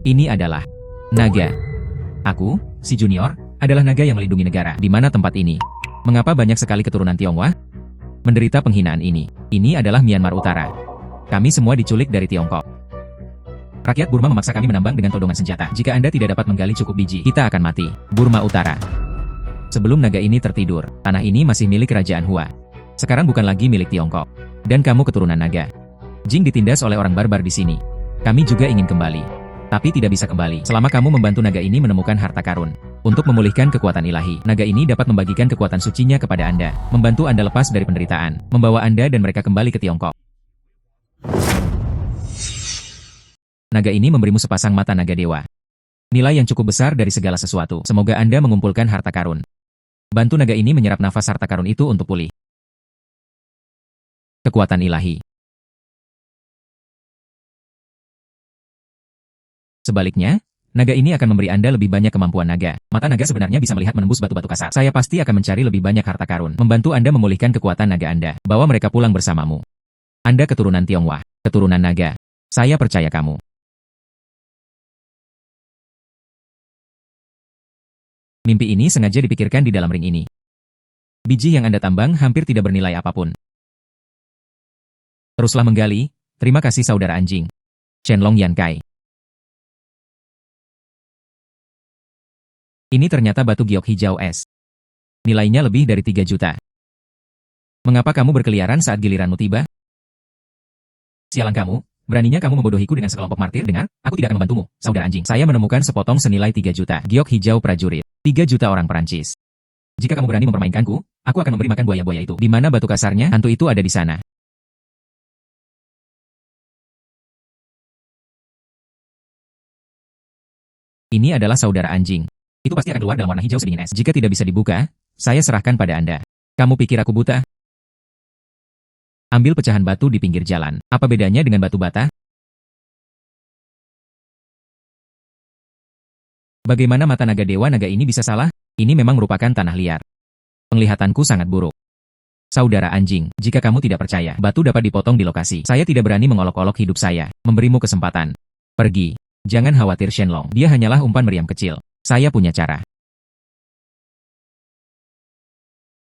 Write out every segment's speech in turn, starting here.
Ini adalah naga. Aku, si Junior, adalah naga yang melindungi negara. Di mana tempat ini? Mengapa banyak sekali keturunan Tionghoa menderita penghinaan ini? Ini adalah Myanmar Utara. Kami semua diculik dari Tiongkok. Rakyat Burma memaksa kami menambang dengan todongan senjata. Jika Anda tidak dapat menggali cukup biji, kita akan mati. Burma Utara. Sebelum naga ini tertidur, tanah ini masih milik Kerajaan Hua. Sekarang bukan lagi milik Tiongkok. Dan kamu keturunan naga. Jing ditindas oleh orang barbar di sini. Kami juga ingin kembali. Tapi tidak bisa kembali selama kamu membantu naga ini menemukan harta karun. Untuk memulihkan kekuatan ilahi, naga ini dapat membagikan kekuatan sucinya kepada Anda, membantu Anda lepas dari penderitaan, membawa Anda dan mereka kembali ke Tiongkok. Naga ini memberimu sepasang mata naga dewa. Nilai yang cukup besar dari segala sesuatu. Semoga Anda mengumpulkan harta karun. Bantu naga ini menyerap nafas harta karun itu untuk pulih. Kekuatan ilahi. Sebaliknya, naga ini akan memberi Anda lebih banyak kemampuan naga. Mata naga sebenarnya bisa melihat menembus batu-batu kasar. Saya pasti akan mencari lebih banyak harta karun. Membantu Anda memulihkan kekuatan naga Anda. Bawa mereka pulang bersamamu. Anda keturunan Tionghoa, keturunan naga. Saya percaya kamu. Mimpi ini sengaja dipikirkan di dalam ring ini. Biji yang Anda tambang hampir tidak bernilai apapun. Teruslah menggali. Terima kasih saudara anjing. Shenlong Yankai. Ini ternyata batu giok hijau es. Nilainya lebih dari 3 juta. Mengapa kamu berkeliaran saat giliranmu tiba? Sialan kamu, beraninya kamu membodohiku dengan sekelompok martir. Dengar, aku tidak akan membantumu, saudara anjing. Saya menemukan sepotong senilai 3 juta. Giok hijau prajurit. 3 juta orang Perancis. Jika kamu berani mempermainkanku, aku akan memberi makan buaya-buaya itu. Di mana batu kasarnya? Hantu itu ada di sana. Ini adalah saudara anjing. Itu pasti akan keluar dalam warna hijau sedingin es. Jika tidak bisa dibuka, saya serahkan pada Anda. Kamu pikir aku buta? Ambil pecahan batu di pinggir jalan. Apa bedanya dengan batu bata? Bagaimana mata naga dewa naga ini bisa salah? Ini memang merupakan tanah liar. Penglihatanku sangat buruk. Saudara anjing, jika kamu tidak percaya, batu dapat dipotong di lokasi. Saya tidak berani mengolok-olok hidup saya. Memberimu kesempatan. Pergi. Jangan khawatir Shenlong. Dia hanyalah umpan meriam kecil. Saya punya cara.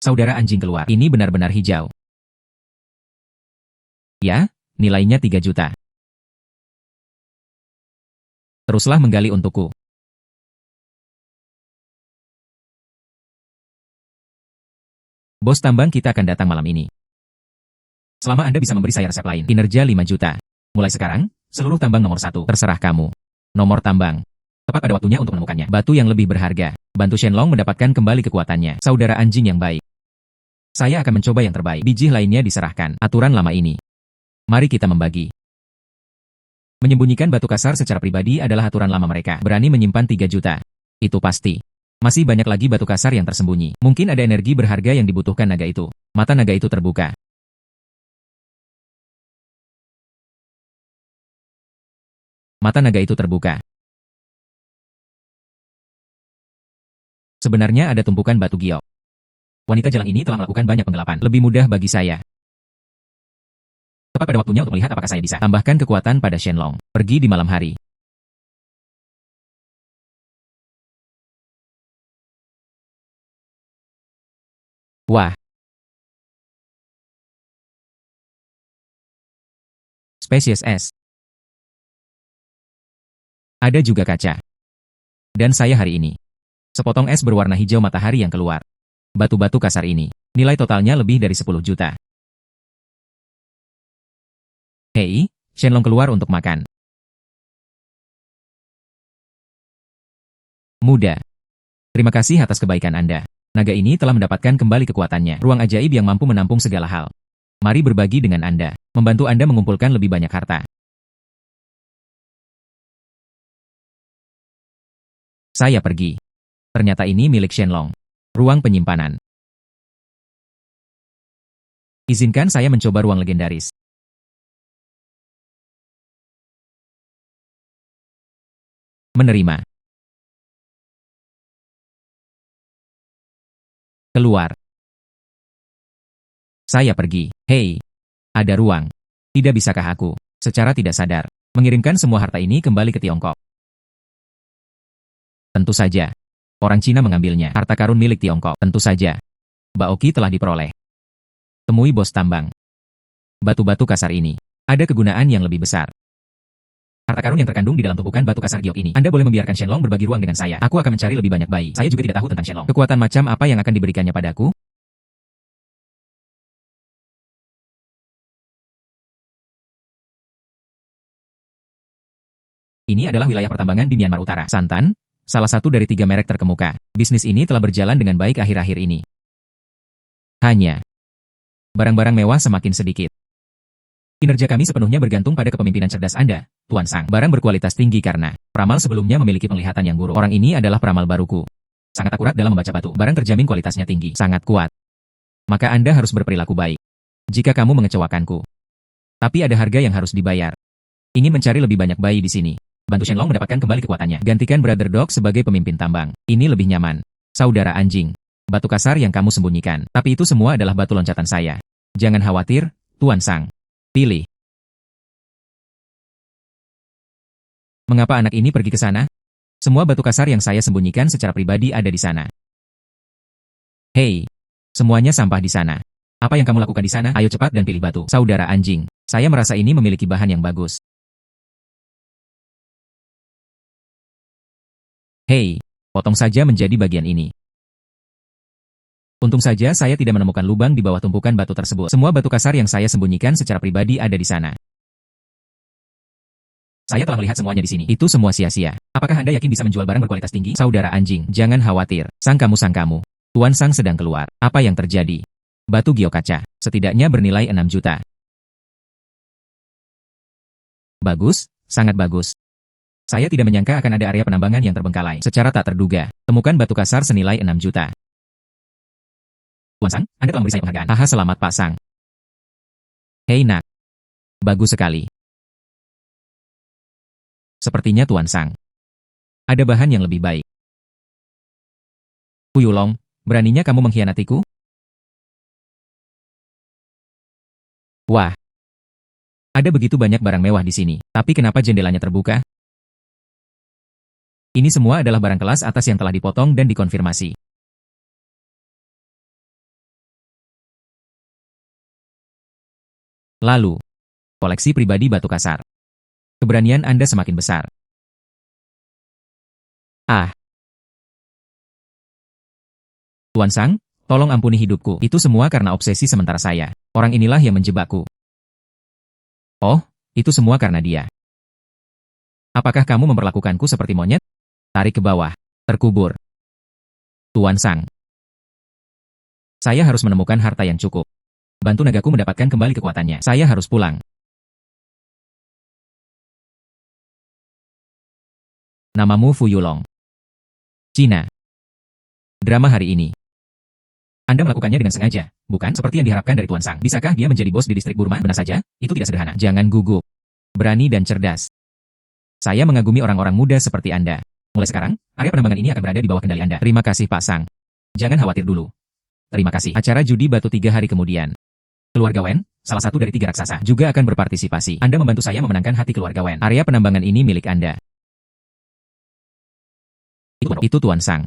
Saudara anjing keluar. Ini benar-benar hijau. Ya, nilainya 3 juta. Teruslah menggali untukku. Bos tambang kita akan datang malam ini. Selama Anda bisa memberi saya resep lain, kinerja 5 juta. Mulai sekarang, seluruh tambang nomor 1, terserah kamu. Nomor tambang. Tepat pada waktunya untuk menemukannya. Batu yang lebih berharga. Bantu Shenlong mendapatkan kembali kekuatannya. Saudara anjing yang baik. Saya akan mencoba yang terbaik. Biji lainnya diserahkan. Aturan lama ini. Mari kita membagi. Menyembunyikan batu kasar secara pribadi adalah aturan lama mereka. Berani menyimpan 3 juta. Itu pasti. Masih banyak lagi batu kasar yang tersembunyi. Mungkin ada energi berharga yang dibutuhkan naga itu. Mata naga itu terbuka. Mata naga itu terbuka. Sebenarnya ada tumpukan batu giok. Wanita jalan ini telah melakukan banyak penggelapan. Lebih mudah bagi saya. Tepat pada waktunya untuk melihat apakah saya bisa tambahkan kekuatan pada Shenlong. Pergi di malam hari. Wah. Spesies es. Ada juga kaca. Dan saya hari ini. Sepotong es berwarna hijau matahari yang keluar. Batu-batu kasar ini. Nilai totalnya lebih dari 10 juta. Hei, Shenlong keluar untuk makan. Muda. Terima kasih atas kebaikan Anda. Naga ini telah mendapatkan kembali kekuatannya. Ruang ajaib yang mampu menampung segala hal. Mari berbagi dengan Anda. Membantu Anda mengumpulkan lebih banyak harta. Saya pergi. Ternyata ini milik Shenlong. Ruang penyimpanan. Izinkan saya mencoba ruang legendaris. Menerima. Keluar. Saya pergi. Hei. Ada ruang. Tidak bisakah aku, secara tidak sadar, mengirimkan semua harta ini kembali ke Tiongkok? Tentu saja. Orang Cina mengambilnya. Harta karun milik Tiongkok. Tentu saja. Baoqi telah diperoleh. Temui bos tambang. Batu-batu kasar ini. Ada kegunaan yang lebih besar. Harta karun yang terkandung di dalam tumpukan batu kasar giok ini. Anda boleh membiarkan Shenlong berbagi ruang dengan saya. Aku akan mencari lebih banyak bayi. Saya juga tidak tahu tentang Shenlong. Kekuatan macam apa yang akan diberikannya padaku? Ini adalah wilayah pertambangan di Myanmar Utara. Santan, salah satu dari 3 merek terkemuka. Bisnis ini telah berjalan dengan baik akhir-akhir ini. Hanya barang-barang mewah semakin sedikit. Kinerja kami sepenuhnya bergantung pada kepemimpinan cerdas Anda, Tuan Sang. Barang berkualitas tinggi karena peramal sebelumnya memiliki penglihatan yang buruk. Orang ini adalah peramal baruku. Sangat akurat dalam membaca batu. Barang terjamin kualitasnya tinggi, sangat kuat. Maka Anda harus berperilaku baik. Jika kamu mengecewakanku. Tapi ada harga yang harus dibayar. Ingin mencari lebih banyak bayi di sini. Bantu Shenlong mendapatkan kembali kekuatannya. Gantikan Brother Dog sebagai pemimpin tambang. Ini lebih nyaman. Saudara anjing. Batu kasar yang kamu sembunyikan. Tapi itu semua adalah batu loncatan saya. Jangan khawatir, Tuan Sang. Pilih. Mengapa anak ini pergi ke sana? Semua batu kasar yang saya sembunyikan secara pribadi ada di sana. Hei, semuanya sampah di sana. Apa yang kamu lakukan di sana? Ayo cepat dan pilih batu. Saudara anjing, saya merasa ini memiliki bahan yang bagus. Hei, potong saja menjadi bagian ini. Untung saja saya tidak menemukan lubang di bawah tumpukan batu tersebut. Semua batu kasar yang saya sembunyikan secara pribadi ada di sana. Saya telah melihat semuanya di sini. Itu semua sia-sia. Apakah Anda yakin bisa menjual barang berkualitas tinggi? Saudara anjing, jangan khawatir. Sang kamu. Tuan Sang sedang keluar. Apa yang terjadi? Batu giok kaca. Setidaknya bernilai 6 juta. Bagus, sangat bagus. Saya tidak menyangka akan ada area penambangan yang terbengkalai. Secara tak terduga, temukan batu kasar senilai 6 juta. Tuan Sang, Anda telah memberi saya penghargaan. Haha, selamat Pak Sang. Hei nak. Bagus sekali. Sepertinya Tuan Sang. Ada bahan yang lebih baik. Fu Yulong, beraninya kamu mengkhianatiku? Wah. Ada begitu banyak barang mewah di sini. Tapi kenapa jendelanya terbuka? Ini semua adalah barang kelas atas yang telah dipotong dan dikonfirmasi. Lalu, koleksi pribadi batu kasar. Keberanian Anda semakin besar. Ah. Tuan Sang, tolong ampuni hidupku. Itu semua karena obsesi sementara saya. Orang inilah yang menjebakku. Oh, itu semua karena dia. Apakah kamu memperlakukanku seperti monyet? Tarik ke bawah. Terkubur. Tuan Sang. Saya harus menemukan harta yang cukup. Bantu nagaku mendapatkan kembali kekuatannya. Saya harus pulang. Namamu Fu Yulong. Cina. Drama hari ini. Anda melakukannya dengan sengaja, bukan seperti yang diharapkan dari Tuan Sang. Bisakah dia menjadi bos di distrik Burma? Benar saja, itu tidak sederhana. Jangan gugup. Berani dan cerdas. Saya mengagumi orang-orang muda seperti Anda. Mulai sekarang, area penambangan ini akan berada di bawah kendali Anda. Terima kasih Pak Sang. Jangan khawatir dulu. Terima kasih. Acara judi batu 3 hari kemudian. Keluarga Wen, salah satu dari 3 raksasa, juga akan berpartisipasi. Anda membantu saya memenangkan hati keluarga Wen. Area penambangan ini milik Anda. Itu Tuan Sang.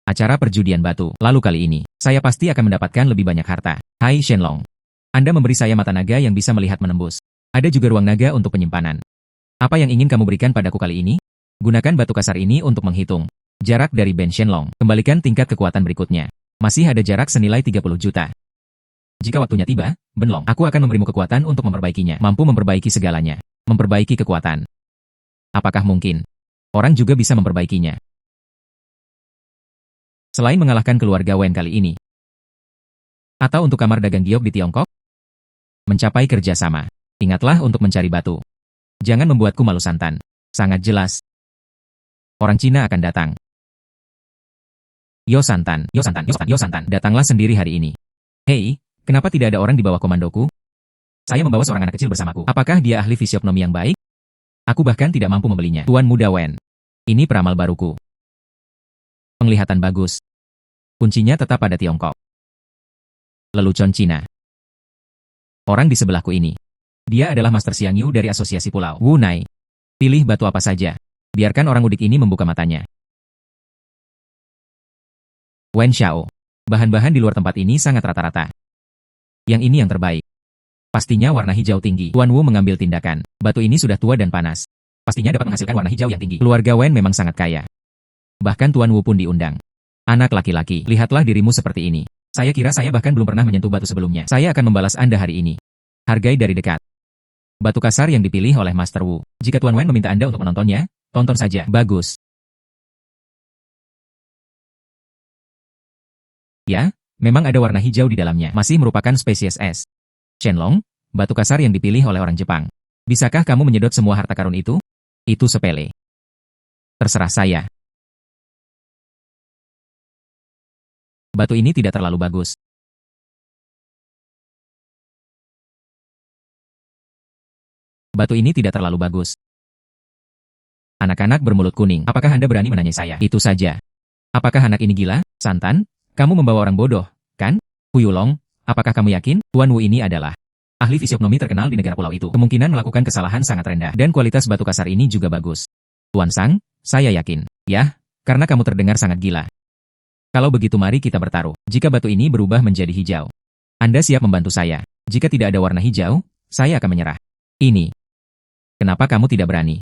Acara perjudian batu. Lalu kali ini, saya pasti akan mendapatkan lebih banyak harta. Hai Shenlong. Anda memberi saya mata naga yang bisa melihat menembus. Ada juga ruang naga untuk penyimpanan. Apa yang ingin kamu berikan padaku kali ini? Gunakan batu kasar ini untuk menghitung jarak dari Ben Shenlong. Kembalikan tingkat kekuatan berikutnya. Masih ada jarak senilai 30 juta. Jika waktunya tiba, Benlong, aku akan memberimu kekuatan untuk memperbaikinya. Mampu memperbaiki segalanya. Memperbaiki kekuatan. Apakah mungkin? Orang juga bisa memperbaikinya. Selain mengalahkan keluarga Wen kali ini. Atau untuk kamar dagang giok di Tiongkok? Mencapai kerjasama. Ingatlah untuk mencari batu. Jangan membuatku malu santan. Sangat jelas. Orang Cina akan datang. Yo Santan, datanglah sendiri hari ini. Hei, kenapa tidak ada orang di bawah komandoku? Saya membawa seorang anak kecil bersamaku. Apakah dia ahli fisiognomi yang baik? Aku bahkan tidak mampu membelinya. Tuan Muda Wen. Ini peramal baruku. Penglihatan bagus. Kuncinya tetap ada Tiongkok. Lelucon Cina. Orang di sebelahku ini. Dia adalah Master Xiang Yu dari Asosiasi Pulau Wu Nai. Pilih batu apa saja. Biarkan orang udik ini membuka matanya. Wen Xiao. Bahan-bahan di luar tempat ini sangat rata-rata. Yang ini yang terbaik. Pastinya warna hijau tinggi. Tuan Wu mengambil tindakan. Batu ini sudah tua dan panas. Pastinya dapat menghasilkan warna hijau yang tinggi. Keluarga Wen memang sangat kaya. Bahkan Tuan Wu pun diundang. Anak laki-laki, lihatlah dirimu seperti ini. Saya kira saya bahkan belum pernah menyentuh batu sebelumnya. Saya akan membalas Anda hari ini. Hargai dari dekat. Batu kasar yang dipilih oleh Master Wu. Jika Tuan Wen meminta Anda untuk menontonnya, tonton saja. Bagus. Ya, memang ada warna hijau di dalamnya. Masih merupakan spesies es. Shenlong, batu kasar yang dipilih oleh orang Jepang. Bisakah kamu menyedot semua harta karun itu? Itu sepele. Terserah saya. Batu ini tidak terlalu bagus. Batu ini tidak terlalu bagus. Anak-anak bermulut kuning. Apakah Anda berani menanyai saya? Itu saja. Apakah anak ini gila? Santan? Kamu membawa orang bodoh, kan? Huyulong, apakah kamu yakin? Tuan Wu ini adalah ahli fisiognomi terkenal di negara pulau itu. Kemungkinan melakukan kesalahan sangat rendah. Dan kualitas batu kasar ini juga bagus. Tuan Sang, saya yakin. Ya, karena kamu terdengar sangat gila. Kalau begitu mari kita bertaruh. Jika batu ini berubah menjadi hijau, Anda siap membantu saya. Jika tidak ada warna hijau, saya akan menyerah. Ini. Kenapa kamu tidak berani?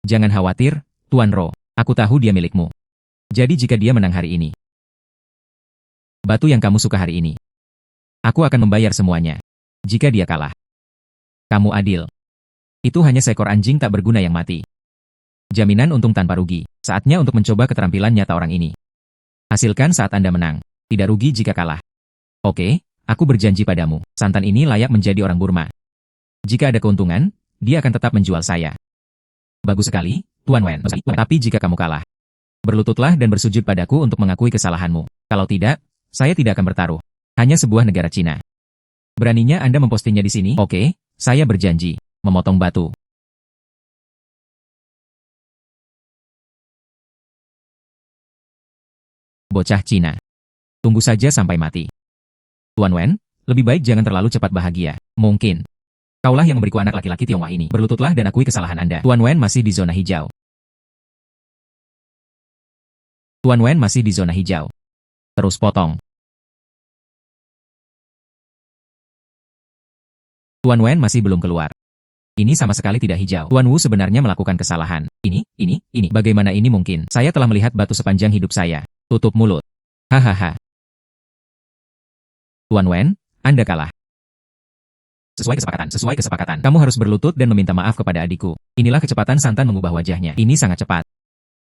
Jangan khawatir, Tuan Ro. Aku tahu dia milikmu. Jadi jika dia menang hari ini, batu yang kamu suka hari ini, aku akan membayar semuanya. Jika dia kalah, kamu adil. Itu hanya seekor anjing tak berguna yang mati. Jaminan untung tanpa rugi. Saatnya untuk mencoba keterampilan nyata orang ini. Hasilkan saat Anda menang. Tidak rugi jika kalah. Oke, aku berjanji padamu. Santan ini layak menjadi orang Burma. Jika ada keuntungan, dia akan tetap menjual saya. Bagus sekali, Tuan Wen. Tapi jika kamu kalah, berlututlah dan bersujud padaku untuk mengakui kesalahanmu. Kalau tidak, saya tidak akan bertaruh. Hanya sebuah negara Cina. Beraninya Anda mempostingnya di sini? Oke, saya berjanji. Memotong batu. Bocah Cina. Tunggu saja sampai mati. Tuan Wen, lebih baik jangan terlalu cepat bahagia. Mungkin. Kaulah yang memberiku anak laki-laki Tionghoa ini. Berlututlah dan akui kesalahan Anda. Tuan Wen masih di zona hijau. Tuan Wen masih di zona hijau. Terus potong. Tuan Wen masih belum keluar. Ini sama sekali tidak hijau. Tuan Wu sebenarnya melakukan kesalahan. Ini. Bagaimana ini mungkin? Saya telah melihat batu sepanjang hidup saya. Tutup mulut. Hahaha. Tuan Wen, Anda kalah. Sesuai kesepakatan. Kamu harus berlutut dan meminta maaf kepada adikku. Inilah kecepatan Santan mengubah wajahnya. Ini sangat cepat.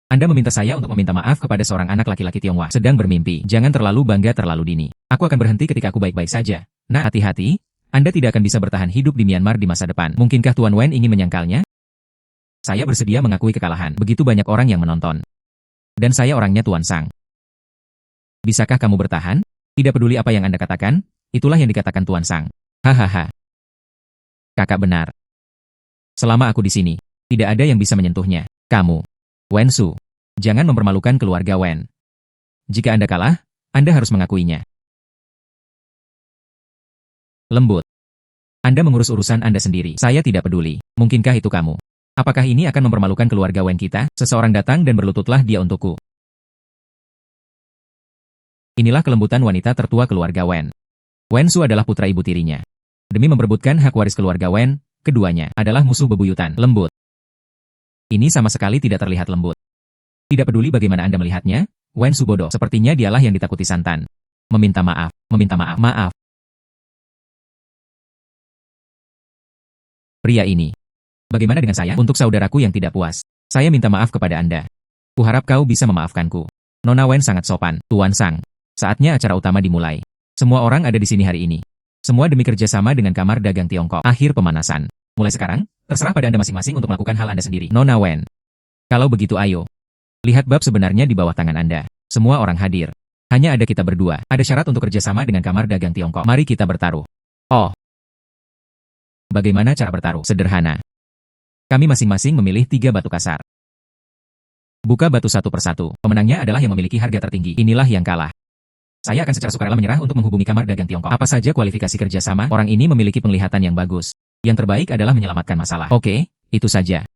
Anda meminta saya untuk meminta maaf kepada seorang anak laki-laki Tionghoa. Sedang bermimpi. Jangan terlalu bangga terlalu dini. Aku akan berhenti ketika aku baik-baik saja. Nah, hati-hati. Anda tidak akan bisa bertahan hidup di Myanmar di masa depan. Mungkinkah Tuan Wen ingin menyangkalnya? Saya bersedia mengakui kekalahan. Begitu banyak orang yang menonton. Dan saya orangnya Tuan Sang. Bisakah kamu bertahan? Tidak peduli apa yang Anda katakan, itulah yang dikatakan Tuan Sang. Hahaha. Kakak benar. Selama aku di sini, tidak ada yang bisa menyentuhnya. Kamu. Wen Su. Jangan mempermalukan keluarga Wen. Jika Anda kalah, Anda harus mengakuinya. Lembut. Anda mengurus urusan Anda sendiri. Saya tidak peduli. Mungkinkah itu kamu? Apakah ini akan mempermalukan keluarga Wen kita? Seseorang datang dan berlututlah dia untukku. Inilah kelembutan wanita tertua keluarga Wen. Wen Su adalah putra ibu tirinya. Demi memperebutkan hak waris keluarga Wen, keduanya adalah musuh bebuyutan. Lembut. Ini sama sekali tidak terlihat lembut. Tidak peduli bagaimana Anda melihatnya, Wen Su bodoh. Sepertinya dialah yang ditakuti Santan. Meminta maaf. Maaf. Pria ini. Bagaimana dengan saya? Untuk saudaraku yang tidak puas, saya minta maaf kepada Anda. Kuharap kau bisa memaafkanku. Nona Wen sangat sopan. Tuan Sang. Saatnya acara utama dimulai. Semua orang ada di sini hari ini. Semua demi kerjasama dengan Kamar Dagang Tiongkok. Akhir pemanasan. Mulai sekarang, terserah pada Anda masing-masing untuk melakukan hal Anda sendiri. Nona Wen. Kalau begitu ayo. Lihat bab sebenarnya di bawah tangan Anda. Semua orang hadir. Hanya ada kita berdua. Ada syarat untuk kerjasama dengan Kamar Dagang Tiongkok. Mari kita bertaruh. Oh. Bagaimana cara bertaruh? Sederhana. Kami masing-masing memilih 3 batu kasar. Buka batu satu persatu. Pemenangnya adalah yang memiliki harga tertinggi. Inilah yang kalah. Saya akan secara sukarela menyerah untuk menghubungi Kamar Dagang Tiongkok. Apa saja kualifikasi kerjasama, orang ini memiliki penglihatan yang bagus. Yang terbaik adalah menyelamatkan masalah. Oke, itu saja.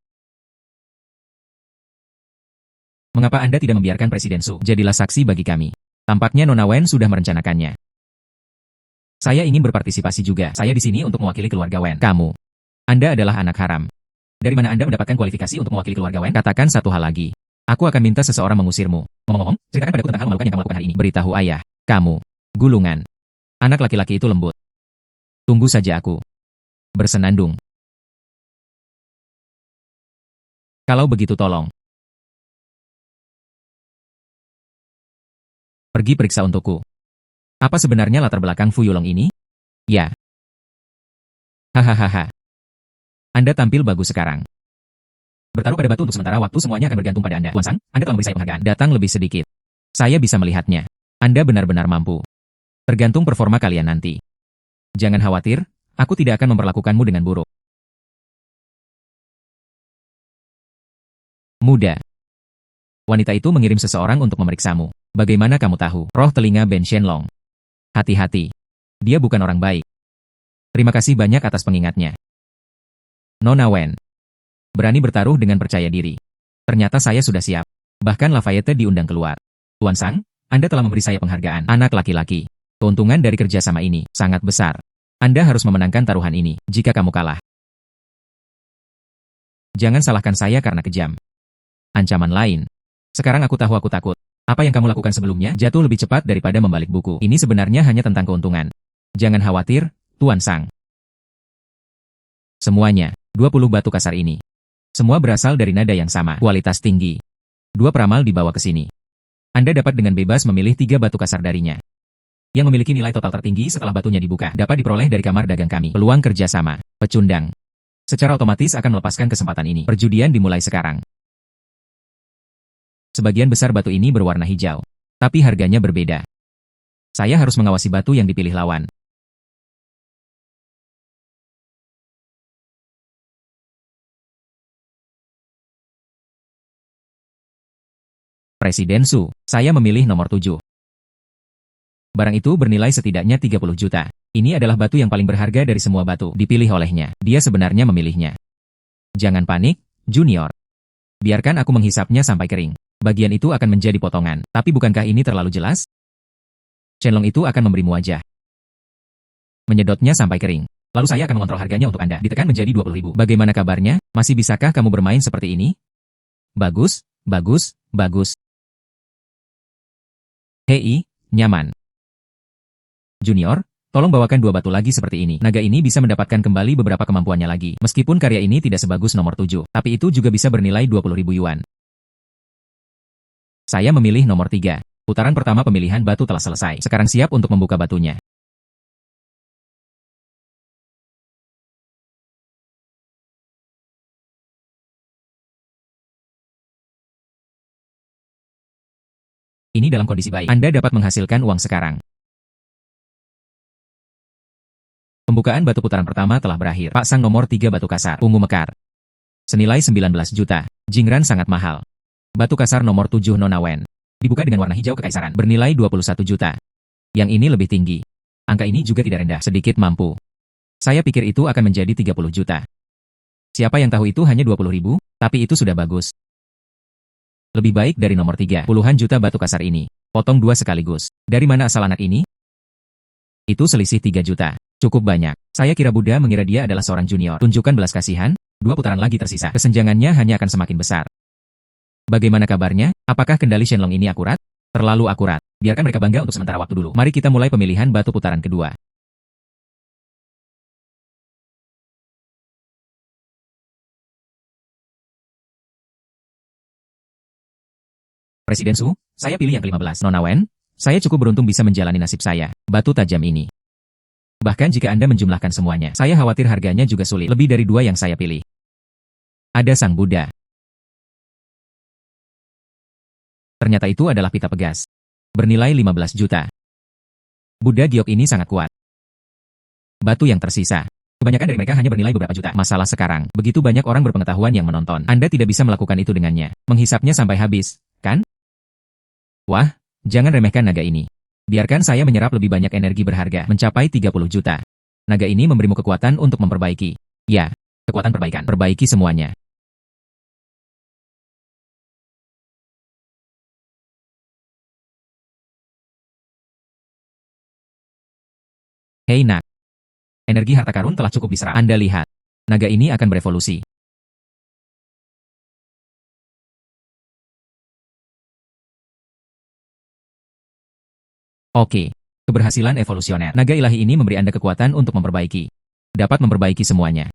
Mengapa Anda tidak membiarkan Presiden Su jadilah saksi bagi kami? Tampaknya Nona Wen sudah merencanakannya. Saya ingin berpartisipasi juga. Saya di sini untuk mewakili keluarga Wen. Kamu. Anda adalah anak haram. Dari mana Anda mendapatkan kualifikasi untuk mewakili keluarga Wen? Katakan satu hal lagi. Aku akan minta seseorang mengusirmu. Ngomong-ngomong, ceritakan padaku tentang hal memalukan yang kamu lakukan hari ini. Beritahu ayah. Kamu. Gulungan. Anak laki-laki itu lembut. Tunggu saja aku. Bersenandung. Kalau begitu tolong. Pergi periksa untukku. Apa sebenarnya latar belakang Fu Yulong ini? Ya. Hahaha. Anda tampil bagus sekarang. Bertaruh pada batu untuk sementara waktu semuanya akan bergantung pada Anda. Tuan Sang, Anda telah memberi saya penghargaan. Datang lebih sedikit. Saya bisa melihatnya. Anda benar-benar mampu. Tergantung performa kalian nanti. Jangan khawatir, aku tidak akan memperlakukanmu dengan buruk. Muda. Wanita itu mengirim seseorang untuk memeriksamu. Bagaimana kamu tahu? Roh telinga Ben Shenlong. Hati-hati. Dia bukan orang baik. Terima kasih banyak atas pengingatnya. Nona Wen. Berani bertaruh dengan percaya diri. Ternyata saya sudah siap. Bahkan Lafayette diundang keluar. Tuan Sang, Anda telah memberi saya penghargaan. Anak laki-laki. Keuntungan dari kerjasama ini sangat besar. Anda harus memenangkan taruhan ini. Jika kamu kalah, jangan salahkan saya karena kejam. Ancaman lain. Sekarang aku tahu aku takut. Apa yang kamu lakukan sebelumnya jatuh lebih cepat daripada membalik buku. Ini sebenarnya hanya tentang keuntungan. Jangan khawatir, Tuan Sang. Semuanya, 20 batu kasar ini. Semua berasal dari nada yang sama, kualitas tinggi. 2 peramal dibawa ke sini. Anda dapat dengan bebas memilih 3 batu kasar darinya. Yang memiliki nilai total tertinggi setelah batunya dibuka, dapat diperoleh dari kamar dagang kami. Peluang kerjasama, pecundang. Secara otomatis akan melepaskan kesempatan ini. Perjudian dimulai sekarang. Sebagian besar batu ini berwarna hijau. Tapi harganya berbeda. Saya harus mengawasi batu yang dipilih lawan. Presiden Su, saya memilih nomor 7. Barang itu bernilai setidaknya 30 juta. Ini adalah batu yang paling berharga dari semua batu dipilih olehnya. Dia sebenarnya memilihnya. Jangan panik, Junior. Biarkan aku menghisapnya sampai kering. Bagian itu akan menjadi potongan. Tapi bukankah ini terlalu jelas? Shenlong itu akan memberimu wajah. Menyedotnya sampai kering. Lalu saya akan mengontrol harganya untuk Anda. Ditekan menjadi 20.000. Bagaimana kabarnya? Masih bisakah kamu bermain seperti ini? Bagus, bagus, bagus. Hei, nyaman. Junior, tolong bawakan 2 batu lagi seperti ini. Naga ini bisa mendapatkan kembali beberapa kemampuannya lagi. Meskipun karya ini tidak sebagus nomor 7, tapi itu juga bisa bernilai 20.000 yuan. Saya memilih nomor 3. Putaran pertama pemilihan batu telah selesai. Sekarang siap untuk membuka batunya. Ini dalam kondisi baik. Anda dapat menghasilkan uang sekarang. Pembukaan batu putaran pertama telah berakhir. Pak Sang nomor 3 batu kasar. Ungu mekar. Senilai 19 juta. Jingran sangat mahal. Batu kasar nomor 7 Nona Wen. Dibuka dengan warna hijau kekaisaran. Bernilai 21 juta. Yang ini lebih tinggi. Angka ini juga tidak rendah. Sedikit mampu. Saya pikir itu akan menjadi 30 juta. Siapa yang tahu itu hanya 20.000, tapi itu sudah bagus. Lebih baik dari nomor 3. Puluhan juta batu kasar ini. Potong 2 sekaligus. Dari mana asal anak ini? Itu selisih 3 juta. Cukup banyak. Saya kira Buddha mengira dia adalah seorang junior. Tunjukkan belas kasihan. 2 putaran lagi tersisa. Kesenjangannya hanya akan semakin besar. Bagaimana kabarnya? Apakah kendali Shenlong ini akurat? Terlalu akurat. Biarkan mereka bangga untuk sementara waktu dulu. Mari kita mulai pemilihan batu putaran kedua. Presiden Su, saya pilih yang ke-15. Nona Wen, saya cukup beruntung bisa menjalani nasib saya. Batu tajam ini. Bahkan jika Anda menjumlahkan semuanya, saya khawatir harganya juga sulit. Lebih dari 2 yang saya pilih. Ada Sang Buddha. Ternyata itu adalah pita pegas. Bernilai 15 juta. Buddha giok ini sangat kuat. Batu yang tersisa. Kebanyakan dari mereka hanya bernilai beberapa juta. Masalah sekarang, begitu banyak orang berpengetahuan yang menonton. Anda tidak bisa melakukan itu dengannya. Menghisapnya sampai habis, kan? Wah, jangan remehkan naga ini. Biarkan saya menyerap lebih banyak energi berharga, mencapai 30 juta. Naga ini memberimu kekuatan untuk memperbaiki. Ya, kekuatan perbaikan. Perbaiki semuanya. Hei nak, energi harta karun telah cukup diserap. Anda lihat, naga ini akan berevolusi. Oke, keberhasilan evolusioner. Naga ilahi ini memberi Anda kekuatan untuk memperbaiki. Dapat memperbaiki semuanya.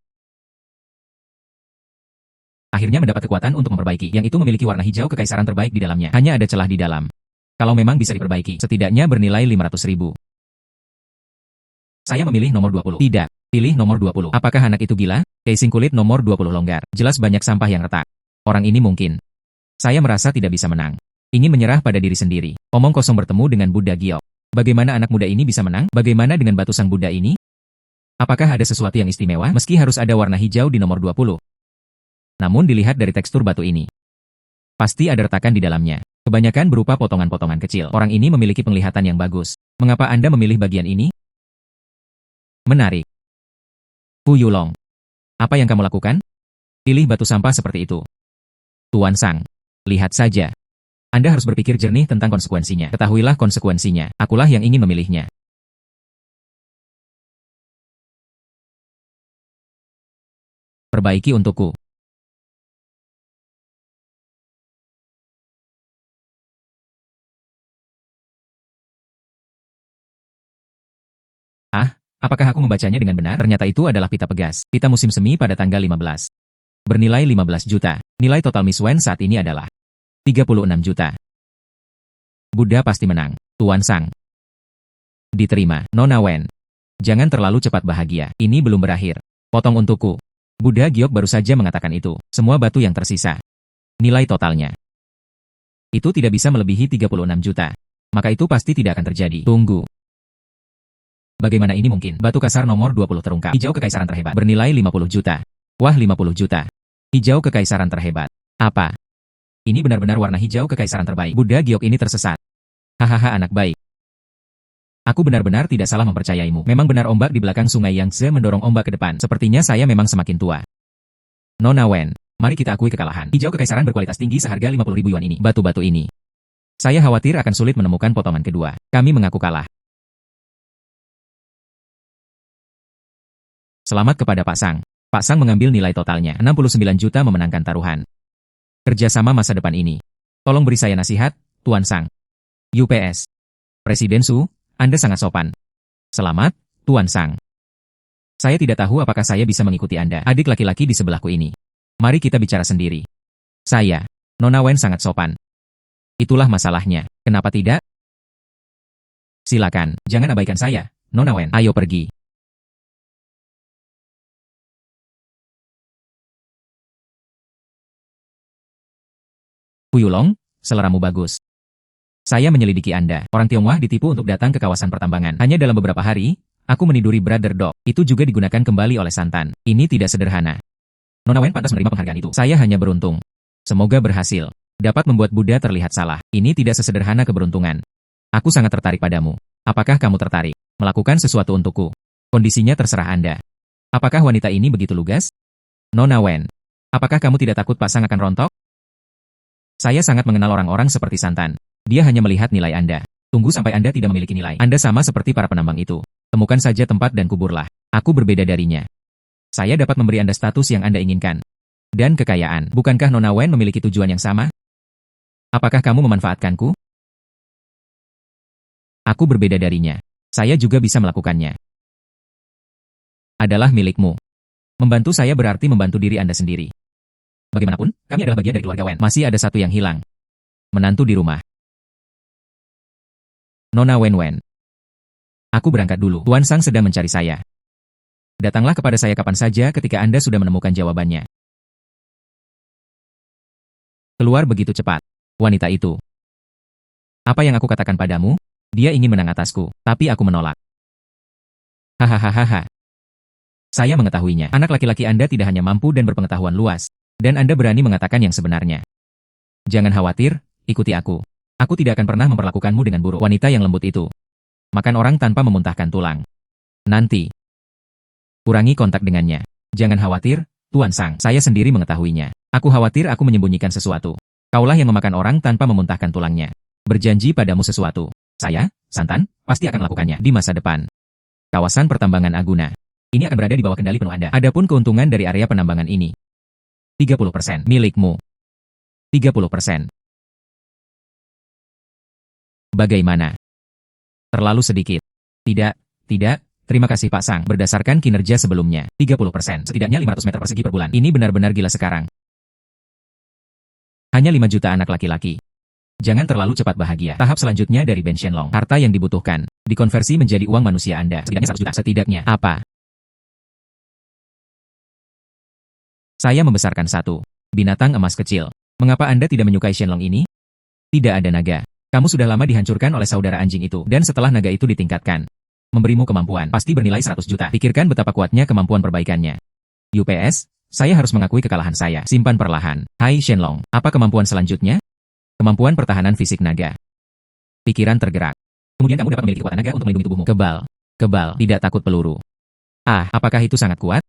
Akhirnya mendapat kekuatan untuk memperbaiki, yang itu memiliki warna hijau kekaisaran terbaik di dalamnya. Hanya ada celah di dalam. Kalau memang bisa diperbaiki, setidaknya bernilai 500.000. Saya memilih nomor 20. Tidak, pilih nomor 20. Apakah anak itu gila? Casing kulit nomor 20 longgar. Jelas banyak sampah yang retak. Orang ini mungkin. Saya merasa tidak bisa menang. Ingin menyerah pada diri sendiri. Omong kosong bertemu dengan Buddha Giok. Bagaimana anak muda ini bisa menang? Bagaimana dengan batu sang Buddha ini? Apakah ada sesuatu yang istimewa? Meski harus ada warna hijau di nomor 20. Namun dilihat dari tekstur batu ini, pasti ada retakan di dalamnya. Kebanyakan berupa potongan-potongan kecil. Orang ini memiliki penglihatan yang bagus. Mengapa Anda memilih bagian ini? Menarik. Fu Yulong. Apa yang kamu lakukan? Pilih batu sampah seperti itu. Tuan Sang. Lihat saja. Anda harus berpikir jernih tentang konsekuensinya. Ketahuilah konsekuensinya. Akulah yang ingin memilihnya. Perbaiki untukku. Ah, apakah aku membacanya dengan benar? Ternyata itu adalah pita pegas. Pita musim semi pada tanggal 15. Bernilai 15 juta. Nilai total Miss Wen saat ini adalah 36 juta. Buddha pasti menang. Tuan Sang. Diterima. Nona Wen. Jangan terlalu cepat bahagia. Ini belum berakhir. Potong untukku. Buddha Giok baru saja mengatakan itu. Semua batu yang tersisa. Nilai totalnya. Itu tidak bisa melebihi 36 juta. Maka itu pasti tidak akan terjadi. Tunggu. Bagaimana ini mungkin? Batu kasar nomor 20 terungkap. Hijau kekaisaran terhebat. Bernilai 50 juta. Wah, 50 juta. Hijau kekaisaran terhebat. Apa? Ini benar-benar warna hijau kekaisaran terbaik. Buddha Giok ini tersesat. Hahaha anak baik. Aku benar-benar tidak salah mempercayaimu. Memang benar ombak di belakang sungai Yangtze mendorong ombak ke depan. Sepertinya saya memang semakin tua. Nona Wen, mari kita akui kekalahan. Hijau kekaisaran berkualitas tinggi seharga 50.000 yuan ini. Batu-batu ini. Saya khawatir akan sulit menemukan potongan kedua. Kami mengaku kalah. Selamat kepada Pak Sang. Pak Sang mengambil nilai totalnya 69 juta memenangkan taruhan. Kerjasama masa depan ini. Tolong beri saya nasihat, Tuan Sang. UPS. Presiden Su, Anda sangat sopan. Selamat, Tuan Sang. Saya tidak tahu apakah saya bisa mengikuti Anda. Adik laki-laki di sebelahku ini. Mari kita bicara sendiri. Saya, Nona Wen sangat sopan. Itulah masalahnya. Kenapa tidak? Silakan, jangan abaikan saya, Nona Wen. Ayo pergi. Fu Yulong, seleramu bagus. Saya menyelidiki Anda. Orang Tionghoa ditipu untuk datang ke kawasan pertambangan. Hanya dalam beberapa hari, aku meniduri Brother Dog. Itu juga digunakan kembali oleh Santan. Ini tidak sederhana. Nona Wen pantas menerima penghargaan itu. Saya hanya beruntung. Semoga berhasil. Dapat membuat Buddha terlihat salah. Ini tidak sesederhana keberuntungan. Aku sangat tertarik padamu. Apakah kamu tertarik melakukan sesuatu untukku? Kondisinya terserah Anda. Apakah wanita ini begitu lugas? Nona Wen, apakah kamu tidak takut pasang akan rontok? Saya sangat mengenal orang-orang seperti Santan. Dia hanya melihat nilai Anda. Tunggu sampai Anda tidak memiliki nilai. Anda sama seperti para penambang itu. Temukan saja tempat dan kuburlah. Aku berbeda darinya. Saya dapat memberi Anda status yang Anda inginkan. Dan kekayaan. Bukankah Nona Wen memiliki tujuan yang sama? Apakah kamu memanfaatkanku? Aku berbeda darinya. Saya juga bisa melakukannya. Adalah milikmu. Membantu saya berarti membantu diri Anda sendiri. Bagaimanapun, kami adalah bagian dari keluarga Wen. Masih ada satu yang hilang. Menantu di rumah. Nona Wen. Aku berangkat dulu. Tuan Sang sedang mencari saya. Datanglah kepada saya kapan saja ketika Anda sudah menemukan jawabannya. Keluar begitu cepat. Wanita itu. Apa yang aku katakan padamu? Dia ingin menang atasku, tapi aku menolak. Hahaha. Saya mengetahuinya. Anak laki-laki Anda tidak hanya mampu dan berpengetahuan luas. Dan Anda berani mengatakan yang sebenarnya. Jangan khawatir, ikuti aku. Aku tidak akan pernah memperlakukanmu dengan buruk. Wanita yang lembut itu. Makan orang tanpa memuntahkan tulang. Nanti. Kurangi kontak dengannya. Jangan khawatir, Tuan Sang. Saya sendiri mengetahuinya. Aku khawatir aku menyembunyikan sesuatu. Kaulah yang memakan orang tanpa memuntahkan tulangnya. Berjanji padamu sesuatu. Saya, Santan, pasti akan melakukannya di masa depan. Kawasan pertambangan Aguna. Ini akan berada di bawah kendali penuh Anda. Adapun keuntungan dari area penambangan ini. 30% milikmu. 30%. Bagaimana? Terlalu sedikit. Tidak, terima kasih Pak Sang. Berdasarkan kinerja sebelumnya, 30%, setidaknya 500 meter persegi per bulan. Ini benar-benar gila sekarang. Hanya 5 juta anak laki-laki. Jangan terlalu cepat bahagia. Tahap selanjutnya dari Ben Shenlong. Harta yang dibutuhkan, dikonversi menjadi uang manusia Anda. Setidaknya 100 juta. Setidaknya, apa? Saya membesarkan satu binatang emas kecil. Mengapa Anda tidak menyukai Shenlong ini? Tidak ada naga. Kamu sudah lama dihancurkan oleh saudara anjing itu, dan setelah naga itu ditingkatkan, memberimu kemampuan, pasti bernilai 100 juta. Pikirkan betapa kuatnya kemampuan perbaikannya. UPS, saya harus mengakui kekalahan saya. Simpan perlahan. Hai Shenlong, apa kemampuan selanjutnya? Kemampuan pertahanan fisik naga. Pikiran tergerak. Kemudian kamu dapat memiliki kekuatan naga untuk melindungi tubuhmu. Kebal, tidak takut peluru. Ah, apakah itu sangat kuat?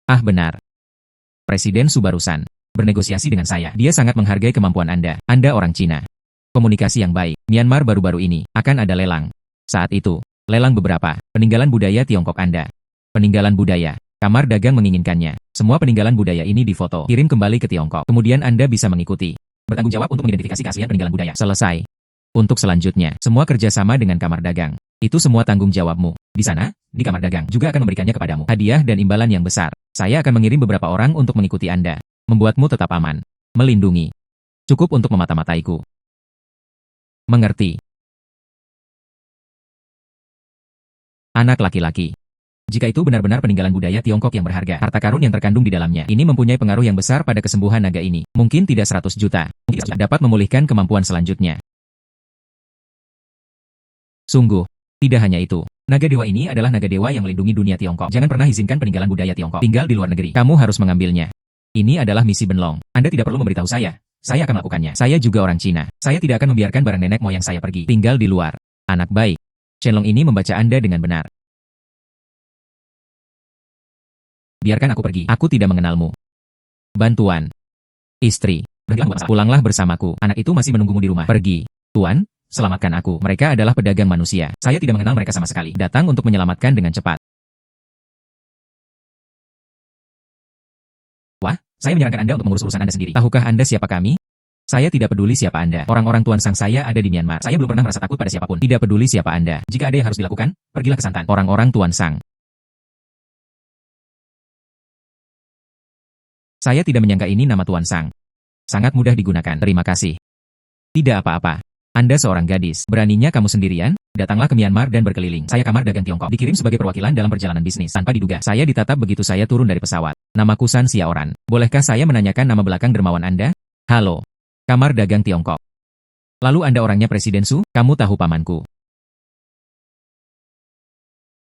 Ah benar. Presiden Su barusan bernegosiasi dengan saya. Dia sangat menghargai kemampuan Anda. Anda orang Cina. Komunikasi yang baik. Myanmar baru-baru ini akan ada lelang. Saat itu, lelang beberapa peninggalan budaya Tiongkok Anda. Peninggalan budaya. Kamar dagang menginginkannya. Semua peninggalan budaya ini difoto, kirim kembali ke Tiongkok. Kemudian Anda bisa mengikuti. Bertanggung jawab untuk mengidentifikasi keaslian peninggalan budaya. Selesai. Untuk selanjutnya, semua kerjasama dengan kamar dagang. Itu semua tanggung jawabmu. Di sana, di kamar dagang, juga akan memberikannya kepadamu. Hadiah dan imbalan yang besar. Saya akan mengirim beberapa orang untuk mengikuti Anda. Membuatmu tetap aman. Melindungi. Cukup untuk memata-mataiku. Mengerti. Anak laki-laki. Jika itu benar-benar peninggalan budaya Tiongkok yang berharga, harta karun yang terkandung di dalamnya, ini mempunyai pengaruh yang besar pada kesembuhan naga ini. Mungkin tidak 100 juta. Mungkin dapat memulihkan kemampuan selanjutnya. Sungguh. Tidak hanya itu. Naga dewa ini adalah naga dewa yang melindungi dunia Tiongkok. Jangan pernah izinkan peninggalan budaya Tiongkok tinggal di luar negeri. Kamu harus mengambilnya. Ini adalah misi Benlong. Anda tidak perlu memberitahu saya. Saya akan melakukannya. Saya juga orang Cina. Saya tidak akan membiarkan barang nenek moyang saya pergi. Tinggal di luar. Anak baik. Shenlong ini membaca Anda dengan benar. Biarkan aku pergi. Aku tidak mengenalmu. Bantuan. Istri. Pulanglah bersamaku. Anak itu masih menunggumu di rumah. Pergi. Tuan, selamatkan aku. Mereka adalah pedagang manusia. Saya tidak mengenal mereka sama sekali. Datang untuk menyelamatkan dengan cepat. Wah, saya menyarankan Anda untuk mengurus urusan Anda sendiri. Tahukah Anda siapa kami? Saya tidak peduli siapa Anda. Orang-orang Tuan Sang saya ada di Myanmar. Saya belum pernah merasa takut pada siapapun. Tidak peduli siapa Anda. Jika ada yang harus dilakukan, pergilah ke Santan. Orang-orang Tuan Sang. Saya tidak menyangka ini nama Tuan Sang. Sangat mudah digunakan. Terima kasih. Tidak apa-apa. Anda seorang gadis. Beraninya kamu sendirian? Datanglah ke Myanmar dan berkeliling. Saya kamar dagang Tiongkok. Dikirim sebagai perwakilan dalam perjalanan bisnis. Tanpa diduga, saya ditatap begitu saya turun dari pesawat. Namaku San Xiaoran. Bolehkah saya menanyakan nama belakang dermawan Anda? Halo. Kamar dagang Tiongkok. Lalu Anda orangnya Presiden Su? Kamu tahu pamanku.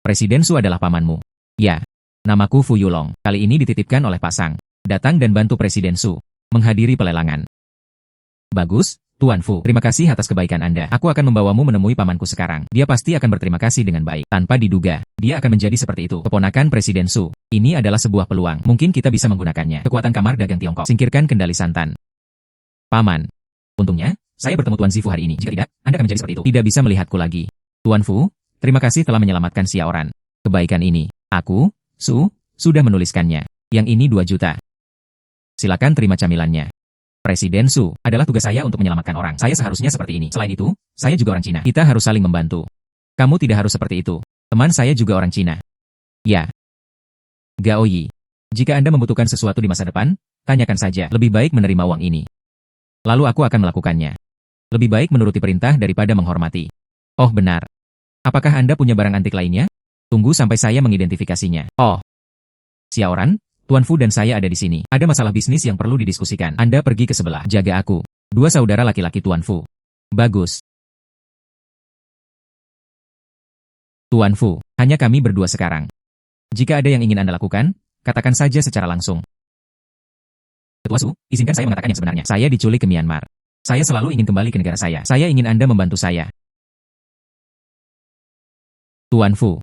Presiden Su adalah pamanmu. Ya. Namaku Fu Yulong. Kali ini dititipkan oleh Pak Sang. Datang dan bantu Presiden Su menghadiri pelelangan. Bagus, Tuan Fu. Terima kasih atas kebaikan Anda. Aku akan membawamu menemui pamanku sekarang. Dia pasti akan berterima kasih dengan baik. Tanpa diduga, dia akan menjadi seperti itu. Keponakan Presiden Su. Ini adalah sebuah peluang. Mungkin kita bisa menggunakannya. Kekuatan kamar dagang Tiongkok. Singkirkan kendali santan. Paman. Untungnya, saya bertemu Tuan Zifu hari ini. Jika tidak, Anda akan menjadi seperti itu. Tidak bisa melihatku lagi. Tuan Fu, terima kasih telah menyelamatkan Xiaoran. Kebaikan ini, aku, Su, sudah menuliskannya. Yang ini 2 juta. Silakan terima camilannya. Presiden Su, adalah tugas saya untuk menyelamatkan orang. Saya seharusnya seperti ini. Selain itu, saya juga orang Cina. Kita harus saling membantu. Kamu tidak harus seperti itu. Teman saya juga orang Cina. Ya. Gao Yi. Jika Anda membutuhkan sesuatu di masa depan, tanyakan saja. Lebih baik menerima uang ini. Lalu aku akan melakukannya. Lebih baik menuruti perintah daripada menghormati. Oh benar. Apakah Anda punya barang antik lainnya? Tunggu sampai saya mengidentifikasinya. Oh. Xiaoran, Tuan Fu dan saya ada di sini. Ada masalah bisnis yang perlu didiskusikan. Anda pergi ke sebelah. Jaga aku. 2 saudara laki-laki Tuan Fu. Bagus. Tuan Fu, hanya kami berdua sekarang. Jika ada yang ingin Anda lakukan, katakan saja secara langsung. Ketua Su, izinkan saya mengatakan yang sebenarnya. Saya diculik ke Myanmar. Saya selalu ingin kembali ke negara saya. Saya ingin Anda membantu saya. Tuan Fu.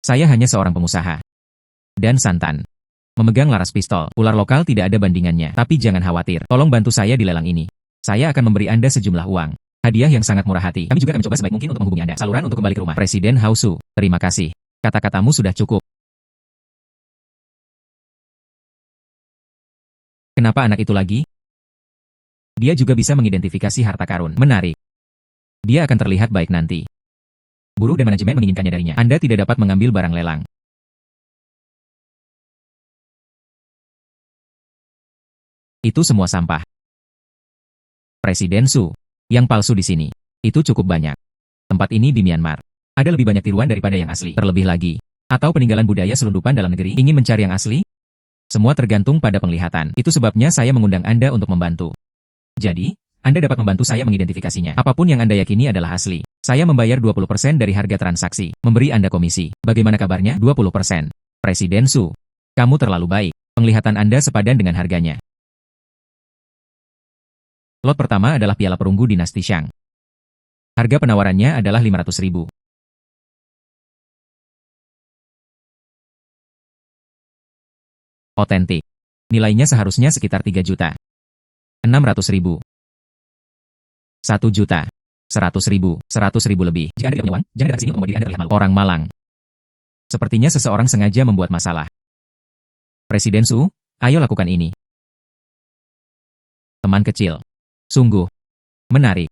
Saya hanya seorang pengusaha. Dan santan. Memegang laras pistol, ular lokal tidak ada bandingannya. Tapi jangan khawatir, tolong bantu saya di lelang ini. Saya akan memberi Anda sejumlah uang. Hadiah yang sangat murah hati. Kami juga akan mencoba sebaik mungkin untuk menghubungi Anda. Saluran untuk kembali ke rumah. Presiden Hao Su, terima kasih. Kata-katamu sudah cukup. Kenapa anak itu lagi? Dia juga bisa mengidentifikasi harta karun. Menarik. Dia akan terlihat baik nanti. Buruh dan manajemen menginginkannya darinya. Anda tidak dapat mengambil barang lelang. Itu semua sampah. Presiden Su, yang palsu di sini. Itu cukup banyak. Tempat ini di Myanmar. Ada lebih banyak tiruan daripada yang asli. Terlebih lagi. Atau peninggalan budaya selundupan dalam negeri. Ingin mencari yang asli? Semua tergantung pada penglihatan. Itu sebabnya saya mengundang Anda untuk membantu. Jadi, Anda dapat membantu saya mengidentifikasinya. Apapun yang Anda yakini adalah asli. Saya membayar 20% dari harga transaksi. Memberi Anda komisi. Bagaimana kabarnya? 20%. Presiden Su, kamu terlalu baik. Penglihatan Anda sepadan dengan harganya. Lot pertama adalah piala perunggu dinasti Shang. Harga penawarannya adalah 500.000. Otentik. Nilainya seharusnya sekitar 3 juta. 600.000. 1 juta. 100.000. 100.000 lebih. Jika Anda tidak punya uang, jangan datang sini untuk membuat diri Anda terlihat malu. Orang malang. Sepertinya seseorang sengaja membuat masalah. Presiden Su, ayo lakukan ini. Teman kecil. Sungguh menarik.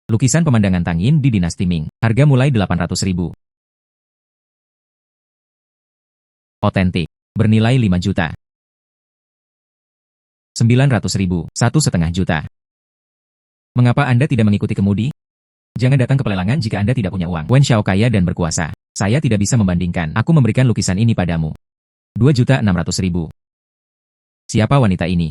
Lukisan pemandangan Tangin di dinasti Ming. Harga mulai 800.000. Otentik. Bernilai 5 juta. 900.000. 1,5 juta. Mengapa Anda tidak mengikuti kemudi? Jangan datang ke pelelangan jika Anda tidak punya uang. Wen Xiao kaya dan berkuasa. Saya tidak bisa membandingkan. Aku memberikan lukisan ini padamu. 2.600.000. Siapa wanita ini?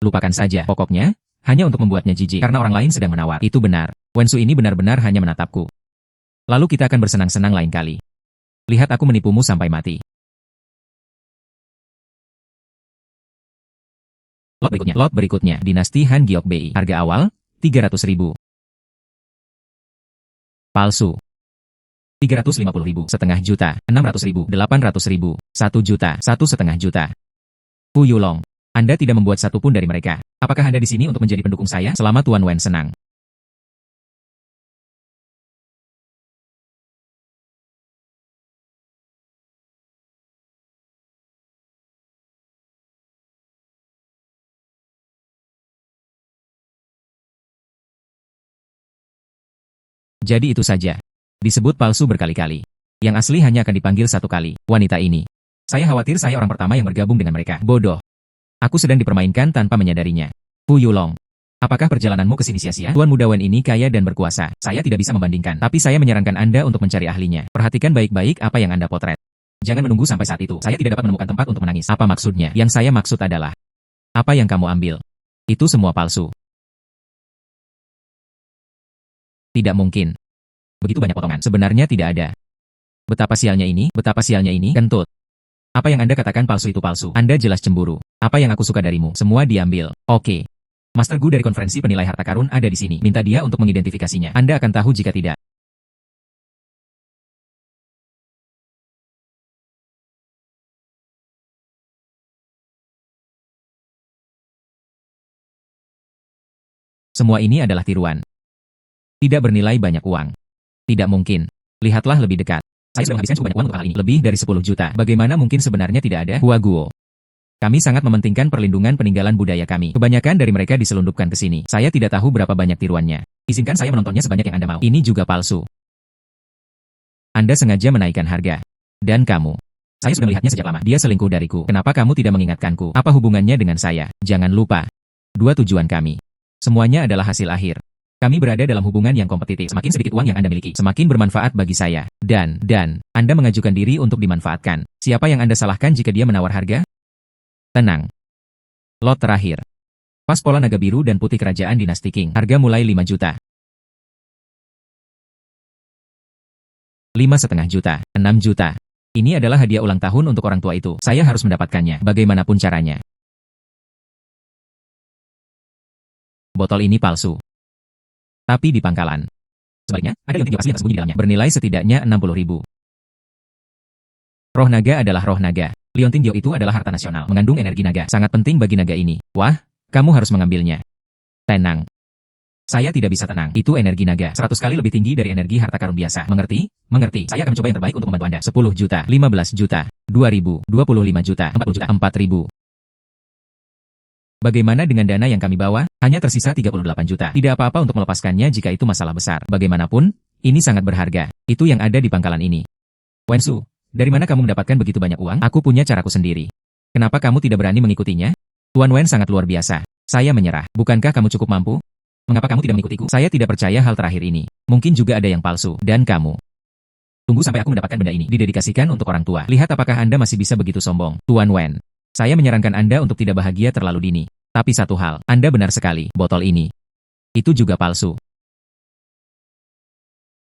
Lupakan saja. Pokoknya, hanya untuk membuatnya jijik. Karena orang lain sedang menawar. Itu benar. Wen Su ini benar-benar hanya menatapku. Lalu kita akan bersenang-senang lain kali. Lihat aku menipumu sampai mati. Lot berikutnya. Dinasti Han Geokbei. Harga awal, 300.000. Palsu. 350.000. Setengah juta. 600.000. 800.000. 1 juta. 1,5 juta. Fu Yulong. Anda tidak membuat satupun dari mereka. Apakah Anda di sini untuk menjadi pendukung saya? Selama Tuan Wen senang. Jadi itu saja. Disebut palsu berkali-kali. Yang asli hanya akan dipanggil satu kali. Wanita ini. Saya khawatir saya orang pertama yang bergabung dengan mereka. Bodoh. Aku sedang dipermainkan tanpa menyadarinya. Fu Yulong. Apakah perjalananmu ke sini sia-sia? Tuan muda Wen ini kaya dan berkuasa. Saya tidak bisa membandingkan. Tapi saya menyarankan Anda untuk mencari ahlinya. Perhatikan baik-baik apa yang Anda potret. Jangan menunggu sampai saat itu. Saya tidak dapat menemukan tempat untuk menangis. Apa maksudnya? Yang saya maksud adalah. Apa yang kamu ambil? Itu semua palsu. Tidak mungkin. Begitu banyak potongan. Sebenarnya tidak ada. Betapa sialnya ini, kentut. Apa yang Anda katakan palsu itu palsu. Anda jelas cemburu. Apa yang aku suka darimu, semua diambil. Oke. Master Gu dari konferensi penilai harta karun ada di sini. Minta dia untuk mengidentifikasinya. Anda akan tahu jika tidak. Semua ini adalah tiruan. Tidak bernilai banyak uang. Tidak mungkin. Lihatlah lebih dekat. Saya sudah menghabiskan cukup banyak uang untuk hal ini. Lebih dari 10 juta. Bagaimana mungkin sebenarnya tidak ada? Hua Guo. Kami sangat mementingkan perlindungan peninggalan budaya kami. Kebanyakan dari mereka diselundupkan ke sini. Saya tidak tahu berapa banyak tiruannya. Izinkan saya menontonnya sebanyak yang Anda mau. Ini juga palsu. Anda sengaja menaikkan harga. Dan kamu. Saya sudah melihatnya sejak lama. Dia selingkuh dariku. Kenapa kamu tidak mengingatkanku? Apa hubungannya dengan saya? Jangan lupa. Dua tujuan kami. Semuanya adalah hasil akhir. Kami berada dalam hubungan yang kompetitif. Semakin sedikit uang yang Anda miliki, semakin bermanfaat bagi saya. Dan, Anda mengajukan diri untuk dimanfaatkan. Siapa yang Anda salahkan jika dia menawar harga? Tenang. Lot terakhir. Pas pola naga biru dan putih kerajaan dinasti Qing. Harga mulai 5 juta. 5,5 juta. 6 juta. Ini adalah hadiah ulang tahun untuk orang tua itu. Saya harus mendapatkannya, bagaimanapun caranya. Botol ini palsu. Tapi di pangkalan. Sebaliknya, ada liontin asli yang tersembunyi di dalamnya. Bernilai setidaknya 60.000. Roh naga adalah roh naga. Liontin Dio itu adalah harta nasional, mengandung energi naga. Sangat penting bagi naga ini. Wah, kamu harus mengambilnya. Tenang. Saya tidak bisa tenang. Itu energi naga 100 kali lebih tinggi dari energi harta karun biasa. Mengerti? Mengerti. Saya akan mencoba yang terbaik untuk membantu Anda. 10 juta, 15 juta, 2.000, 25 juta, 40 juta, 4.000. Bagaimana dengan dana yang kami bawa? Hanya tersisa 38 juta. Tidak apa-apa untuk melepaskannya jika itu masalah besar. Bagaimanapun, ini sangat berharga. Itu yang ada di pangkalan ini. Wensu, dari mana kamu mendapatkan begitu banyak uang? Aku punya caraku sendiri. Kenapa kamu tidak berani mengikutinya? Tuan Wen sangat luar biasa. Saya menyerah. Bukankah kamu cukup mampu? Mengapa kamu tidak mengikutiku? Saya tidak percaya hal terakhir ini. Mungkin juga ada yang palsu. Dan kamu. Tunggu sampai aku mendapatkan benda ini. Didedikasikan untuk orang tua. Lihat apakah Anda masih bisa begitu sombong. Tuan Wen. Saya menyarankan Anda untuk tidak bahagia terlalu dini. Tapi satu hal. Anda benar sekali. Botol ini. Itu juga palsu.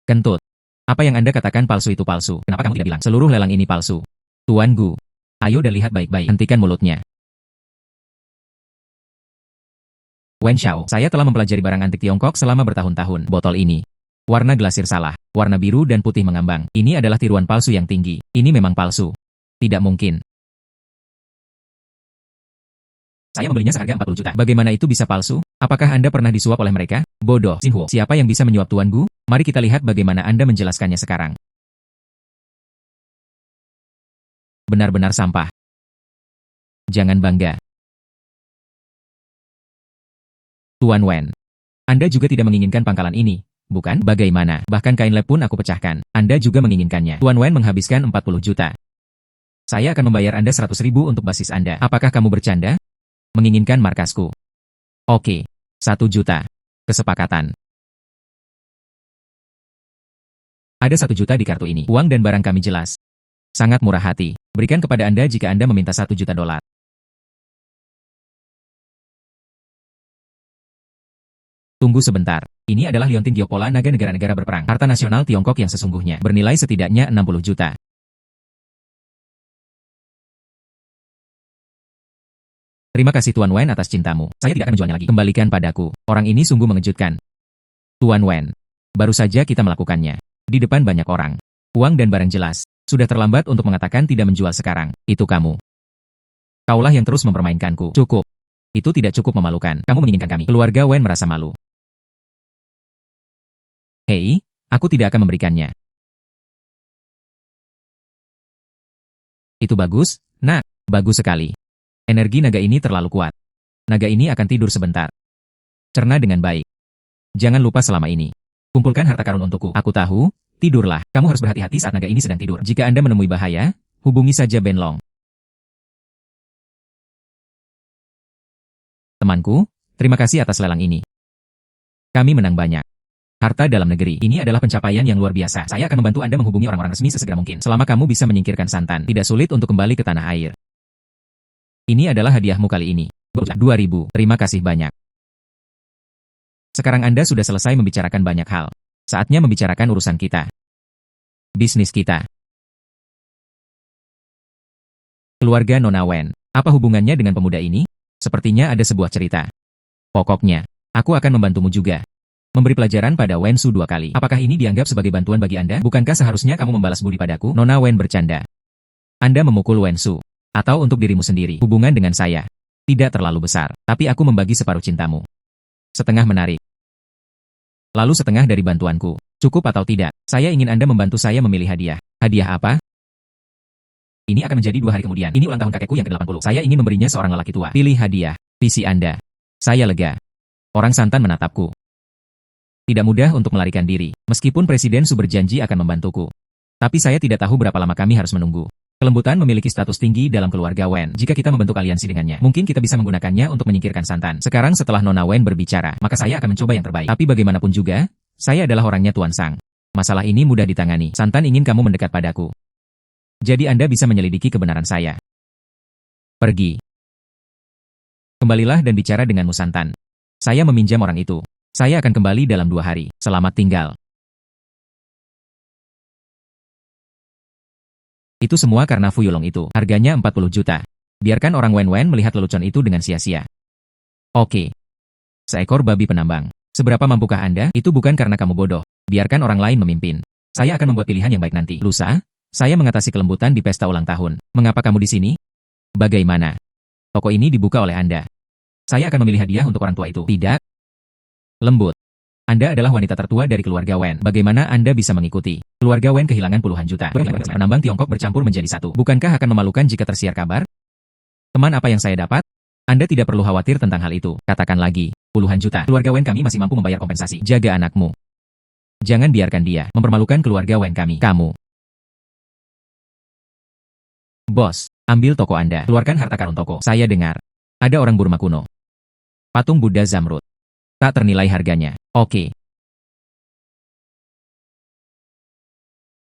Kentut. Apa yang Anda katakan palsu itu palsu. Kenapa kamu tidak bilang seluruh lelang ini palsu? Tuan Gu. Ayo dan lihat baik-baik. Hentikan mulutnya. Wen Xiao, saya telah mempelajari barang antik Tiongkok selama bertahun-tahun. Botol ini. Warna glasir salah. Warna biru dan putih mengambang. Ini adalah tiruan palsu yang tinggi. Ini memang palsu. Tidak mungkin. Saya membelinya seharga 40 juta. Bagaimana itu bisa palsu? Apakah Anda pernah disuap oleh mereka? Bodoh. Xinhuo, siapa yang bisa menyuap Tuan Gu? Mari kita lihat bagaimana Anda menjelaskannya sekarang. Benar-benar sampah. Jangan bangga. Tuan Wen. Anda juga tidak menginginkan pangkalan ini, bukan? Bagaimana? Bahkan kain lab pun aku pecahkan. Anda juga menginginkannya. Tuan Wen menghabiskan 40 juta. Saya akan membayar Anda 100.000 untuk basis Anda. Apakah kamu bercanda? Menginginkan markasku. Oke. 1 juta. Kesepakatan. Ada 1 juta di kartu ini. Uang dan barang kami jelas. Sangat murah hati. Berikan kepada Anda jika Anda meminta 1 juta dolar. Tunggu sebentar. Ini adalah liontin Diopola naga negara-negara berperang. Harta nasional Tiongkok yang sesungguhnya. Bernilai setidaknya 60 juta. Terima kasih Tuan Wen atas cintamu. Saya tidak akan menjualnya lagi. Kembalikan padaku. Orang ini sungguh mengejutkan. Tuan Wen. Baru saja kita melakukannya. Di depan banyak orang. Uang dan barang jelas. Sudah terlambat untuk mengatakan tidak menjual sekarang. Itu kamu. Kaulah yang terus mempermainkanku. Cukup. Itu tidak cukup memalukan. Kamu menginginkan kami. Keluarga Wen merasa malu. Hei, aku tidak akan memberikannya. Itu bagus, nak. Bagus sekali. Energi naga ini terlalu kuat. Naga ini akan tidur sebentar. Cerna dengan baik. Jangan lupa selama ini. Kumpulkan harta karun untukku. Aku tahu, tidurlah. Kamu harus berhati-hati saat naga ini sedang tidur. Jika Anda menemui bahaya, hubungi saja Ben Long. Temanku, terima kasih atas lelang ini. Kami menang banyak. Harta dalam negeri. Ini adalah pencapaian yang luar biasa. Saya akan membantu Anda menghubungi orang-orang resmi sesegera mungkin. Selama kamu bisa menyingkirkan santan, tidak sulit untuk kembali ke tanah air. Ini adalah hadiahmu kali ini. 2.000. Terima kasih banyak. Sekarang Anda sudah selesai membicarakan banyak hal. Saatnya membicarakan urusan kita. Bisnis kita. Keluarga Nona Wen. Apa hubungannya dengan pemuda ini? Sepertinya ada sebuah cerita. Pokoknya, aku akan membantumu juga. Memberi pelajaran pada Wen Su 2 kali. Apakah ini dianggap sebagai bantuan bagi Anda? Bukankah seharusnya kamu membalas budi padaku? Nona Wen bercanda. Anda memukul Wen Su. Atau untuk dirimu sendiri. Hubungan dengan saya. Tidak terlalu besar. Tapi aku membagi separuh cintamu. Setengah menarik. Lalu setengah dari bantuanku. Cukup atau tidak? Saya ingin Anda membantu saya memilih hadiah. Hadiah apa? Ini akan menjadi 2 hari kemudian. Ini ulang tahun kakekku yang ke-80. Saya ingin memberinya seorang lelaki tua. Pilih hadiah. Visi Anda. Saya lega. Orang santan menatapku. Tidak mudah untuk melarikan diri, meskipun Presiden Su berjanji akan membantuku. Tapi saya tidak tahu berapa lama kami harus menunggu. Kelembutan memiliki status tinggi dalam keluarga Wen. Jika kita membentuk aliansi dengannya, mungkin kita bisa menggunakannya untuk menyingkirkan santan. Sekarang setelah Nona Wen berbicara, maka saya akan mencoba yang terbaik. Tapi bagaimanapun juga, saya adalah orangnya Tuan Sang. Masalah ini mudah ditangani. Santan ingin kamu mendekat padaku. Jadi Anda bisa menyelidiki kebenaran saya. Pergi. Kembalilah dan bicara denganmu Santan. Saya meminjam orang itu. Saya akan kembali dalam 2 hari. Selamat tinggal. Itu semua karena Fuyulong itu. Harganya 40 juta. Biarkan orang Wen-Wen melihat lelucon itu dengan sia-sia. Oke. Seekor babi penambang. Seberapa mampukah Anda? Itu bukan karena kamu bodoh. Biarkan orang lain memimpin. Saya akan membuat pilihan yang baik nanti. Lusa, saya mengatasi kelembutan di pesta ulang tahun. Mengapa kamu di sini? Bagaimana? Toko ini dibuka oleh Anda. Saya akan memilih hadiah untuk orang tua itu. Tidak. Lembut. Anda adalah wanita tertua dari keluarga Wen. Bagaimana Anda bisa mengikuti? Keluarga Wen kehilangan puluhan juta. Penambang Tiongkok bercampur menjadi satu. Bukankah akan memalukan jika tersiar kabar? Teman, apa yang saya dapat? Anda tidak perlu khawatir tentang hal itu. Katakan lagi, puluhan juta. Keluarga Wen kami masih mampu membayar kompensasi. Jaga anakmu. Jangan biarkan dia mempermalukan keluarga Wen kami. Kamu. Bos, ambil toko Anda. Keluarkan harta karun toko. Saya dengar. Ada orang Burma kuno. Patung Buddha Zamrud. Tak ternilai harganya. Oke.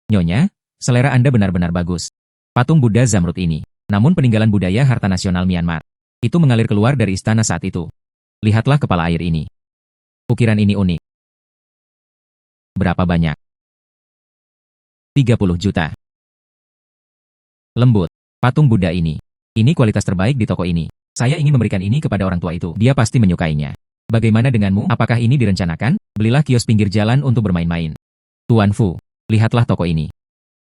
Nyonya, selera Anda benar-benar bagus. Patung Buddha Zamrud ini. Namun peninggalan budaya harta nasional Myanmar. Itu mengalir keluar dari istana saat itu. Lihatlah kepala air ini. Ukiran ini unik. Berapa banyak? 30 juta. Lembut. Patung Buddha ini. Ini kualitas terbaik di toko ini. Saya ingin memberikan ini kepada orang tua itu. Dia pasti menyukainya. Bagaimana denganmu? Apakah ini direncanakan? Belilah kios pinggir jalan untuk bermain-main. Tuan Fu, lihatlah toko ini.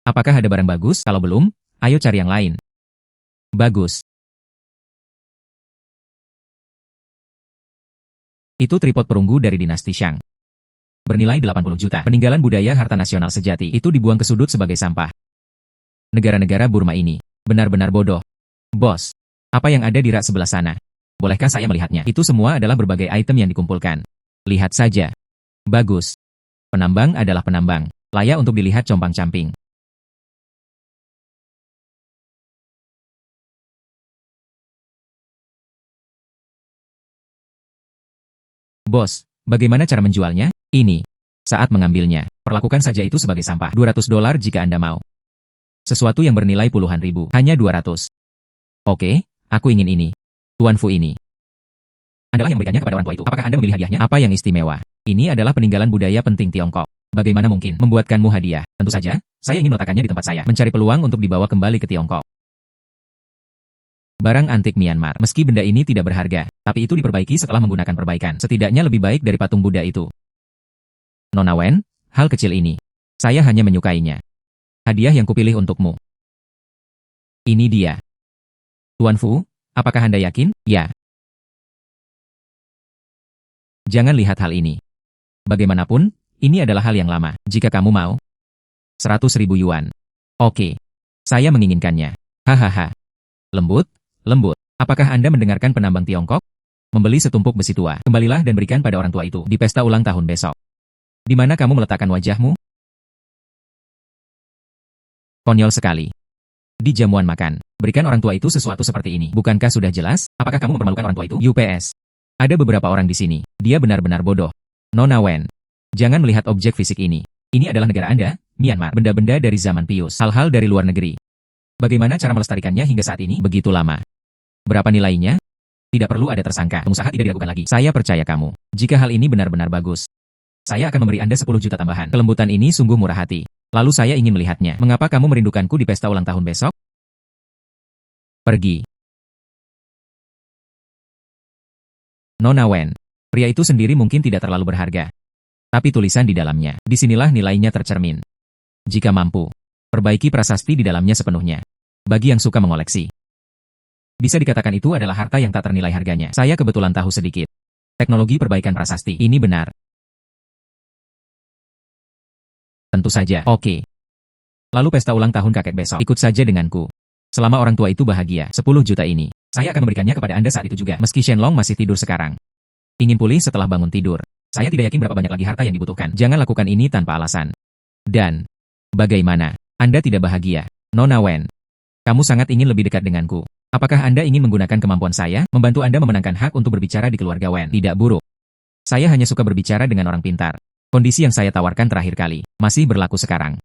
Apakah ada barang bagus? Kalau belum, ayo cari yang lain. Bagus. Itu tripod perunggu dari dinasti Shang. Bernilai 80 juta. Peninggalan budaya harta nasional sejati. Itu dibuang ke sudut sebagai sampah. Negara-negara Burma ini benar-benar bodoh. Bos, apa yang ada di rak sebelah sana? Bolehkah saya melihatnya? Itu semua adalah berbagai item yang dikumpulkan. Lihat saja. Bagus. Penambang adalah penambang. Layak untuk dilihat compang-camping. Bos, bagaimana cara menjualnya? Ini. Saat mengambilnya, perlakukan saja itu sebagai sampah. $200 jika Anda mau. Sesuatu yang bernilai puluhan ribu. Hanya 200. Oke, aku ingin ini. Tuan Fu ini. Anda yang memberikannya kepada orang tua itu. Apakah Anda memilih hadiahnya? Apa yang istimewa? Ini adalah peninggalan budaya penting Tiongkok. Bagaimana mungkin membuatkanmu hadiah? Tentu saja, saya ingin meletakkannya di tempat saya. Mencari peluang untuk dibawa kembali ke Tiongkok. Barang antik Myanmar. Meski benda ini tidak berharga, tapi itu diperbaiki setelah menggunakan perbaikan. Setidaknya lebih baik dari patung Buddha itu. Nona Wen, hal kecil ini. Saya hanya menyukainya. Hadiah yang kupilih untukmu. Ini dia. Tuan Fu, apakah Anda yakin? Ya. Jangan lihat hal ini. Bagaimanapun, ini adalah hal yang lama. Jika kamu mau. 100.000 yuan. Oke. Saya menginginkannya. Hahaha. Lembut, lembut. Apakah Anda mendengarkan penambang Tiongkok? Membeli setumpuk besi tua. Kembalilah dan berikan pada orang tua itu di pesta ulang tahun besok. Di mana kamu meletakkan wajahmu? Konyol sekali. Di jamuan makan, berikan orang tua itu sesuatu seperti ini. Bukankah sudah jelas? Apakah kamu mempermalukan orang tua itu? UPS. Ada beberapa orang di sini. Dia benar-benar bodoh. Nona Wen. Jangan melihat objek fisik ini. Ini adalah negara Anda, Myanmar. Benda-benda dari zaman Pius. Hal-hal dari luar negeri. Bagaimana cara melestarikannya hingga saat ini? Begitu lama. Berapa nilainya? Tidak perlu ada tersangka. Pengusaha tidak diragukan lagi. Saya percaya kamu. Jika hal ini benar-benar bagus, saya akan memberi Anda 10 juta tambahan. Kelembutan ini sungguh murah hati. Lalu saya ingin melihatnya. Mengapa kamu merindukanku di pesta ulang tahun besok? Pergi. Nona Wen. Pria itu sendiri mungkin tidak terlalu berharga. Tapi tulisan di dalamnya. Disinilah nilainya tercermin. Jika mampu, perbaiki prasasti di dalamnya sepenuhnya. Bagi yang suka mengoleksi. Bisa dikatakan itu adalah harta yang tak ternilai harganya. Saya kebetulan tahu sedikit. Teknologi perbaikan prasasti. Ini benar. Tentu saja. Oke. Lalu pesta ulang tahun kakek besok. Ikut saja denganku. Selama orang tua itu bahagia, 10 juta ini. Saya akan memberikannya kepada Anda saat itu juga. Meski Shenlong masih tidur sekarang. Ingin pulih setelah bangun tidur. Saya tidak yakin berapa banyak lagi harta yang dibutuhkan. Jangan lakukan ini tanpa alasan. Dan, bagaimana? Anda tidak bahagia. Nona Wen. Kamu sangat ingin lebih dekat denganku. Apakah Anda ingin menggunakan kemampuan saya, membantu Anda memenangkan hak untuk berbicara di keluarga Wen? Tidak buruk. Saya hanya suka berbicara dengan orang pintar. Kondisi yang saya tawarkan terakhir kali, masih berlaku sekarang.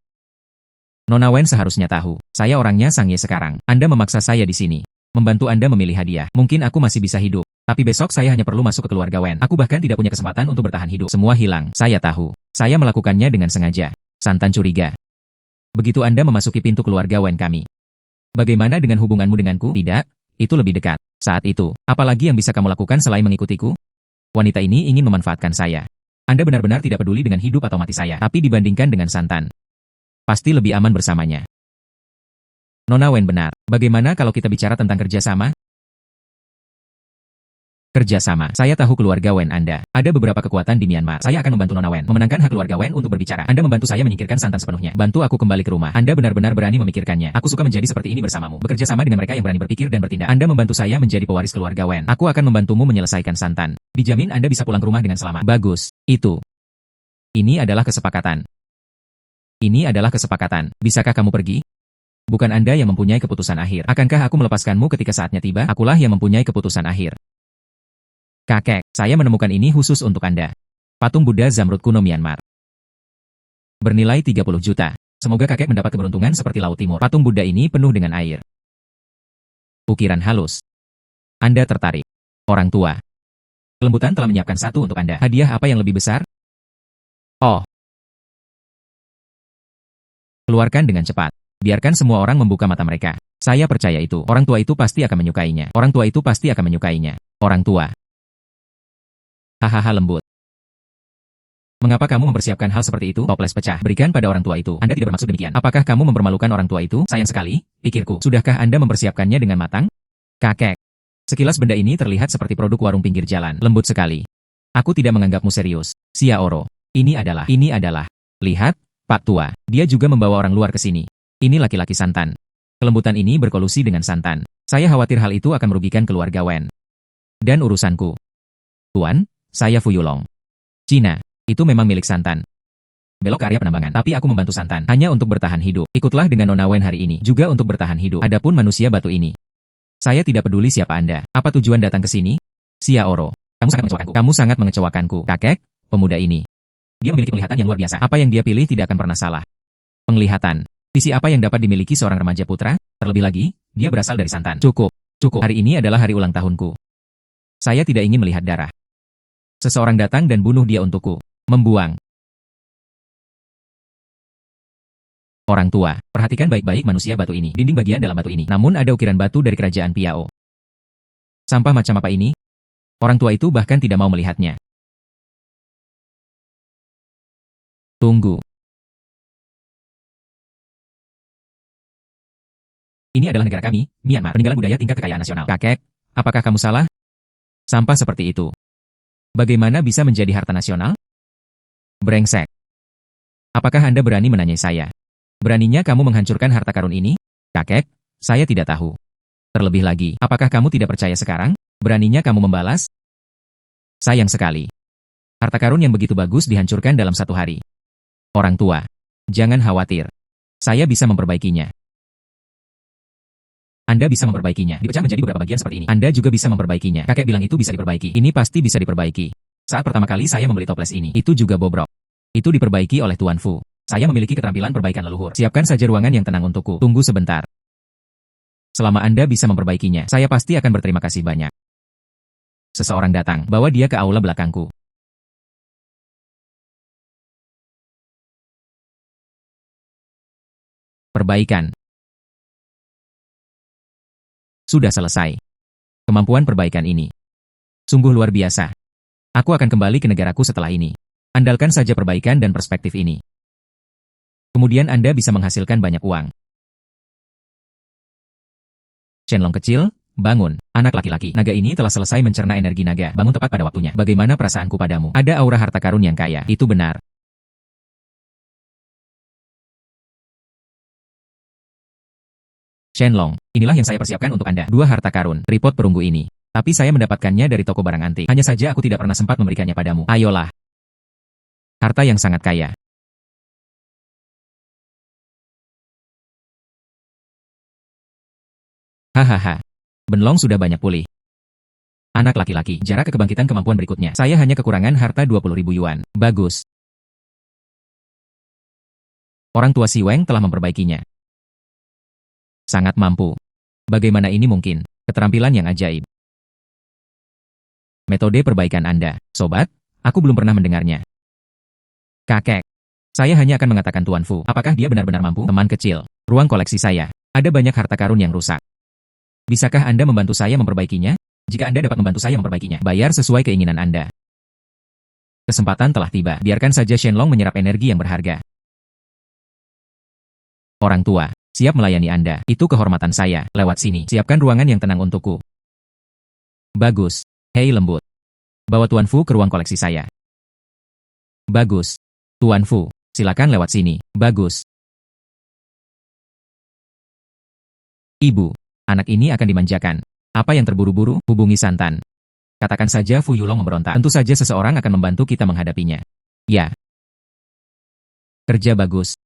Nona Wen seharusnya tahu, saya orangnya Sangye sekarang. Anda memaksa saya di sini. Membantu Anda memilih hadiah. Mungkin aku masih bisa hidup. Tapi besok saya hanya perlu masuk ke keluarga Wen. Aku bahkan tidak punya kesempatan untuk bertahan hidup. Semua hilang. Saya tahu. Saya melakukannya dengan sengaja. Santan curiga. Begitu Anda memasuki pintu keluarga Wen kami. Bagaimana dengan hubunganmu denganku? Tidak. Itu lebih dekat. Saat itu, apalagi yang bisa kamu lakukan selain mengikutiku? Wanita ini ingin memanfaatkan saya. Anda benar-benar tidak peduli dengan hidup atau mati saya. Tapi dibandingkan dengan santan, pasti lebih aman bersamanya. Nona Wen benar. Bagaimana kalau kita bicara tentang kerjasama? Kerjasama. Saya tahu keluarga Wen Anda. Ada beberapa kekuatan di Myanmar. Saya akan membantu Nona Wen memenangkan hak keluarga Wen untuk berbicara. Anda membantu saya menyingkirkan santan sepenuhnya. Bantu aku kembali ke rumah. Anda benar-benar berani memikirkannya. Aku suka menjadi seperti ini bersamamu. Bekerja sama dengan mereka yang berani berpikir dan bertindak. Anda membantu saya menjadi pewaris keluarga Wen. Aku akan membantumu menyelesaikan santan. Dijamin Anda bisa pulang ke rumah dengan selamat. Bagus. Itu. Ini adalah kesepakatan. Ini adalah kesepakatan. Bisakah kamu pergi? Bukan Anda yang mempunyai keputusan akhir. Akankah aku melepaskanmu ketika saatnya tiba? Akulah yang mempunyai keputusan akhir. Kakek, saya menemukan ini khusus untuk Anda. Patung Buddha Zamrud kuno Myanmar. Bernilai 30 juta. Semoga kakek mendapat keberuntungan seperti Laut Timur. Patung Buddha ini penuh dengan air. Ukiran halus. Anda tertarik. Orang tua. Kelembutan telah menyiapkan satu untuk Anda. Hadiah apa yang lebih besar? Oh. Keluarkan dengan cepat. Biarkan semua orang membuka mata mereka. Saya percaya itu. Orang tua itu pasti akan menyukainya. Orang tua itu pasti akan menyukainya. Orang tua. Hahaha lembut. Mengapa kamu mempersiapkan hal seperti itu? Toples pecah. Berikan pada orang tua itu. Anda tidak bermaksud demikian. Apakah kamu mempermalukan orang tua itu? Sayang sekali, pikirku. Sudahkah Anda mempersiapkannya dengan matang? Kakek. Sekilas benda ini terlihat seperti produk warung pinggir jalan. Lembut sekali. Aku tidak menganggapmu serius. Sia Oro. Ini adalah. Lihat, Pak Tua. Dia juga membawa orang luar ke sini. Ini laki-laki santan. Kelembutan ini berkolusi dengan santan. Saya khawatir hal itu akan merugikan keluarga Wen. Dan urusanku. Tuan, saya Fu Yulong. Cina, itu memang milik santan. Belok ke area penambangan, tapi aku membantu santan, hanya untuk bertahan hidup. Ikutlah dengan Nona Wen hari ini, juga untuk bertahan hidup. Adapun manusia batu ini. Saya tidak peduli siapa Anda. Apa tujuan datang ke sini? Sia Oro. Kamu sangat mengecewakanku. Kamu sangat mengecewakanku. Kakek, pemuda ini. Dia memiliki penglihatan yang luar biasa. Apa yang dia pilih tidak akan pernah salah. Penglihatan. Visi apa yang dapat dimiliki seorang remaja putra? Terlebih lagi, dia berasal dari santan. Cukup. Hari ini adalah hari ulang tahunku. Saya tidak ingin melihat darah. Seseorang datang dan bunuh dia untukku. Membuang. Orang tua, perhatikan baik-baik manusia batu ini. Dinding bagian dalam batu ini. Namun ada ukiran batu dari kerajaan Piao. Sampah macam apa ini? Orang tua itu bahkan tidak mau melihatnya. Tunggu. Ini adalah negara kami, Myanmar. Peninggalan budaya tingkat kekayaan nasional. Kakek, apakah kamu salah? Sampah seperti itu. Bagaimana bisa menjadi harta nasional? Brengsek. Apakah Anda berani menanyai saya? Beraninya kamu menghancurkan harta karun ini? Kakek, saya tidak tahu. Terlebih lagi, apakah kamu tidak percaya sekarang? Beraninya kamu membalas? Sayang sekali. Harta karun yang begitu bagus dihancurkan dalam satu hari. Orang tua, jangan khawatir. Saya bisa memperbaikinya. Anda bisa memperbaikinya. Dipecah menjadi beberapa bagian seperti ini. Anda juga bisa memperbaikinya. Kakek bilang itu bisa diperbaiki. Ini pasti bisa diperbaiki. Saat pertama kali saya membeli toples ini, itu juga bobrok. Itu diperbaiki oleh Tuan Fu. Saya memiliki keterampilan perbaikan leluhur. Siapkan saja ruangan yang tenang untukku. Tunggu sebentar. Selama Anda bisa memperbaikinya, saya pasti akan berterima kasih banyak. Seseorang datang. Bawa dia ke aula belakangku. Perbaikan. Sudah selesai. Kemampuan perbaikan ini sungguh luar biasa. Aku akan kembali ke negaraku setelah ini. Andalkan saja perbaikan dan perspektif ini. Kemudian Anda bisa menghasilkan banyak uang. Shenlong kecil, bangun. Anak laki-laki. Naga ini telah selesai mencerna energi naga. Bangun tepat pada waktunya. Bagaimana perasaanku padamu? Ada aura harta karun yang kaya. Itu benar. Shenlong, inilah yang saya persiapkan untuk Anda. 2 harta karun, tripod perunggu ini. Tapi saya mendapatkannya dari toko barang antik. Hanya saja aku tidak pernah sempat memberikannya padamu. Ayolah. Harta yang sangat kaya. Hahaha. Benlong sudah banyak pulih. Anak laki-laki, jarak ke kebangkitan kemampuan berikutnya. Saya hanya kekurangan harta 20.000 yuan. Bagus. Orang tua Si Weng telah memperbaikinya. Sangat mampu. Bagaimana ini mungkin? Keterampilan yang ajaib. Metode perbaikan Anda, sobat, aku belum pernah mendengarnya. Kakek. Saya hanya akan mengatakan Tuan Fu. Apakah dia benar-benar mampu? Teman kecil. Ruang koleksi saya. Ada banyak harta karun yang rusak. Bisakah Anda membantu saya memperbaikinya? Jika Anda dapat membantu saya memperbaikinya, bayar sesuai keinginan Anda. Kesempatan telah tiba. Biarkan saja Shenlong menyerap energi yang berharga. Orang tua, siap melayani Anda. Itu kehormatan saya. Lewat sini. Siapkan ruangan yang tenang untukku. Bagus. Hei lembut. Bawa Tuan Fu ke ruang koleksi saya. Bagus. Tuan Fu, silakan lewat sini. Bagus. Ibu, anak ini akan dimanjakan. Apa yang terburu-buru? Hubungi Santan. Katakan saja Fu Yulong memberontak. Tentu saja seseorang akan membantu kita menghadapinya. Ya. Kerja bagus.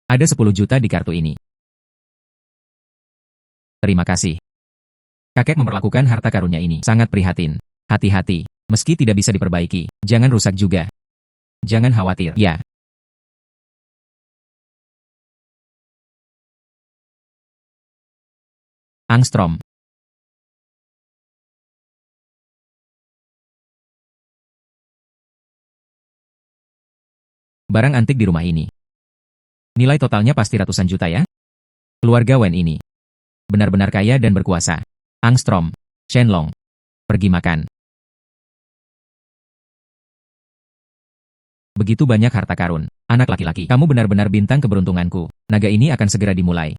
Ada 10 juta di kartu ini. Terima kasih. Kakek memperlakukan harta karunnya ini sangat prihatin. Hati-hati, meski tidak bisa diperbaiki, jangan rusak juga. Jangan khawatir, ya. Angstrom. Barang antik di rumah ini. Nilai totalnya pasti ratusan juta ya? Keluarga Wen ini benar-benar kaya dan berkuasa. Angstrom, Shenlong, pergi makan. Begitu banyak harta karun. Anak laki-laki, kamu benar-benar bintang keberuntunganku. Naga ini akan segera dimulai.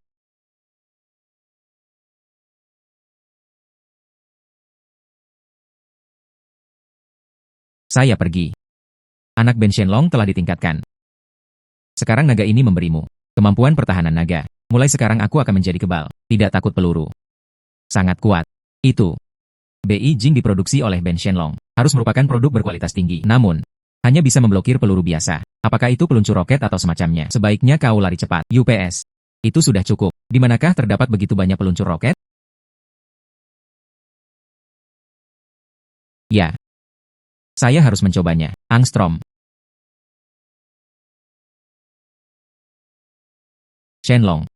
Saya pergi. Anak Ben Shenlong telah ditingkatkan. Sekarang naga ini memberimu kemampuan pertahanan naga. Mulai sekarang aku akan menjadi kebal, tidak takut peluru. Sangat kuat. Itu. BI Jing diproduksi oleh Ben Shenlong. Harus merupakan produk berkualitas tinggi. Namun, hanya bisa memblokir peluru biasa. Apakah itu peluncur roket atau semacamnya? Sebaiknya kau lari cepat. UPS. Itu sudah cukup. Di manakah terdapat begitu banyak peluncur roket? Ya. Saya harus mencobanya. Angstrom. Shenlong.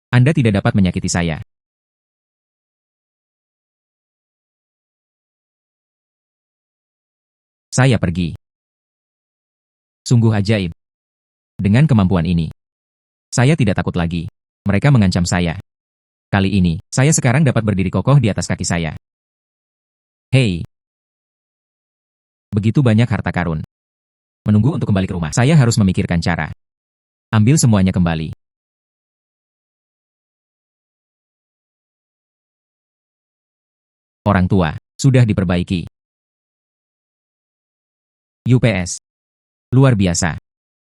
Anda tidak dapat menyakiti saya. Saya pergi. Sungguh ajaib. Dengan kemampuan ini, saya tidak takut lagi. Mereka mengancam saya. Kali ini, saya sekarang dapat berdiri kokoh di atas kaki saya. Hei. Begitu banyak harta karun. Menunggu untuk kembali ke rumah. Saya harus memikirkan cara. Ambil semuanya kembali. Orang tua, sudah diperbaiki. UPS. Luar biasa.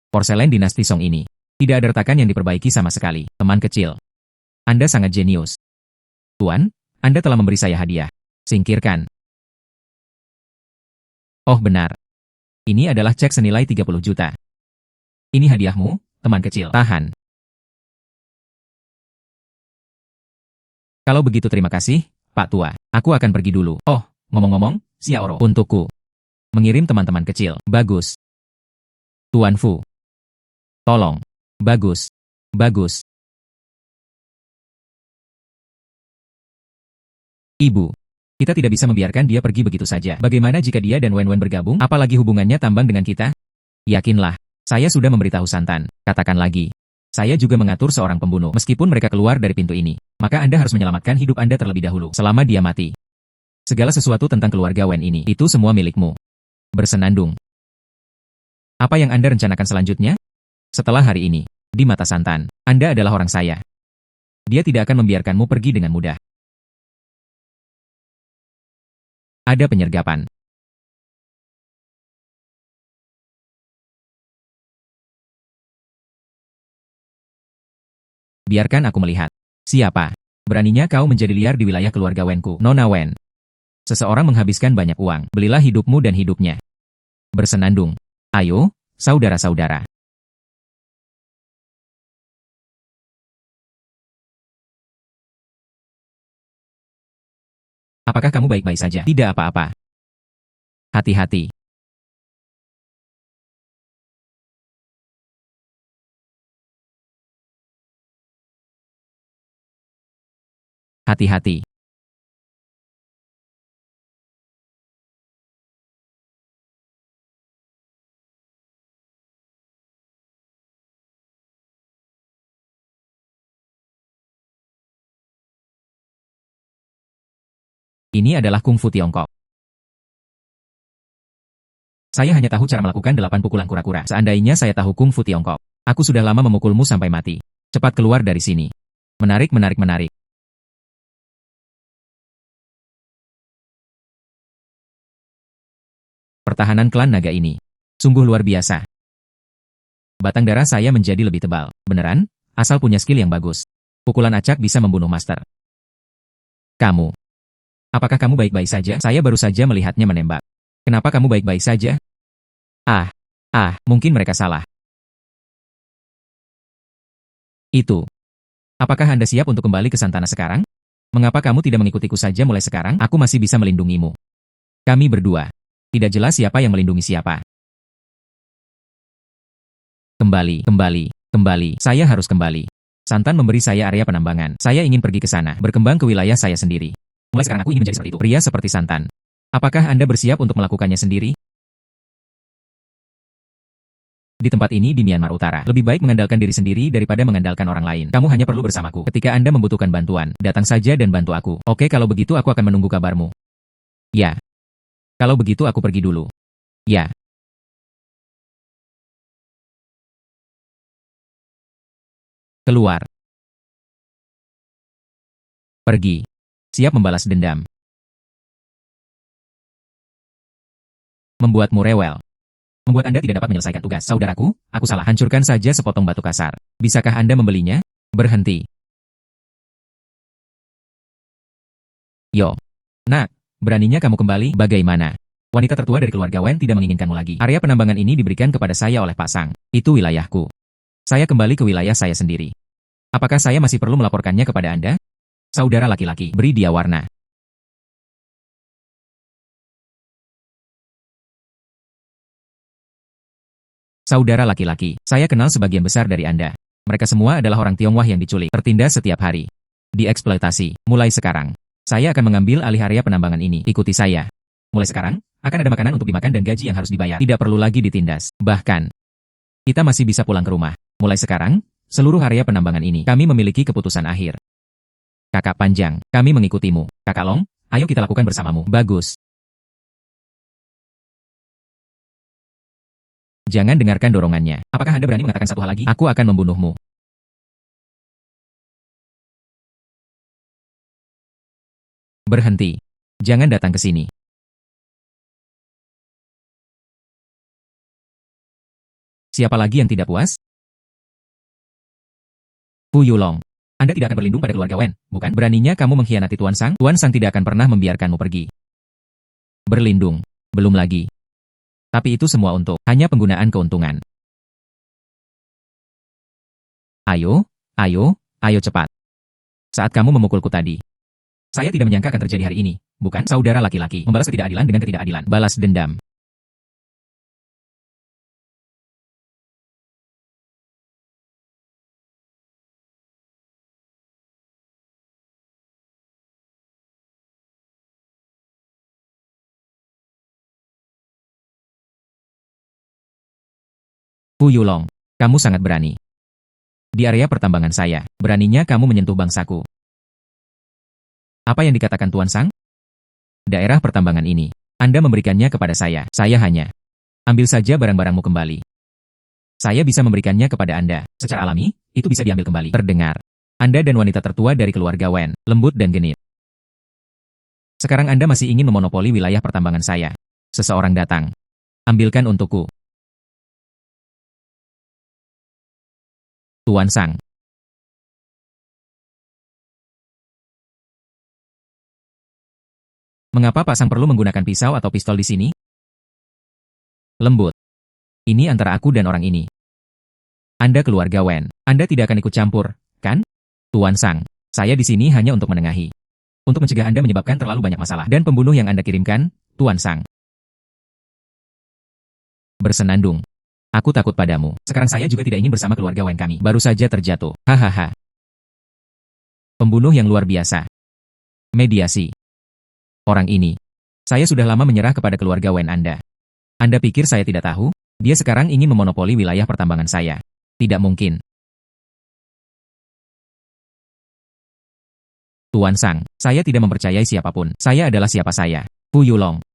Porselen dinasti Song ini. Tidak ada retakan yang diperbaiki sama sekali. Teman kecil. Anda sangat jenius. Tuan, Anda telah memberi saya hadiah. Singkirkan. Oh benar. Ini adalah cek senilai 30 juta. Ini hadiahmu, teman kecil. Tahan. Kalau begitu terima kasih, Pak Tua. Aku akan pergi dulu. Oh, ngomong-ngomong, Xiaoro. Untukku. Mengirim teman-teman kecil. Bagus. Tuan Fu. Tolong. Bagus. Bagus. Ibu. Kita tidak bisa membiarkan dia pergi begitu saja. Bagaimana jika dia dan Wen-Wen bergabung? Apalagi hubungannya tambang dengan kita? Yakinlah. Saya sudah memberitahu Santan. Katakan lagi. Saya juga mengatur seorang pembunuh. Meskipun mereka keluar dari pintu ini, maka Anda harus menyelamatkan hidup Anda terlebih dahulu. Selama dia mati. Segala sesuatu tentang keluarga Wen ini, itu semua milikmu. Bersenandung. Apa yang Anda rencanakan selanjutnya? Setelah hari ini, di mata Santan, Anda adalah orang saya. Dia tidak akan membiarkanmu pergi dengan mudah. Ada penyergapan. Biarkan aku melihat. Siapa? Beraninya kau menjadi liar di wilayah keluarga Wenku, Nona Wen. Seseorang menghabiskan banyak uang. Belilah hidupmu dan hidupnya. Bersenandung. Ayo, saudara-saudara. Apakah kamu baik-baik saja? Tidak apa-apa. Hati-hati. Hati-hati. Ini adalah kungfu Tiongkok. Saya hanya tahu cara melakukan 8 pukulan kura-kura. Seandainya saya tahu Kung Fu Tiongkok, aku sudah lama memukulmu sampai mati. Cepat keluar dari sini. Menarik, menarik, menarik. Pertahanan klan naga ini sungguh luar biasa. Batang darah saya menjadi lebih tebal. Beneran? Asal punya skill yang bagus. Pukulan acak bisa membunuh master. Kamu. Apakah kamu baik-baik saja? Saya baru saja melihatnya menembak. Kenapa kamu baik-baik saja? Mungkin mereka salah. Itu. Apakah Anda siap untuk kembali ke Santana sekarang? Mengapa kamu tidak mengikutiku saja mulai sekarang? Aku masih bisa melindungimu. Kami berdua. Tidak jelas siapa yang melindungi siapa. Kembali. Saya harus kembali. Santan memberi saya area penambangan. Saya ingin pergi ke sana, berkembang ke wilayah saya sendiri. Mulai sekarang aku ingin menjadi seperti itu. Pria seperti Santan. Apakah Anda bersiap untuk melakukannya sendiri? Di tempat ini di Myanmar Utara, lebih baik mengandalkan diri sendiri daripada mengandalkan orang lain. Kamu hanya perlu bersamaku. Ketika Anda membutuhkan bantuan, datang saja dan bantu aku. Oke, kalau begitu aku akan menunggu kabarmu. Ya. Kalau begitu aku pergi dulu. Ya. Keluar. Pergi. Siap membalas dendam. Membuatmu rewel. Membuat Anda tidak dapat menyelesaikan tugas. Saudaraku, aku salah. Hancurkan saja sepotong batu kasar. Bisakah Anda membelinya? Berhenti. Yo. Nak, beraninya kamu kembali? Bagaimana? Wanita tertua dari keluarga Wen tidak menginginkanmu lagi. Area penambangan ini diberikan kepada saya oleh Pak Sang. Itu wilayahku. Saya kembali ke wilayah saya sendiri. Apakah saya masih perlu melaporkannya kepada Anda? Saudara laki-laki, beri dia warna. Saudara laki-laki, saya kenal sebagian besar dari Anda. Mereka semua adalah orang Tionghoa yang diculik, tertindas setiap hari. Dieksploitasi. Mulai sekarang, saya akan mengambil alih area penambangan ini. Ikuti saya. Mulai sekarang, akan ada makanan untuk dimakan dan gaji yang harus dibayar. Tidak perlu lagi ditindas. Bahkan, kita masih bisa pulang ke rumah. Mulai sekarang, seluruh area penambangan ini, kami memiliki keputusan akhir. Kakak Panjang, kami mengikutimu. Kakak Long, ayo kita lakukan bersamamu. Bagus. Jangan dengarkan dorongannya. Apakah Anda berani mengatakan satu hal lagi? Aku akan membunuhmu. Berhenti. Jangan datang ke sini. Siapa lagi yang tidak puas? Fu Yulong. Anda tidak akan berlindung pada keluarga Wen, bukan? Beraninya kamu mengkhianati Tuan Sang? Tuan Sang tidak akan pernah membiarkanmu pergi. Berlindung. Belum lagi. Tapi itu semua untuk hanya penggunaan keuntungan. Ayo cepat. Saat kamu memukulku tadi, saya tidak menyangka akan terjadi hari ini, bukan? Saudara laki-laki, membalas ketidakadilan dengan ketidakadilan. Balas dendam. Fu Yulong, kamu sangat berani. Di area pertambangan saya, beraninya kamu menyentuh bangsaku. Apa yang dikatakan Tuan Sang? Daerah pertambangan ini, Anda memberikannya kepada saya. Saya hanya ambil saja barang-barangmu kembali. Saya bisa memberikannya kepada Anda. Secara alami, itu bisa diambil kembali. Terdengar. Anda dan wanita tertua dari keluarga Wen, lembut dan genit. Sekarang Anda masih ingin memonopoli wilayah pertambangan saya. Seseorang datang. Ambilkan untukku. Tuan Sang. Mengapa Pak Sang perlu menggunakan pisau atau pistol di sini? Lembut. Ini antara aku dan orang ini. Anda keluarga Wen. Anda tidak akan ikut campur, kan? Tuan Sang, saya di sini hanya untuk menengahi. Untuk mencegah Anda menyebabkan terlalu banyak masalah. Dan pembunuh yang Anda kirimkan, Tuan Sang. Bersenandung. Aku takut padamu. Sekarang saya juga tidak ingin bersama keluarga Wen kami. Baru saja terjatuh. Hahaha. Pembunuh yang luar biasa. Mediasi. Orang ini. Saya sudah lama menyerah kepada keluarga Wen Anda. Anda pikir saya tidak tahu? Dia sekarang ingin memonopoli wilayah pertambangan saya. Tidak mungkin. Tuan Sang, saya tidak mempercayai siapapun. Saya adalah siapa saya. Fu Yulong.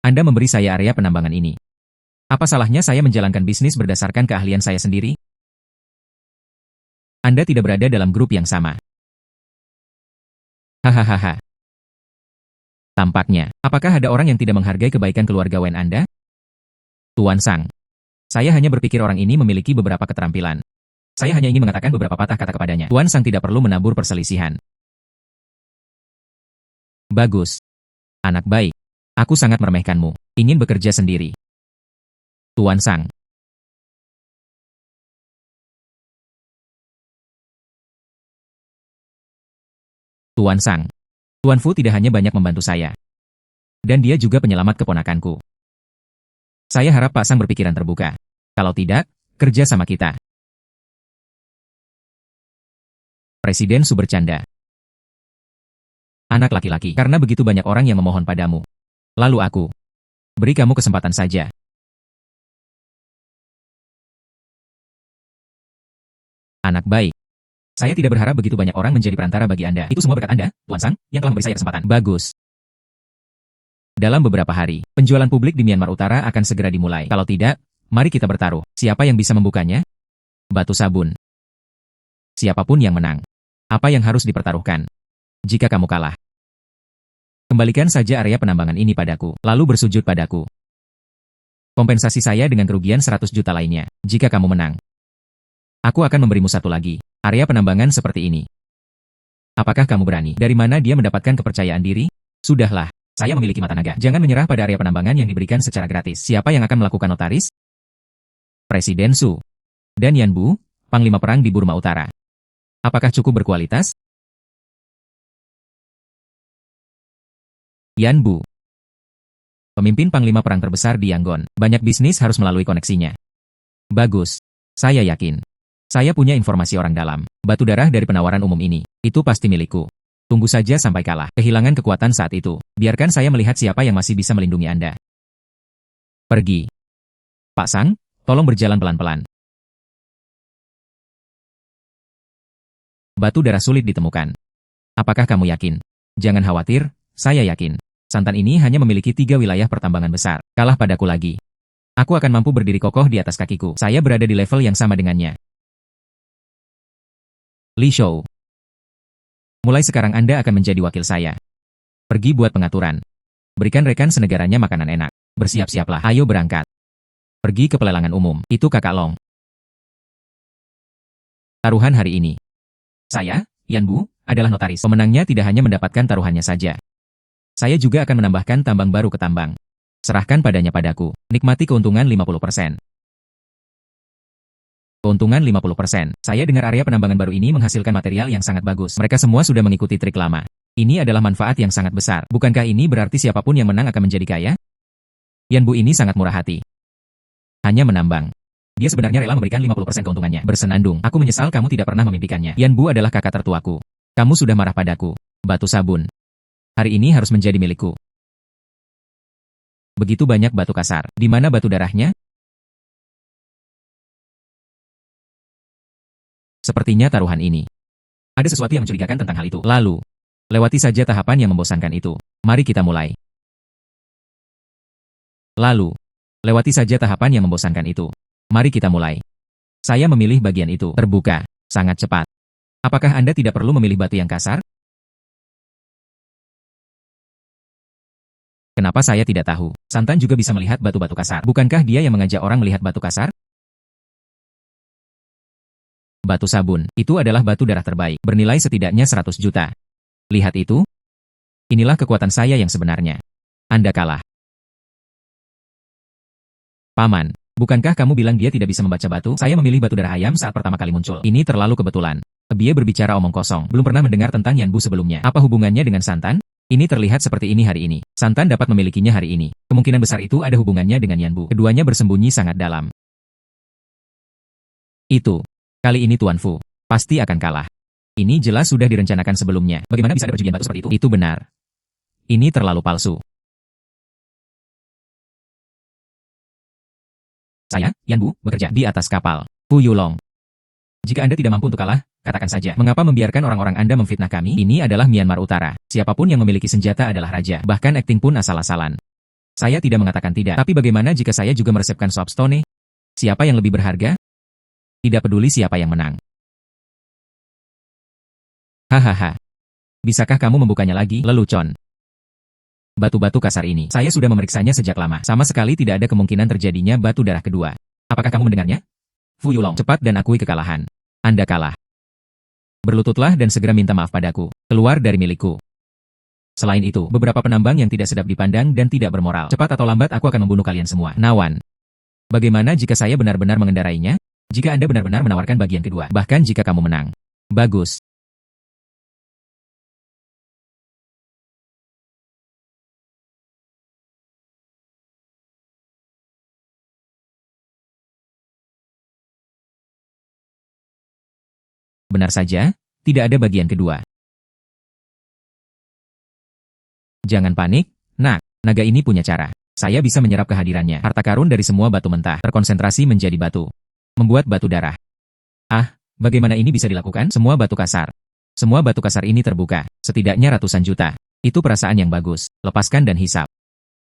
Anda memberi saya area penambangan ini. Apa salahnya saya menjalankan bisnis berdasarkan keahlian saya sendiri? Anda tidak berada dalam grup yang sama. Hahaha. Tampaknya, apakah ada orang yang tidak menghargai kebaikan keluarga Wen Anda? Tuan Sang. Saya hanya berpikir orang ini memiliki beberapa keterampilan. Saya hanya ingin mengatakan beberapa patah kata kepadanya. Tuan Sang tidak perlu menabur perselisihan. Bagus. Anak baik. Aku sangat meremehkanmu. Ingin bekerja sendiri. Tuan Sang. Tuan Sang. Tuan Fu tidak hanya banyak membantu saya. Dan dia juga penyelamat keponakanku. Saya harap Pak Sang berpikiran terbuka. Kalau tidak, kerja sama kita. Presiden Su bercanda. Anak laki-laki, karena begitu banyak orang yang memohon padamu. Lalu aku. Beri kamu kesempatan saja. Anak baik. Saya tidak berharap begitu banyak orang menjadi perantara bagi Anda. Itu semua berkat Anda, Tuan Sang, yang telah memberi saya kesempatan. Bagus. Dalam beberapa hari, penjualan publik di Myanmar Utara akan segera dimulai. Kalau tidak, mari kita bertaruh. Siapa yang bisa membukanya? Batu sabun. Siapapun yang menang. Apa yang harus dipertaruhkan? Jika kamu kalah, kembalikan saja area penambangan ini padaku, lalu bersujud padaku. Kompensasi saya dengan kerugian 100 juta lainnya. Jika kamu menang, aku akan memberimu satu lagi. Area penambangan seperti ini. Apakah kamu berani? Dari mana dia mendapatkan kepercayaan diri? Sudahlah, saya memiliki mata naga. Jangan menyerah pada area penambangan yang diberikan secara gratis. Siapa yang akan melakukan notaris? Presiden Su. Dan Yan Bu, Panglima Perang di Burma Utara. Apakah cukup berkualitas? Yan Bu. Pemimpin Panglima Perang terbesar di Yangon. Banyak bisnis harus melalui koneksinya. Bagus. Saya yakin. Saya punya informasi orang dalam. Batu darah dari penawaran umum ini. Itu pasti milikku. Tunggu saja sampai kalah. Kehilangan kekuatan saat itu. Biarkan saya melihat siapa yang masih bisa melindungi Anda. Pergi. Pak Sang, tolong berjalan pelan-pelan. Batu darah sulit ditemukan. Apakah kamu yakin? Jangan khawatir, saya yakin. Santan ini hanya memiliki 3 wilayah pertambangan besar. Kalah padaku lagi. Aku akan mampu berdiri kokoh di atas kakiku. Saya berada di level yang sama dengannya. Li Shou. Mulai sekarang Anda akan menjadi wakil saya. Pergi buat pengaturan. Berikan rekan senegaranya makanan enak. Bersiap-siaplah, ayo berangkat. Pergi ke pelelangan umum, itu Kakak Long. Taruhan hari ini. Saya, Yan Bu, adalah notaris. Pemenangnya tidak hanya mendapatkan taruhannya saja. Saya juga akan menambahkan tambang baru ke tambang. Serahkan padanya padaku. Nikmati keuntungan 50%. Keuntungan 50%. Saya dengar area penambangan baru ini menghasilkan material yang sangat bagus. Mereka semua sudah mengikuti trik lama. Ini adalah manfaat yang sangat besar. Bukankah ini berarti siapapun yang menang akan menjadi kaya? Yan Bu ini sangat murah hati. Hanya menambang. Dia sebenarnya rela memberikan 50% keuntungannya. Bersenandung. Aku menyesal kamu tidak pernah memimpikannya. Yan Bu adalah kakak tertuaku. Kamu sudah marah padaku. Batu sabun. Hari ini harus menjadi milikku. Begitu banyak batu kasar. Di mana batu darahnya? Sepertinya taruhan ini. Ada sesuatu yang mencurigakan tentang hal itu. Lalu, lewati saja tahapan yang membosankan itu. Mari kita mulai. Lalu, lewati saja tahapan yang membosankan itu. Mari kita mulai. Saya memilih bagian itu. Terbuka. Sangat cepat. Apakah Anda tidak perlu memilih batu yang kasar? Kenapa saya tidak tahu? Santan juga bisa melihat batu-batu kasar. Bukankah dia yang mengajak orang melihat batu kasar? Batu sabun, itu adalah batu darah terbaik, bernilai setidaknya 100 juta. Lihat itu. Inilah kekuatan saya yang sebenarnya. Anda kalah. Paman, bukankah kamu bilang dia tidak bisa membaca batu? Saya memilih batu darah ayam saat pertama kali muncul. Ini terlalu kebetulan. Dia berbicara omong kosong. Belum pernah mendengar tentang Yan Bu sebelumnya. Apa hubungannya dengan santan? Ini terlihat seperti ini hari ini. Santan dapat memilikinya hari ini. Kemungkinan besar itu ada hubungannya dengan Yan Bu. Keduanya bersembunyi sangat dalam. Itu. Kali ini Tuan Fu. Pasti akan kalah. Ini jelas sudah direncanakan sebelumnya. Bagaimana bisa ada perjudian batu seperti itu? Itu benar. Ini terlalu palsu. Saya, Yan Bu, bekerja di atas kapal. Fu Yulong. Jika Anda tidak mampu untuk kalah, katakan saja. Mengapa membiarkan orang-orang Anda memfitnah kami? Ini adalah Myanmar Utara. Siapapun yang memiliki senjata adalah raja. Bahkan akting pun asal-asalan. Saya tidak mengatakan tidak. Tapi bagaimana jika saya juga meresepkan soapstone? Siapa yang lebih berharga? Tidak peduli siapa yang menang. Hahaha. Bisakah kamu membukanya lagi, lelucon? Batu-batu kasar ini, saya sudah memeriksanya sejak lama. Sama sekali tidak ada kemungkinan terjadinya batu darah kedua. Apakah kamu mendengarnya? Fu Yulong, cepat dan akui kekalahan. Anda kalah. Berlututlah dan segera minta maaf padaku. Keluar dari milikku. Selain itu, beberapa penambang yang tidak sedap dipandang dan tidak bermoral. Cepat atau lambat aku akan membunuh kalian semua. Nawan. Bagaimana jika saya benar-benar mengendarainya? Jika Anda benar-benar menawarkan bagian kedua. Bahkan jika kamu menang. Bagus. Benar saja, tidak ada bagian kedua. Jangan panik, nak. Naga ini punya cara. Saya bisa menyerap kehadirannya. Harta karun dari semua batu mentah terkonsentrasi menjadi batu. Membuat batu darah. Ah, bagaimana ini bisa dilakukan? Semua batu kasar. Semua batu kasar ini terbuka. Setidaknya ratusan juta. Itu perasaan yang bagus. Lepaskan dan hisap.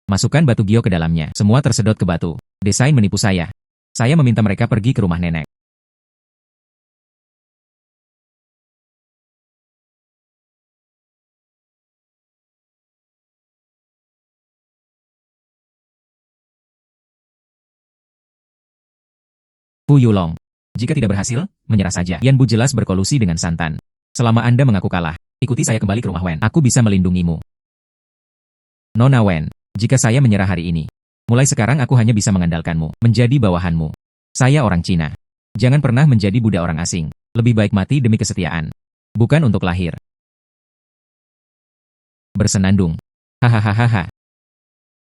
Masukkan batu gio ke dalamnya. Semua tersedot ke batu. Desain menipu saya. Saya meminta mereka pergi ke rumah nenek. Fu Yulong. Jika tidak berhasil, menyerah saja. Yan Bu jelas berkolusi dengan Santan. Selama Anda mengaku kalah, ikuti saya kembali ke rumah Wen. Aku bisa melindungimu. Nona Wen, jika saya menyerah hari ini, mulai sekarang aku hanya bisa mengandalkanmu, menjadi bawahanmu. Saya orang Cina. Jangan pernah menjadi budak orang asing. Lebih baik mati demi kesetiaan. Bukan untuk lahir. Bersenandung. Hahaha.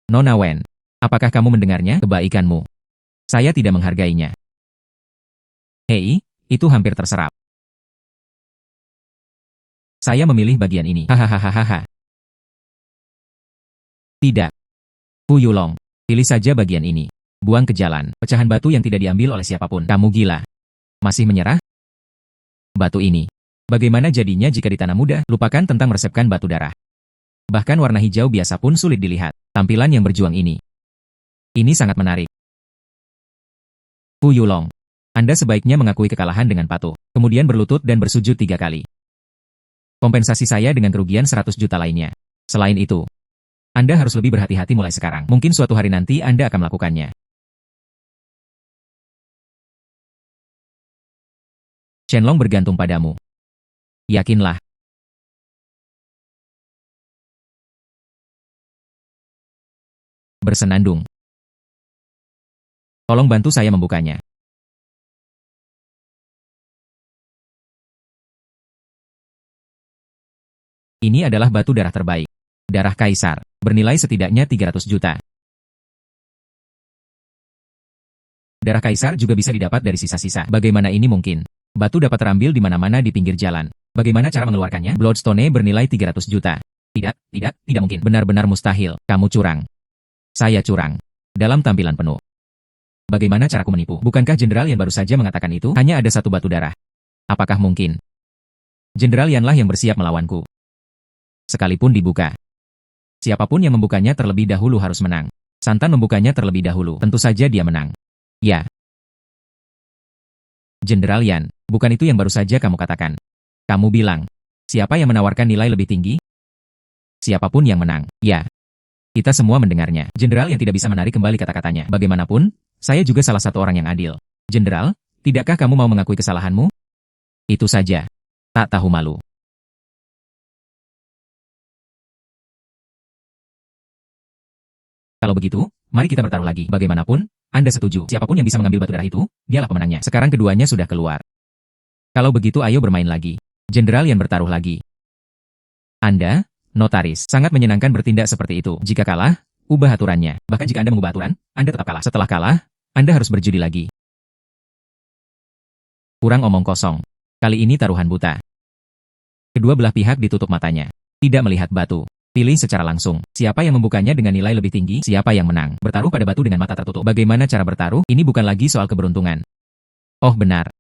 Nona Wen, apakah kamu mendengarnya? Kebaikanmu. Saya tidak menghargainya. Hei, itu hampir terserap. Saya memilih bagian ini. Hahaha. Tidak. Fu Yulong, pilih saja bagian ini. Buang ke jalan. Pecahan batu yang tidak diambil oleh siapapun. Kamu gila. Masih menyerah? Batu ini. Bagaimana jadinya jika ditanam muda? Lupakan tentang meresepkan batu darah. Bahkan warna hijau biasa pun sulit dilihat. Tampilan yang berjuang ini. Ini sangat menarik. Fu Yulong. Anda sebaiknya mengakui kekalahan dengan patuh, kemudian berlutut dan bersujud 3 kali. Kompensasi saya dengan kerugian 100 juta lainnya. Selain itu, Anda harus lebih berhati-hati mulai sekarang. Mungkin suatu hari nanti Anda akan melakukannya. Shenlong bergantung padamu. Yakinlah. Bersenandung. Tolong bantu saya membukanya. Ini adalah batu darah terbaik. Darah Kaisar, bernilai setidaknya 300 juta. Darah Kaisar juga bisa didapat dari sisa-sisa. Bagaimana ini mungkin? Batu dapat terambil di mana-mana di pinggir jalan. Bagaimana cara mengeluarkannya? Bloodstone bernilai 300 juta. Tidak mungkin. Benar-benar mustahil. Kamu curang. Saya curang. Dalam tampilan penuh. Bagaimana caraku menipu? Bukankah Jenderal Yan baru saja mengatakan itu? Hanya ada satu batu darah. Apakah mungkin? Jenderal Yanlah yang bersiap melawanku. Sekalipun dibuka. Siapapun yang membukanya terlebih dahulu harus menang. Santan membukanya terlebih dahulu. Tentu saja dia menang. Ya. Jenderal Yan, bukan itu yang baru saja kamu katakan. Kamu bilang, siapa yang menawarkan nilai lebih tinggi? Siapapun yang menang. Ya. Kita semua mendengarnya. Jenderal yang tidak bisa menarik kembali kata-katanya. Bagaimanapun, saya juga salah satu orang yang adil. Jenderal, tidakkah kamu mau mengakui kesalahanmu? Itu saja. Tak tahu malu. Kalau begitu, mari kita bertaruh lagi. Bagaimanapun, Anda setuju. Siapapun yang bisa mengambil batu darah itu, dialah pemenangnya. Sekarang keduanya sudah keluar. Kalau begitu ayo bermain lagi. Jenderal yang bertaruh lagi. Anda, notaris, sangat menyenangkan bertindak seperti itu. Jika kalah, ubah aturannya. Bahkan jika Anda mengubah aturan, Anda tetap kalah. Setelah kalah, Anda harus berjudi lagi. Kurang omong kosong. Kali ini taruhan buta. Kedua belah pihak ditutup matanya. Tidak melihat batu. Pilih secara langsung. Siapa yang membukanya dengan nilai lebih tinggi, siapa yang menang. Bertaruh pada batu dengan mata tertutup. Bagaimana cara bertaruh? Ini bukan lagi soal keberuntungan. Oh benar.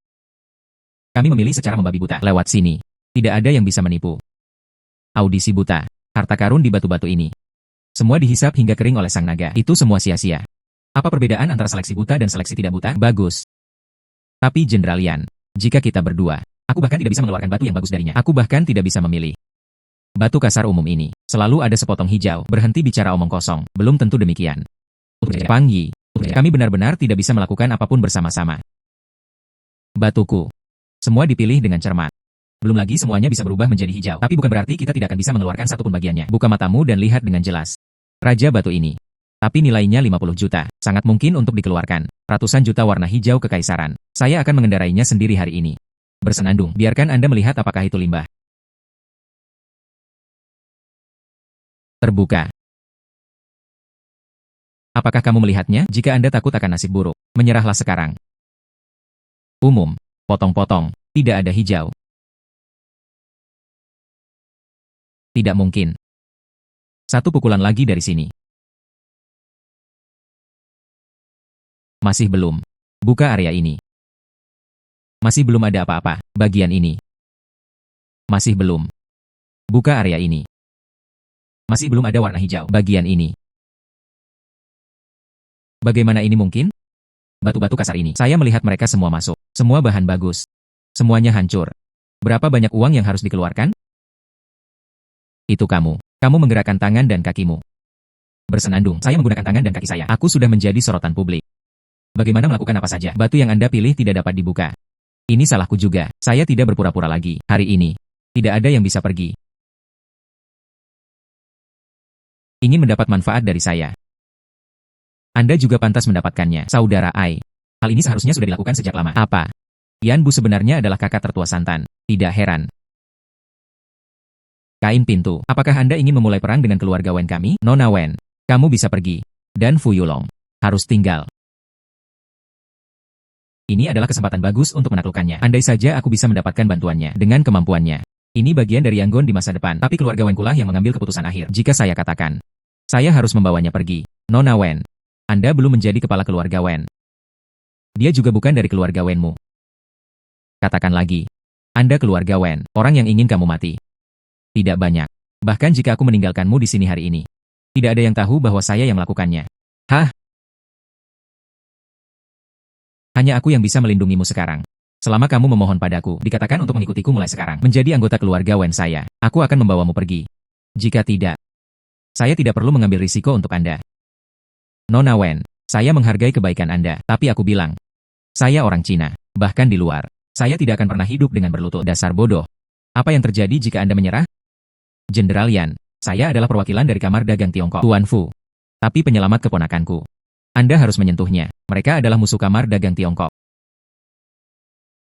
Kami memilih secara membabi buta. Lewat sini. Tidak ada yang bisa menipu. Audisi buta. Harta karun di batu-batu ini. Semua dihisap hingga kering oleh sang naga. Itu semua sia-sia. Apa perbedaan antara seleksi buta dan seleksi tidak buta? Bagus. Tapi Jenderal Yan, jika kita berdua, aku bahkan tidak bisa mengeluarkan batu yang bagus darinya. Aku bahkan tidak bisa memilih. Batu kasar umum ini, selalu ada sepotong hijau. Berhenti bicara omong kosong, belum tentu demikian. Pang Yi, kami benar-benar tidak bisa melakukan apapun bersama-sama. Batuku. Semua dipilih dengan cermat. Belum lagi semuanya bisa berubah menjadi hijau. Tapi bukan berarti kita tidak akan bisa mengeluarkan satupun bagiannya. Buka matamu dan lihat dengan jelas. Raja batu ini. Tapi nilainya 50 juta. Sangat mungkin untuk dikeluarkan. Ratusan juta warna hijau kekaisaran. Saya akan mengendarainya sendiri hari ini. Bersenandung. Biarkan Anda melihat apakah itu limbah. Terbuka. Apakah kamu melihatnya? Jika Anda takut akan nasib buruk, menyerahlah sekarang. Umum. Potong-potong. Tidak ada hijau. Tidak mungkin. Satu pukulan lagi dari sini. Masih belum. Buka area ini. Masih belum ada apa-apa. Bagian ini. Masih belum. Buka area ini. Masih belum ada warna hijau. Bagian ini. Bagaimana ini mungkin? Batu-batu kasar ini. Saya melihat mereka semua masuk. Semua bahan bagus. Semuanya hancur. Berapa banyak uang yang harus dikeluarkan? Itu kamu. Kamu menggerakkan tangan dan kakimu. Bersenandung. Saya menggunakan tangan dan kaki saya. Aku sudah menjadi sorotan publik. Bagaimana melakukan apa saja? Batu yang Anda pilih tidak dapat dibuka. Ini salahku juga. Saya tidak berpura-pura lagi. Hari ini. Tidak ada yang bisa pergi. Ingin mendapat manfaat dari saya. Anda juga pantas mendapatkannya, Saudara Ai. Hal ini seharusnya sudah dilakukan sejak lama. Apa? Yan Bu sebenarnya adalah kakak tertua Santan. Tidak heran. Kain pintu. Apakah Anda ingin memulai perang dengan keluarga Wen kami? Nona Wen, kamu bisa pergi. Dan Fu Yulong harus tinggal. Ini adalah kesempatan bagus untuk menaklukkannya. Andai saja aku bisa mendapatkan bantuannya dengan kemampuannya. Ini bagian dari Yangon di masa depan. Tapi keluarga Wen kulah yang mengambil keputusan akhir. Jika saya katakan, saya harus membawanya pergi. Nona Wen, Anda belum menjadi kepala keluarga Wen. Dia juga bukan dari keluarga Wenmu. Katakan lagi. Anda keluarga Wen, orang yang ingin kamu mati. Tidak banyak. Bahkan jika aku meninggalkanmu di sini hari ini. Tidak ada yang tahu bahwa saya yang melakukannya. Hah? Hanya aku yang bisa melindungimu sekarang. Selama kamu memohon padaku, dikatakan untuk mengikutiku mulai sekarang. Menjadi anggota keluarga Wen saya. Aku akan membawamu pergi. Jika tidak, saya tidak perlu mengambil risiko untuk Anda. Nona Wen, saya menghargai kebaikan Anda, tapi aku bilang, saya orang Cina, bahkan di luar. Saya tidak akan pernah hidup dengan berlutut. Dasar bodoh. Apa yang terjadi jika Anda menyerah? Jenderal Yan, saya adalah perwakilan dari Kamar Dagang Tiongkok. Tuan Fu. Tapi penyelamat keponakanku. Anda harus menyentuhnya. Mereka adalah musuh Kamar Dagang Tiongkok.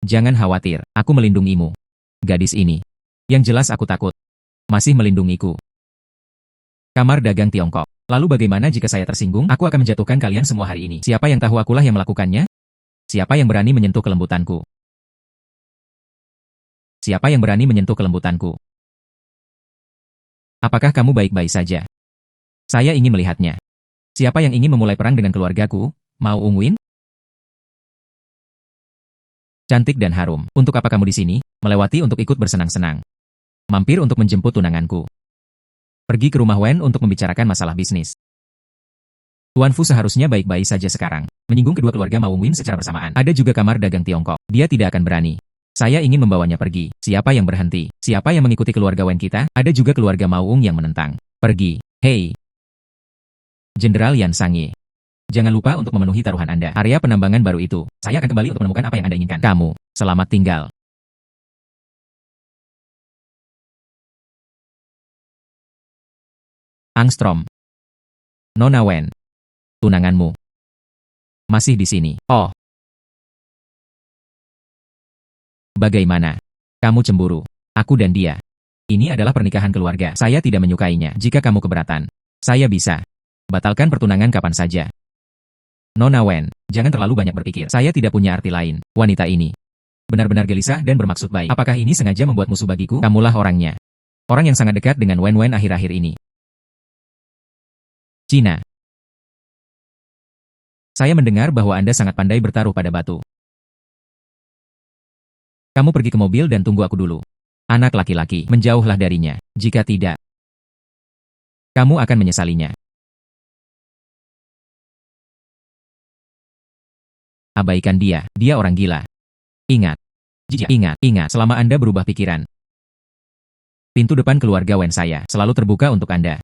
Jangan khawatir, aku melindungimu. Gadis ini. Yang jelas aku takut. Masih melindungiku. Kamar Dagang Tiongkok. Lalu bagaimana jika saya tersinggung? Aku akan menjatuhkan kalian semua hari ini. Siapa yang tahu akulah yang melakukannya? Siapa yang berani menyentuh kelembutanku? Siapa yang berani menyentuh kelembutanku? Apakah kamu baik-baik saja? Saya ingin melihatnya. Siapa yang ingin memulai perang dengan keluargaku? Mau Ungwin? Cantik dan harum. Untuk apa kamu di sini? Melewati untuk ikut bersenang-senang. Mampir untuk menjemput tunanganku. Pergi ke rumah Wen untuk membicarakan masalah bisnis. Tuan Fu seharusnya baik-baik saja sekarang. Menyinggung kedua keluarga Mao Ungwin secara bersamaan. Ada juga Kamar Dagang Tiongkok. Dia tidak akan berani. Saya ingin membawanya pergi. Siapa yang berhenti? Siapa yang mengikuti keluarga Wen kita? Ada juga keluarga Mao Ung yang menentang. Pergi. Hei. Jenderal Yan Sangye. Jangan lupa untuk memenuhi taruhan Anda. Area penambangan baru itu. Saya akan kembali untuk menemukan apa yang Anda inginkan. Kamu, selamat tinggal. Angstrom. Nona Wen. Tunanganmu. Masih di sini. Oh. Bagaimana? Kamu cemburu. Aku dan dia. Ini adalah pernikahan keluarga. Saya tidak menyukainya. Jika kamu keberatan, saya bisa. Batalkan pertunangan kapan saja. Nona Wen, jangan terlalu banyak berpikir. Saya tidak punya arti lain. Wanita ini benar-benar gelisah dan bermaksud baik. Apakah ini sengaja membuat musuh bagiku? Kamulah orangnya. Orang yang sangat dekat dengan Wen Wen akhir-akhir ini. Cina. Saya mendengar bahwa Anda sangat pandai bertaruh pada batu. Kamu pergi ke mobil dan tunggu aku dulu. Anak laki-laki, menjauhlah darinya. Jika tidak, Kamu akan menyesalinya. Abaikan dia, dia orang gila. Ingat, ingat, selama Anda berubah pikiran. Pintu depan keluarga Wen saya selalu terbuka untuk Anda.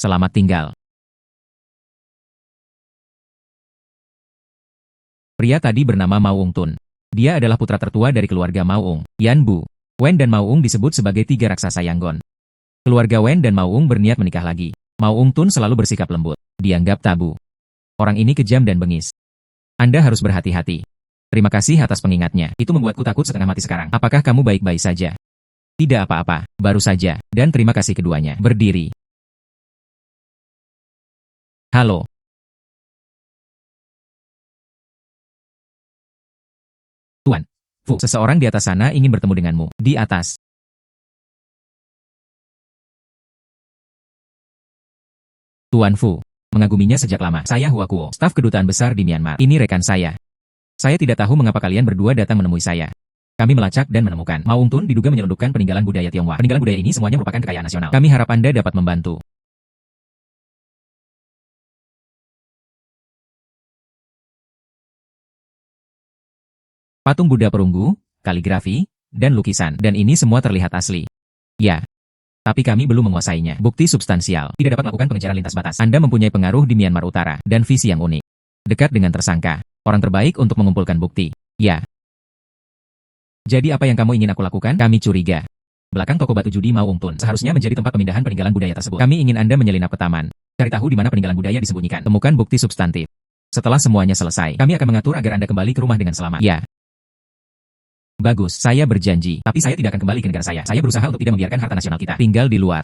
Selamat tinggal. Pria tadi bernama Mao Ung-tun. Dia adalah putra tertua dari keluarga Mao Ung, Yan Bu. Wen dan Mao Ung disebut sebagai tiga raksasa Yangon. Keluarga Wen dan Mao Ung berniat menikah lagi. Mao Ung-tun selalu bersikap lembut. Dianggap tabu. Orang ini kejam dan bengis. Anda harus berhati-hati. Terima kasih atas pengingatnya. Itu membuatku takut setengah mati sekarang. Apakah kamu baik-baik saja? Tidak apa-apa, baru saja. Dan terima kasih keduanya. Berdiri. Halo. Tuan. Fu, seseorang di atas sana ingin bertemu denganmu. Di atas. Tuan Fu. Mengaguminya sejak lama. Saya Hua Kuo, staf kedutaan besar di Myanmar. Ini rekan saya. Saya tidak tahu mengapa kalian berdua datang menemui saya. Kami melacak dan menemukan. Mao Ung-tun diduga menyelundupkan peninggalan budaya Tionghoa. Peninggalan budaya ini semuanya merupakan kekayaan nasional. Kami harap Anda dapat membantu. Patung Buddha perunggu, kaligrafi, dan lukisan. Dan ini semua terlihat asli. Ya. Tapi kami belum menguasainya. Bukti substansial. Tidak dapat melakukan pengejaran lintas batas. Anda mempunyai pengaruh di Myanmar Utara. Dan visi yang unik. Dekat dengan tersangka. Orang terbaik untuk mengumpulkan bukti. Ya. Jadi apa yang kamu ingin aku lakukan? Kami curiga. Belakang toko batu judi Mao Ung-tun seharusnya menjadi tempat pemindahan peninggalan budaya tersebut. Kami ingin Anda menyelinap ke taman. Cari tahu di mana peninggalan budaya disembunyikan. Temukan bukti substantif. Setelah semuanya selesai, kami akan mengatur agar Anda kembali ke rumah dengan selamat. Ya. Bagus, saya berjanji. Tapi saya tidak akan kembali ke negara saya. Saya berusaha untuk tidak membiarkan harta nasional kita tinggal di luar.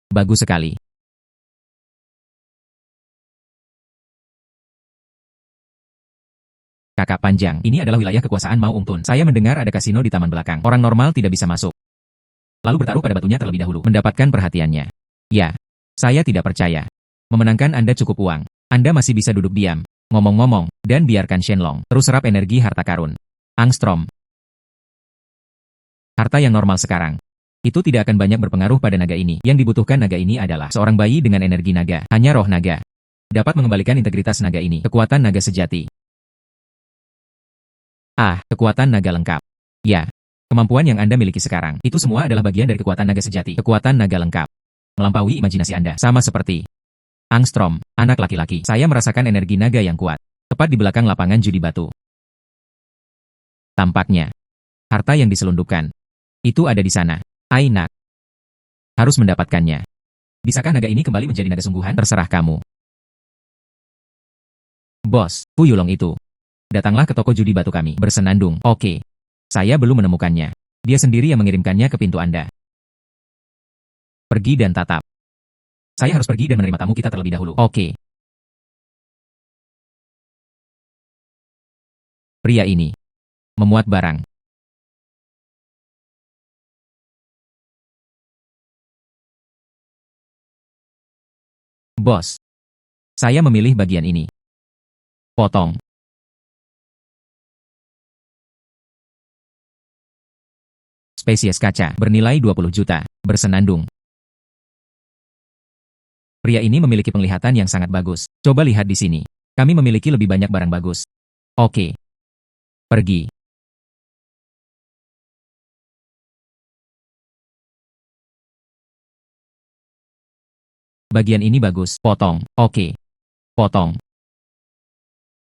Bagus sekali. Kakak panjang, ini adalah wilayah kekuasaan Mao Ung-tun. Saya mendengar ada kasino di taman belakang. Orang normal tidak bisa masuk. Lalu bertaruh pada batunya terlebih dahulu. Mendapatkan perhatiannya. Ya. Saya tidak percaya. Memenangkan Anda cukup uang. Anda masih bisa duduk diam. Ngomong-ngomong, dan biarkan Shenlong terus serap energi harta karun. Angstrom. Harta yang normal sekarang. Itu tidak akan banyak berpengaruh pada naga ini. Yang dibutuhkan naga ini adalah seorang bayi dengan energi naga. Hanya roh naga. Dapat mengembalikan integritas naga ini. Kekuatan naga sejati. Ah, kekuatan naga lengkap. Ya. Kemampuan yang Anda miliki sekarang. Itu semua adalah bagian dari kekuatan naga sejati. Kekuatan naga lengkap. Melampaui imajinasi Anda. Sama seperti Angstrom, anak laki-laki. Saya merasakan energi naga yang kuat. Tepat di belakang lapangan judi batu. Tampaknya. Harta yang diselundupkan. Itu ada di sana. Ainak. Harus mendapatkannya. Bisakah naga ini kembali menjadi naga sungguhan? Terserah kamu. Bos, Fu Yulong itu. Datanglah ke toko judi batu kami. Bersenandung. Oke. Saya belum menemukannya. Dia sendiri yang mengirimkannya ke pintu Anda. Pergi dan tatap. Saya harus pergi dan menerima tamu kita terlebih dahulu. Oke. Pria ini. Memuat barang. Bos. Saya memilih bagian ini. Potong. Spesies kaca, bernilai 20 juta. Bersenandung. Pria ini memiliki penglihatan yang sangat bagus. Coba lihat di sini. Kami memiliki lebih banyak barang bagus. Oke. Pergi. Bagian ini bagus. Potong. Oke. Potong.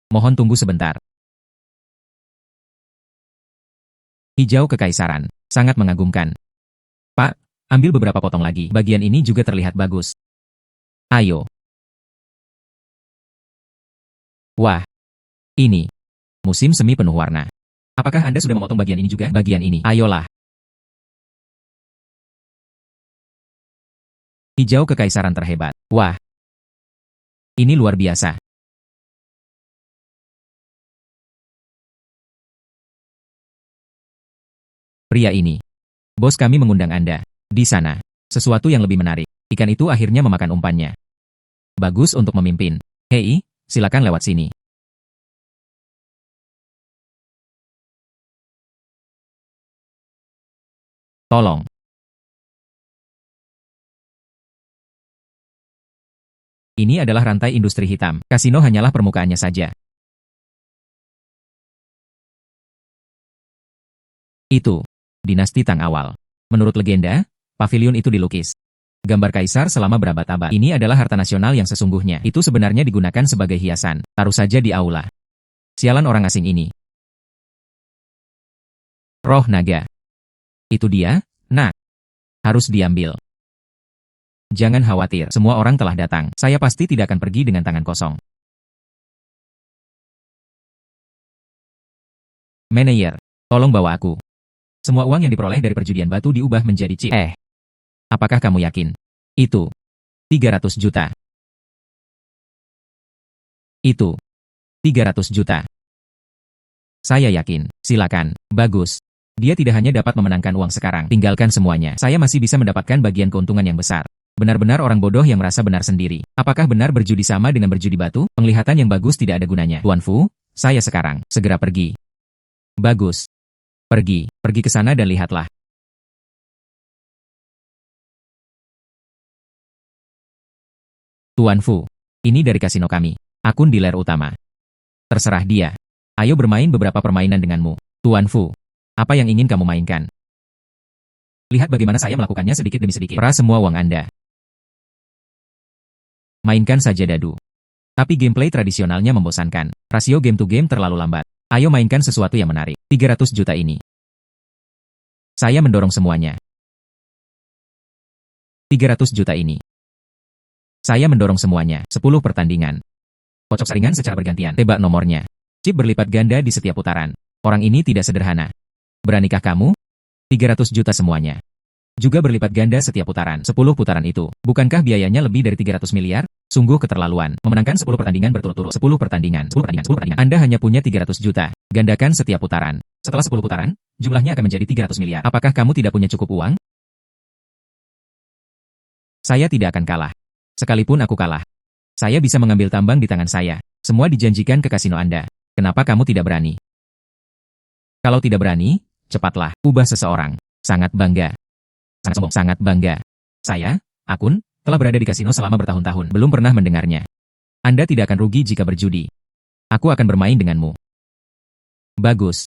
Mohon tunggu sebentar. Hijau kekaisaran. Sangat mengagumkan. Pak, ambil beberapa potong lagi. Bagian ini juga terlihat bagus. Ayo. Wah. Ini. Musim semi penuh warna. Apakah Anda sudah memotong bagian ini juga? Bagian ini. Ayolah. Hijau kekaisaran terhebat. Wah. Ini luar biasa. Pria ini. Bos kami mengundang Anda. Di sana. Sesuatu yang lebih menarik. Ikan itu akhirnya memakan umpannya. Bagus untuk memimpin. Hei, silakan lewat sini. Tolong. Ini adalah rantai industri hitam. Kasino hanyalah permukaannya saja. Itu dinasti Tang awal. Menurut legenda, pavilion itu dilukis gambar kaisar selama berabad-abad. Ini adalah harta nasional yang sesungguhnya. Itu sebenarnya digunakan sebagai hiasan. Taruh saja di aula. Sialan orang asing ini. Roh naga. Itu dia, nak. Harus diambil. Jangan khawatir, semua orang telah datang. Saya pasti tidak akan pergi dengan tangan kosong. Manajer, tolong bawa aku. Semua uang yang diperoleh dari perjudian batu diubah menjadi chip. Apakah kamu yakin? Itu 300 juta. Itu 300 juta. Saya yakin. Silakan. Bagus. Dia tidak hanya dapat memenangkan uang sekarang, tinggalkan semuanya. Saya masih bisa mendapatkan bagian keuntungan yang besar. Benar-benar orang bodoh yang merasa benar sendiri. Apakah benar berjudi sama dengan berjudi batu? Penglihatan yang bagus tidak ada gunanya. Tuan Fu, saya sekarang. Segera pergi. Bagus. Pergi ke sana dan lihatlah. Tuan Fu, ini dari kasino kami. Akun dealer utama. Terserah dia. Ayo bermain beberapa permainan denganmu. Tuan Fu, apa yang ingin kamu mainkan? Lihat bagaimana saya melakukannya sedikit demi sedikit. Peras semua uang Anda. Mainkan saja dadu. Tapi gameplay tradisionalnya membosankan. Rasio game to game terlalu lambat. Ayo mainkan sesuatu yang menarik. 300 juta ini. Saya mendorong semuanya. 300 juta ini. Saya mendorong semuanya. 10 pertandingan. Kocok saringan secara bergantian. Tebak nomornya. Chip berlipat ganda di setiap putaran. Orang ini tidak sederhana. Beranikah kamu? 300 juta semuanya. Juga berlipat ganda setiap putaran. 10 putaran itu. Bukankah biayanya lebih dari 300 miliar? Sungguh keterlaluan. Memenangkan 10 pertandingan berturut-turut. 10 pertandingan. 10 pertandingan. 10 pertandingan. Anda hanya punya 300 juta. Gandakan setiap putaran. Setelah 10 putaran, jumlahnya akan menjadi 300 miliar. Apakah kamu tidak punya cukup uang? Saya tidak akan kalah. Sekalipun aku kalah. Saya bisa mengambil tambang di tangan saya. Semua dijanjikan ke kasino Anda. Kenapa kamu tidak berani? Kalau tidak berani, cepatlah. Ubah seseorang. Sangat bangga. Sangat sombong. Sangat bangga. Saya, Akun, telah berada di kasino selama bertahun-tahun. Belum pernah mendengarnya. Anda tidak akan rugi jika berjudi. Aku akan bermain denganmu. Bagus.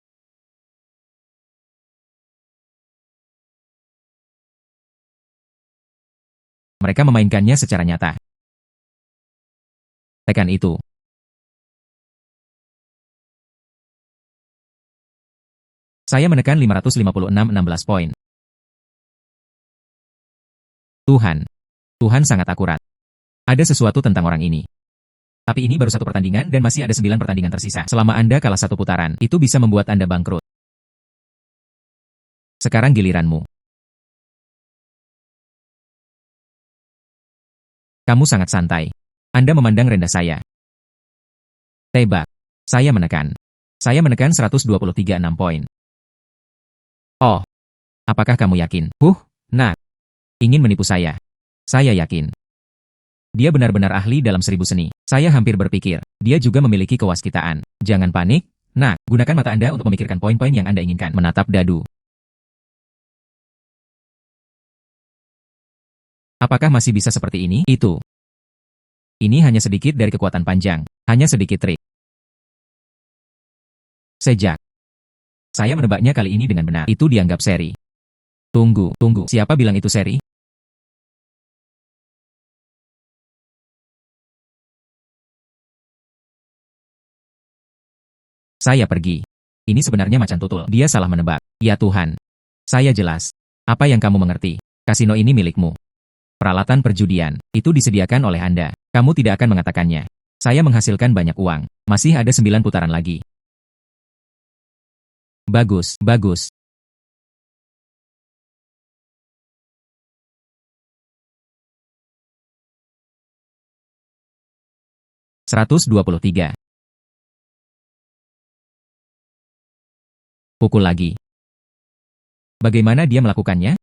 Mereka memainkannya secara nyata. Tekan itu. Saya menekan 556-16 poin. Tuhan sangat akurat. Ada sesuatu tentang orang ini. Tapi ini baru satu pertandingan dan masih ada 9 pertandingan tersisa. Selama Anda kalah satu putaran, itu bisa membuat Anda bangkrut. Sekarang giliranmu. Kamu sangat santai. Anda memandang rendah saya. Tebak. Saya menekan 123,6 poin. Oh. Apakah kamu yakin? Nak. Ingin menipu saya. Saya yakin. Dia benar-benar ahli dalam 1000 seni. Saya hampir berpikir, dia juga memiliki kewaskitaan. Jangan panik, nak. Gunakan mata Anda untuk memikirkan poin-poin yang Anda inginkan. Menatap dadu. Apakah masih bisa seperti ini? Itu. Ini hanya sedikit dari kekuatan panjang. Hanya sedikit trik. Sejak saya menebaknya kali ini dengan benar, itu dianggap seri. Tunggu. Siapa bilang itu seri? Saya pergi. Ini sebenarnya macan tutul. Dia salah menebak. Ya Tuhan. Saya jelas. Apa yang kamu mengerti? Kasino ini milikmu. Peralatan perjudian. Itu disediakan oleh Anda. Kamu tidak akan mengatakannya. Saya menghasilkan banyak uang. Masih ada 9 putaran lagi. Bagus. 123. Pukul lagi. Bagaimana dia melakukannya?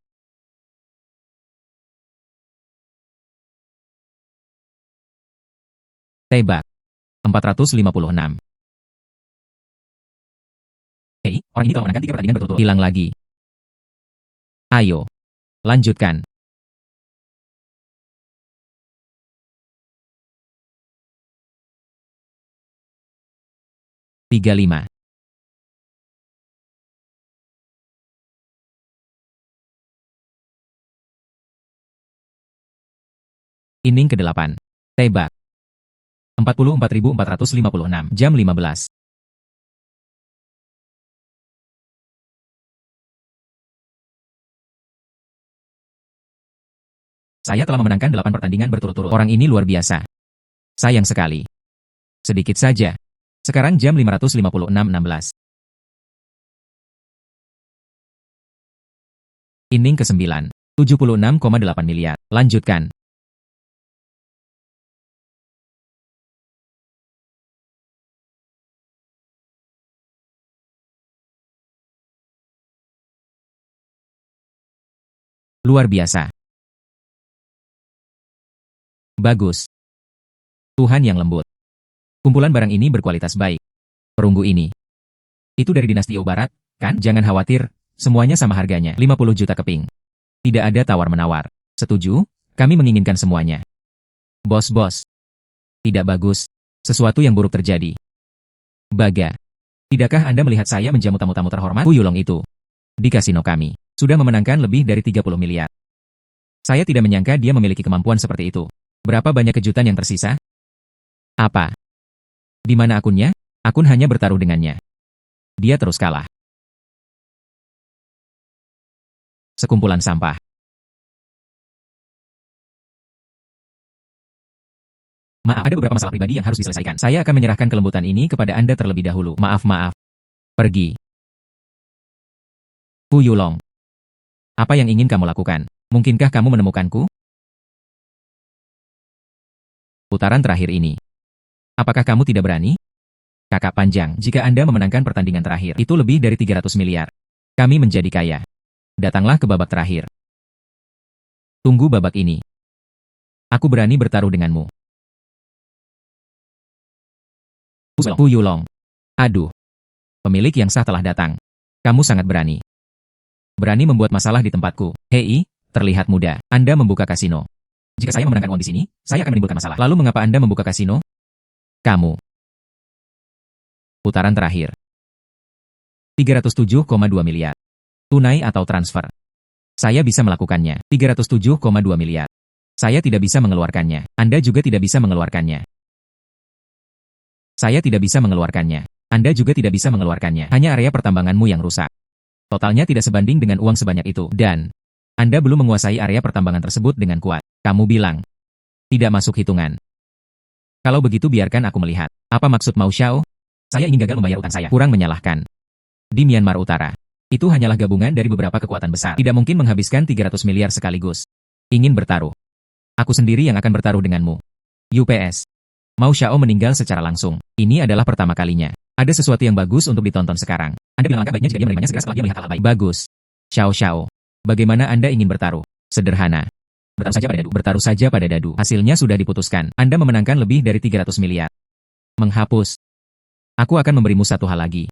Tebak. 456. Hei, orang ini telah menangkan 3 pertandingan berturut-turut. Hilang lagi. Ayo. Lanjutkan. 35. Inning ke-8. Tebak. 44.456. Jam 15. Saya telah memenangkan 8 pertandingan berturut-turut. Orang ini luar biasa. Sayang sekali. Sedikit saja. Sekarang jam 556.16. Inning ke-9. 76,8 miliar. Lanjutkan. Luar biasa. Bagus. Tuhan yang lembut. Kumpulan barang ini berkualitas baik. Perunggu ini. Itu dari dinasti Eau Barat, kan? Jangan khawatir, semuanya sama harganya. 50 juta keping. Tidak ada tawar-menawar. Setuju? Kami menginginkan semuanya. Bos-bos. Tidak bagus. Sesuatu yang buruk terjadi. Baga. Tidakkah Anda melihat saya menjamu tamu-tamu terhormat? Fu Yulong itu. Di kasino kami. Sudah memenangkan lebih dari 30 miliar. Saya tidak menyangka dia memiliki kemampuan seperti itu. Berapa banyak kejutan yang tersisa? Apa? Di mana akunnya? Akun hanya bertaruh dengannya. Dia terus kalah. Sekumpulan sampah. Maaf, ada beberapa masalah pribadi yang harus diselesaikan. Saya akan menyerahkan kelembutan ini kepada Anda terlebih dahulu. Maaf. Pergi. Fu Yulong. Apa yang ingin kamu lakukan? Mungkinkah kamu menemukanku? Putaran terakhir ini. Apakah kamu tidak berani? Kakak panjang, jika Anda memenangkan pertandingan terakhir, itu lebih dari 300 miliar. Kami menjadi kaya. Datanglah ke babak terakhir. Tunggu babak ini. Aku berani bertaruh denganmu. Fu Yulong. Aduh. Pemilik yang sah telah datang. Kamu sangat berani. Berani membuat masalah di tempatku. Hei, terlihat muda. Anda membuka kasino. Jika saya memenangkan uang di sini, saya akan menimbulkan masalah. Lalu mengapa Anda membuka kasino? Kamu. Putaran terakhir. 307,2 miliar. Tunai atau transfer? Saya bisa melakukannya. 307,2 miliar. Saya tidak bisa mengeluarkannya. Anda juga tidak bisa mengeluarkannya. Saya tidak bisa mengeluarkannya. Anda juga tidak bisa mengeluarkannya. Hanya area pertambanganmu yang rusak. Totalnya tidak sebanding dengan uang sebanyak itu. Dan Anda belum menguasai area pertambangan tersebut dengan kuat. Kamu bilang. Tidak masuk hitungan. Kalau begitu biarkan aku melihat. Apa maksud Mau Xiao? Saya ingin gagal membayar utang saya. Kurang menyalahkan. Di Myanmar Utara. Itu hanyalah gabungan dari beberapa kekuatan besar. Tidak mungkin menghabiskan 300 miliar sekaligus. Ingin bertaruh. Aku sendiri yang akan bertaruh denganmu. UPS. Mau Xiao meninggal secara langsung. Ini adalah pertama kalinya. Ada sesuatu yang bagus untuk ditonton sekarang. Anda bilang langkah baiknya jika dia menerimanya segera setelah dia melihat hal baik. Bagus. Xiao. Bagaimana Anda ingin bertaruh? Sederhana. Bertaruh saja pada dadu. Bertaruh saja pada dadu. Hasilnya sudah diputuskan. Anda memenangkan lebih dari 300 miliar. Menghapus. Aku akan memberimu satu hal lagi.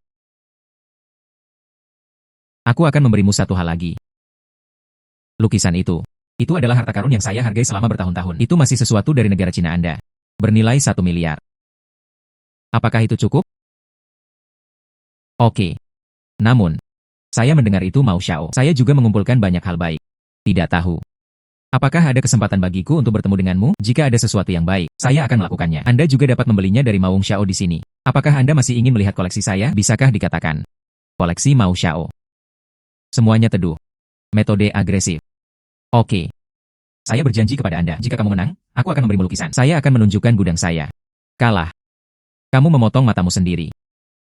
Aku akan memberimu satu hal lagi. Lukisan itu. Itu adalah harta karun yang saya hargai selama bertahun-tahun. Itu masih sesuatu dari negara Cina Anda. Bernilai 1 miliar. Apakah itu cukup? Oke. Namun, saya mendengar itu Mau Xiao. Saya juga mengumpulkan banyak hal baik. Tidak tahu. Apakah ada kesempatan bagiku untuk bertemu denganmu? Jika ada sesuatu yang baik, saya akan melakukannya. Anda juga dapat membelinya dari Maung Xiao di sini. Apakah Anda masih ingin melihat koleksi saya? Bisakah dikatakan? Koleksi Mau Xiao. Semuanya teduh. Metode agresif. Oke. Saya berjanji kepada Anda, jika kamu menang, aku akan memberimu lukisan. Saya akan menunjukkan gudang saya. Kalah. Kamu memotong matamu sendiri.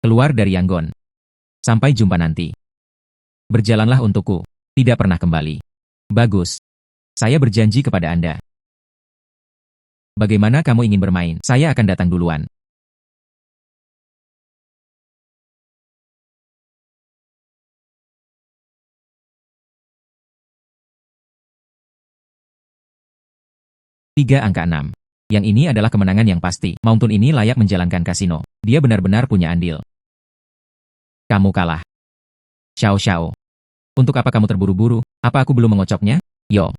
Keluar dari Yangon. Sampai jumpa nanti. Berjalanlah untukku. Tidak pernah kembali. Bagus. Saya berjanji kepada Anda. Bagaimana kamu ingin bermain? Saya akan datang duluan. Tiga angka 6. Yang ini adalah kemenangan yang pasti. Mountain ini layak menjalankan kasino. Dia benar-benar punya andil. Kamu kalah. Xiao. Untuk apa kamu terburu-buru? Apa aku belum mengocoknya? Yo.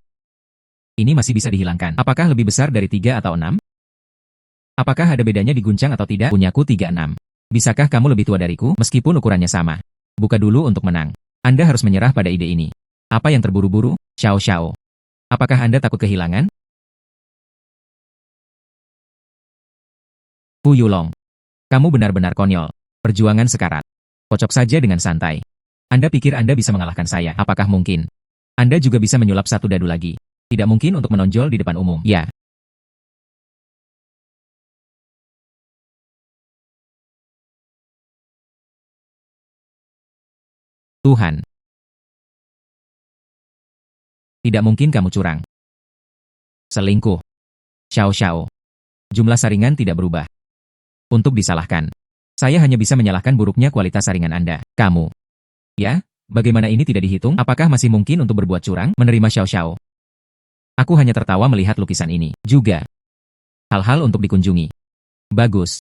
Ini masih bisa dihilangkan. Apakah lebih besar dari 3 atau 6? Apakah ada bedanya diguncang atau tidak? Punyaku 36. Bisakah kamu lebih tua dariku, meskipun ukurannya sama? Buka dulu untuk menang. Anda harus menyerah pada ide ini. Apa yang terburu-buru, Xiao Xiao? Apakah Anda takut kehilangan? Fu Yulong, kamu benar-benar konyol. Perjuangan sekarat. Kocok saja dengan santai. Anda pikir Anda bisa mengalahkan saya? Apakah mungkin? Anda juga bisa menyulap satu dadu lagi. Tidak mungkin untuk menonjol di depan umum. Ya. Tuhan. Tidak mungkin kamu curang. Selingkuh. Xiao Xiao. Jumlah saringan tidak berubah. Untuk disalahkan. Saya hanya bisa menyalahkan buruknya kualitas saringan Anda. Kamu. Ya? Bagaimana ini tidak dihitung? Apakah masih mungkin untuk berbuat curang? Menerima Xiao Xiao. Aku hanya tertawa melihat lukisan ini. Juga. Hal-hal untuk dikunjungi. Bagus.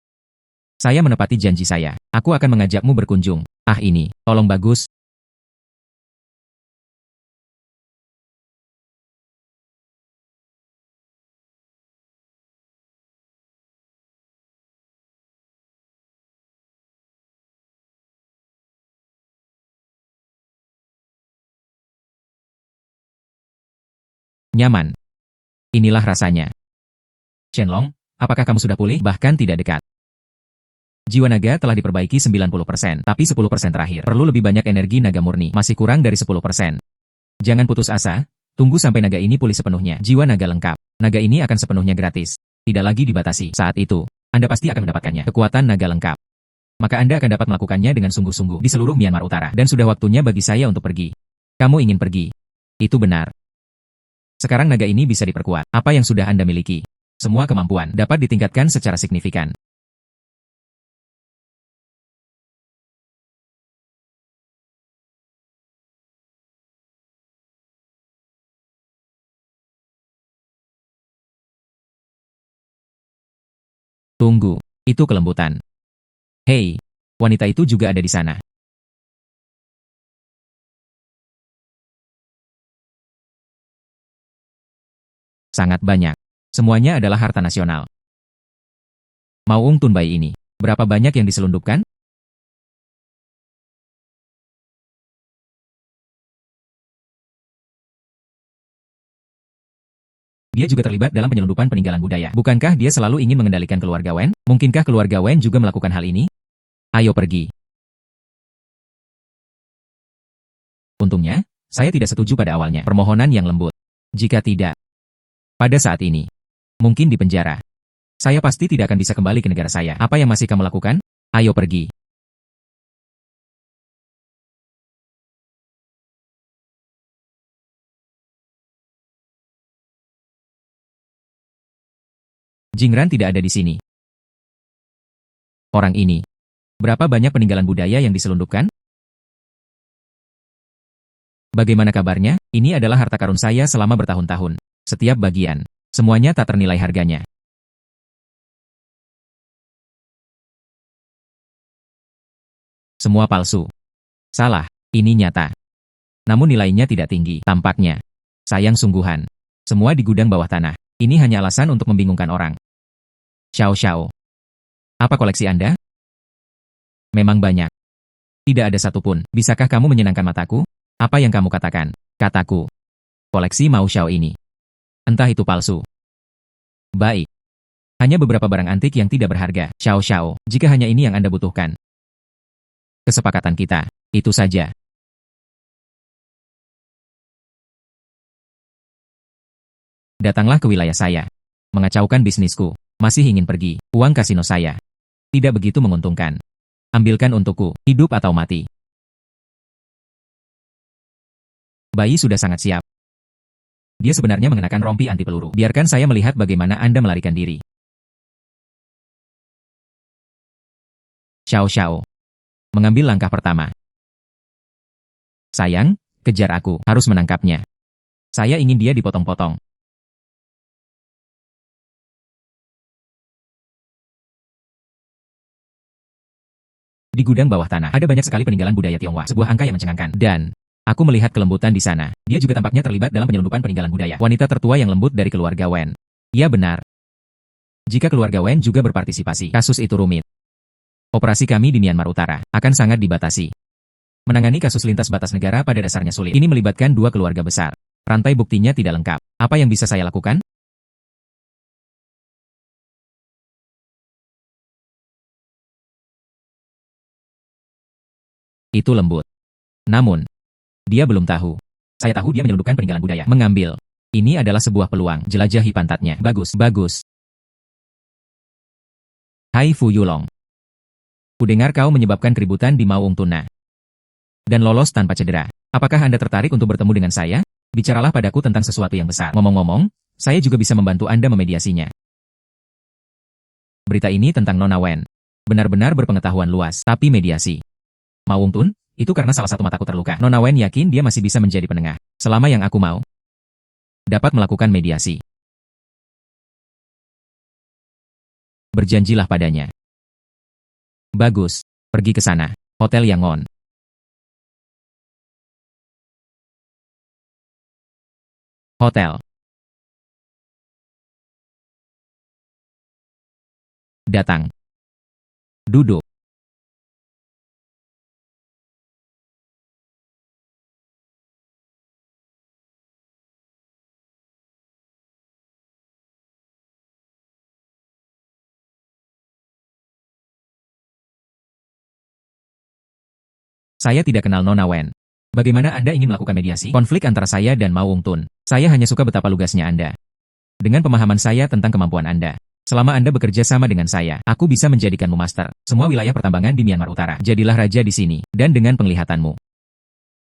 Saya menepati janji saya. Aku akan mengajakmu berkunjung. Ah ini, tolong bagus. Nyaman. Inilah rasanya. Shenlong, apakah kamu sudah pulih? Bahkan tidak dekat. Jiwa naga telah diperbaiki 90%, tapi 10% terakhir. Perlu lebih banyak energi naga murni. Masih kurang dari 10%. Jangan putus asa, tunggu sampai naga ini pulih sepenuhnya. Jiwa naga lengkap. Naga ini akan sepenuhnya gratis. Tidak lagi dibatasi. Saat itu, Anda pasti akan mendapatkannya. Kekuatan naga lengkap. Maka Anda akan dapat melakukannya dengan sungguh-sungguh di seluruh Myanmar Utara. Dan sudah waktunya bagi saya untuk pergi. Kamu ingin pergi? Itu benar. Sekarang naga ini bisa diperkuat. Apa yang sudah Anda miliki? Semua kemampuan dapat ditingkatkan secara signifikan. Tunggu, itu kelembutan. Hei, wanita itu juga ada di sana. Sangat banyak. Semuanya adalah harta nasional. Mauung Tunbai ini, berapa banyak yang diselundupkan? Dia juga terlibat dalam penyelundupan peninggalan budaya. Bukankah dia selalu ingin mengendalikan keluarga Wen? Mungkinkah keluarga Wen juga melakukan hal ini? Ayo pergi. Untungnya, saya tidak setuju pada awalnya. Permohonan yang lembut. Jika tidak, pada saat ini, mungkin di penjara. Saya pasti tidak akan bisa kembali ke negara saya. Apa yang masih kamu lakukan? Ayo pergi. Jingran tidak ada di sini. Orang ini. Berapa banyak peninggalan budaya yang diselundupkan? Bagaimana kabarnya? Ini adalah harta karun saya selama bertahun-tahun. Setiap bagian. Semuanya tak ternilai harganya. Semua palsu. Salah. Ini nyata. Namun nilainya tidak tinggi. Tampaknya. Sayang sungguhan. Semua di gudang bawah tanah. Ini hanya alasan untuk membingungkan orang. Xiao Xiao. Apa koleksi Anda? Memang banyak. Tidak ada satupun. Bisakah kamu menyenangkan mataku? Apa yang kamu katakan? Kataku. Koleksi Mao Xiao ini. Entah itu palsu. Baik. Hanya beberapa barang antik yang tidak berharga. Xiao Xiao, jika hanya ini yang Anda butuhkan. Kesepakatan kita. Itu saja. Datanglah ke wilayah saya. Mengacaukan bisnisku. Masih ingin pergi. Uang kasino saya. Tidak begitu menguntungkan. Ambilkan untukku, hidup atau mati. Bayi sudah sangat siap. Dia sebenarnya mengenakan rompi anti peluru. Biarkan saya melihat bagaimana Anda melarikan diri. Xiao Xiao. Mengambil langkah pertama. Sayang, kejar aku. Harus menangkapnya. Saya ingin dia dipotong-potong. Di gudang bawah tanah, ada banyak sekali peninggalan budaya Tionghoa. Sebuah angka yang mencengangkan. Dan, aku melihat kelembutan di sana. Dia juga tampaknya terlibat dalam penyelundupan peninggalan budaya. Wanita tertua yang lembut dari keluarga Wen. Ya benar. Jika keluarga Wen juga berpartisipasi, kasus itu rumit. Operasi kami di Myanmar Utara akan sangat dibatasi. Menangani kasus lintas batas negara pada dasarnya sulit. Ini melibatkan dua keluarga besar. Rantai buktinya tidak lengkap. Apa yang bisa saya lakukan? Itu lembut. Namun, dia belum tahu. Saya tahu dia menyelundupkan peninggalan budaya. Mengambil. Ini adalah sebuah peluang. Jelajahi pantatnya. Bagus, bagus. Hai Fu Yulong. Kudengar kau menyebabkan keributan di Maung Tuna. Dan lolos tanpa cedera. Apakah Anda tertarik untuk bertemu dengan saya? Bicaralah padaku tentang sesuatu yang besar. Ngomong-ngomong, saya juga bisa membantu Anda memediasinya. Berita ini tentang Nona Wen. Benar-benar berpengetahuan luas, tapi mediasi. Maung Tun, itu karena salah satu mataku terluka. Nona Wen yakin dia masih bisa menjadi penengah. Selama yang aku mau. Dapat melakukan mediasi. Berjanjilah padanya. Bagus, pergi ke sana. Hotel Yangon. Hotel. Datang. Duduk. Saya tidak kenal Nona Wen. Bagaimana Anda ingin melakukan mediasi? Konflik antara saya dan Maung Tun. Saya hanya suka betapa lugasnya Anda. Dengan pemahaman saya tentang kemampuan Anda. Selama Anda bekerja sama dengan saya, aku bisa menjadikanmu master. Semua wilayah pertambangan di Myanmar Utara. Jadilah raja di sini. Dan dengan penglihatanmu.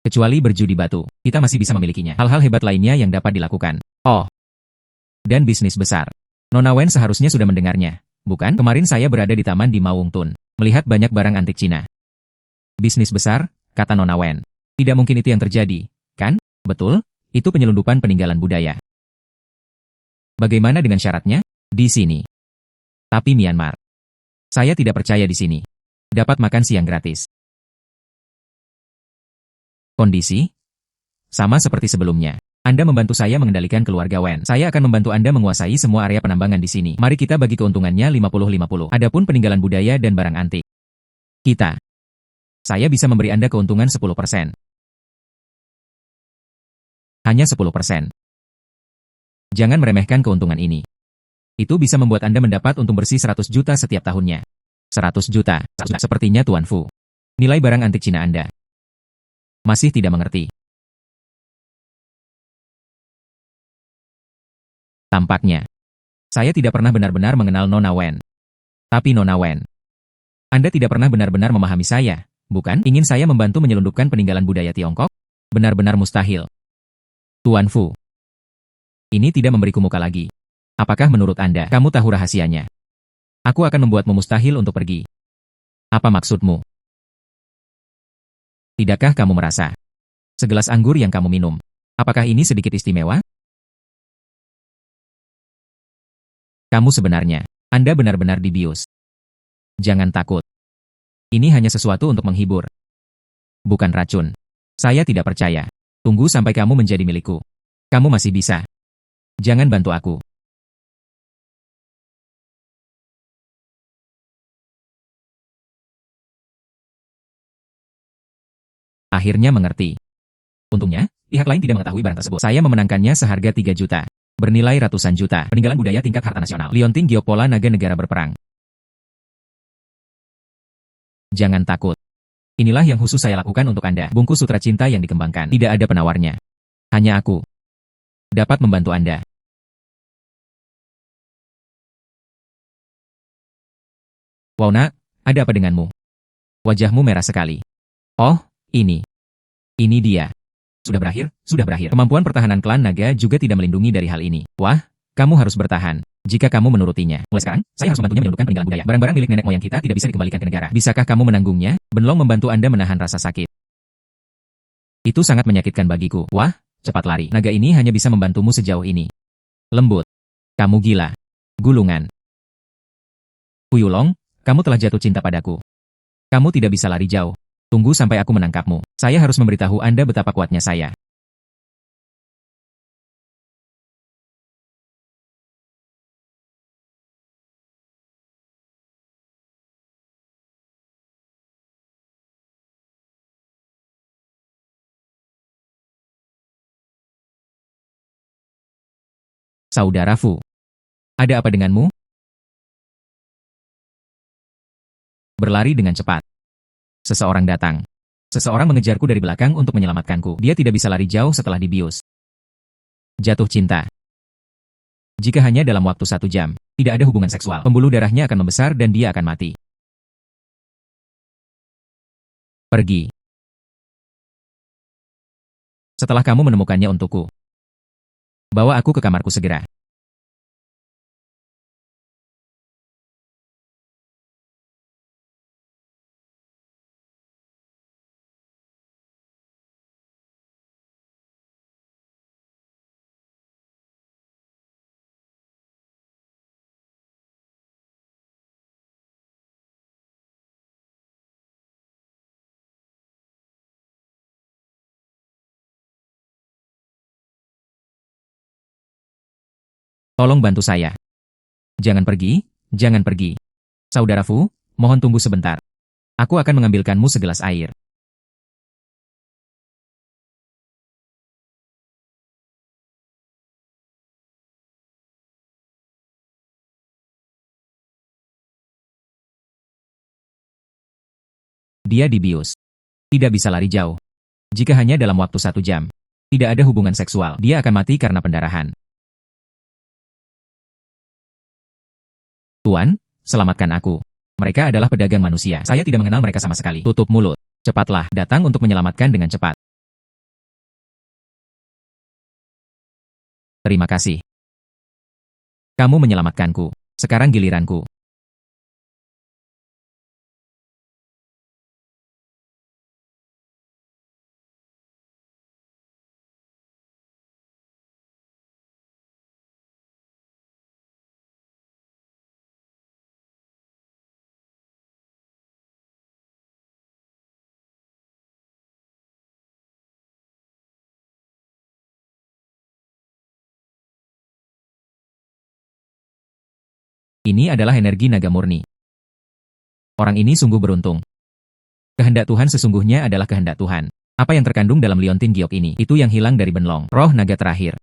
Kecuali berjudi batu, kita masih bisa memilikinya. Hal-hal hebat lainnya yang dapat dilakukan. Oh. Dan bisnis besar. Nona Wen seharusnya sudah mendengarnya. Bukan? Kemarin saya berada di taman di Maung Tun. Melihat banyak barang antik Cina. Bisnis besar, kata Nona Wen. Tidak mungkin itu yang terjadi, kan? Betul, itu penyelundupan peninggalan budaya. Bagaimana dengan syaratnya? Di sini. Tapi Myanmar. Saya tidak percaya di sini. Dapat makan siang gratis. Kondisi? Sama seperti sebelumnya. Anda membantu saya mengendalikan keluarga Wen. Saya akan membantu Anda menguasai semua area penambangan di sini. Mari kita bagi keuntungannya 50-50. Adapun peninggalan budaya dan barang antik. Kita. Saya bisa memberi Anda keuntungan 10%. Hanya 10%. Jangan meremehkan keuntungan ini. Itu bisa membuat Anda mendapat untung bersih 100 juta setiap tahunnya. 100 juta. Sepertinya Tuan Fu. Nilai barang antik Cina Anda. Masih tidak mengerti. Tampaknya. Saya tidak pernah benar-benar mengenal Nona Wen. Tapi Nona Wen. Anda tidak pernah benar-benar memahami saya. Bukan? Ingin saya membantu menyelundupkan peninggalan budaya Tiongkok? Benar-benar mustahil. Tuan Fu. Ini tidak memberiku muka lagi. Apakah menurut Anda, kamu tahu rahasianya? Aku akan membuatmu mustahil untuk pergi. Apa maksudmu? Tidakkah kamu merasa? Segelas anggur yang kamu minum. Apakah ini sedikit istimewa? Kamu sebenarnya. Anda benar-benar dibius. Jangan takut. Ini hanya sesuatu untuk menghibur. Bukan racun. Saya tidak percaya. Tunggu sampai kamu menjadi milikku. Kamu masih bisa. Jangan bantu aku. Akhirnya mengerti. Untungnya, pihak lain tidak mengetahui barang tersebut. Saya memenangkannya seharga 3 juta. Bernilai ratusan juta. Peninggalan budaya tingkat harta nasional. Liontin Geopola Naga Negara Berperang. Jangan takut. Inilah yang khusus saya lakukan untuk Anda. Bungkus sutra cinta yang dikembangkan. Tidak ada penawarnya. Hanya aku. Dapat membantu Anda. Wow nak, ada apa denganmu? Wajahmu merah sekali. Oh, ini. Ini dia. Sudah berakhir, sudah berakhir. Kemampuan pertahanan klan naga juga tidak melindungi dari hal ini. Wah, kamu harus bertahan. Jika kamu menurutinya. Mulai sekarang, saya harus membantunya menyelundupkan peninggalan budaya. Barang-barang milik nenek moyang kita tidak bisa dikembalikan ke negara. Bisakah kamu menanggungnya? Benlong membantu Anda menahan rasa sakit. Itu sangat menyakitkan bagiku. Wah, cepat lari. Naga ini hanya bisa membantumu sejauh ini. Lembut. Kamu gila. Gulungan. Huyulong, kamu telah jatuh cinta padaku. Kamu tidak bisa lari jauh. Tunggu sampai aku menangkapmu. Saya harus memberitahu Anda betapa kuatnya saya. Saudara Fu, ada apa denganmu? Berlari dengan cepat. Seseorang datang. Seseorang mengejarku dari belakang untuk menyelamatkanku. Dia tidak bisa lari jauh setelah dibius. Jatuh cinta. Jika hanya dalam waktu 1 jam, tidak ada hubungan seksual, pembuluh darahnya akan membesar dan dia akan mati. Pergi. Setelah kamu menemukannya untukku, bawa aku ke kamarku segera. Tolong bantu saya. Jangan pergi, jangan pergi. Saudara Fu, mohon tunggu sebentar. Aku akan mengambilkanmu segelas air. Dia dibius. Tidak bisa lari jauh. Jika hanya dalam waktu 1 jam, tidak ada hubungan seksual, dia akan mati karena pendarahan. Tuan, selamatkan aku. Mereka adalah pedagang manusia. Saya tidak mengenal mereka sama sekali. Tutup mulut. Cepatlah, datang untuk menyelamatkan dengan cepat. Terima kasih. Kamu menyelamatkanku. Sekarang giliranku. Ini adalah energi naga murni. Orang ini sungguh beruntung. Kehendak Tuhan sesungguhnya adalah kehendak Tuhan. Apa yang terkandung dalam liontin giok ini, itu yang hilang dari Benlong, roh naga terakhir.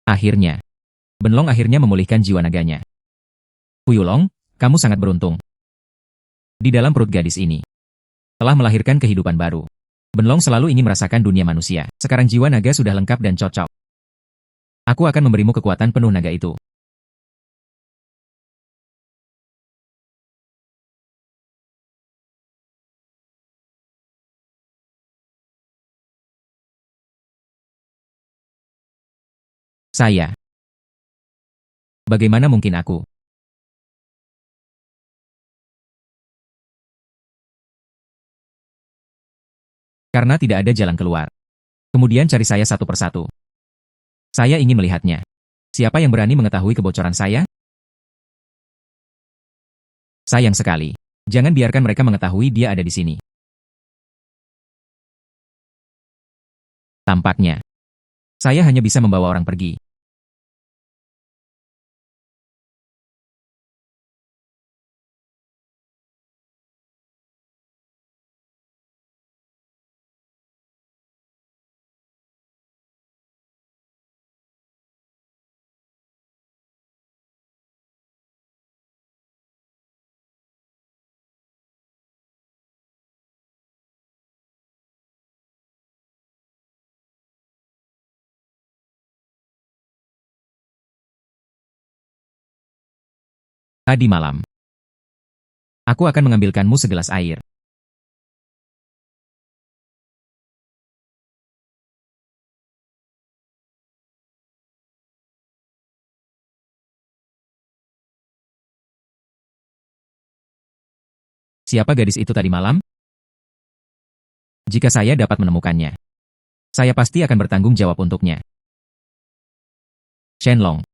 Akhirnya, Benlong akhirnya memulihkan jiwa naganya. Fuyulong, kamu sangat beruntung. Di dalam perut gadis ini, telah melahirkan kehidupan baru. Benlong selalu ingin merasakan dunia manusia. Sekarang jiwa naga sudah lengkap dan cocok. Aku akan memberimu kekuatan penuh naga itu. Saya. Bagaimana mungkin aku? Karena tidak ada jalan keluar. Kemudian cari saya satu persatu. Saya ingin melihatnya. Siapa yang berani mengetahui kebocoran saya? Sayang sekali. Jangan biarkan mereka mengetahui dia ada di sini. Tampaknya, saya hanya bisa membawa orang pergi. Tadi malam, aku akan mengambilkanmu segelas air. Siapa gadis itu tadi malam? Jika saya dapat menemukannya, saya pasti akan bertanggung jawab untuknya. Shenlong,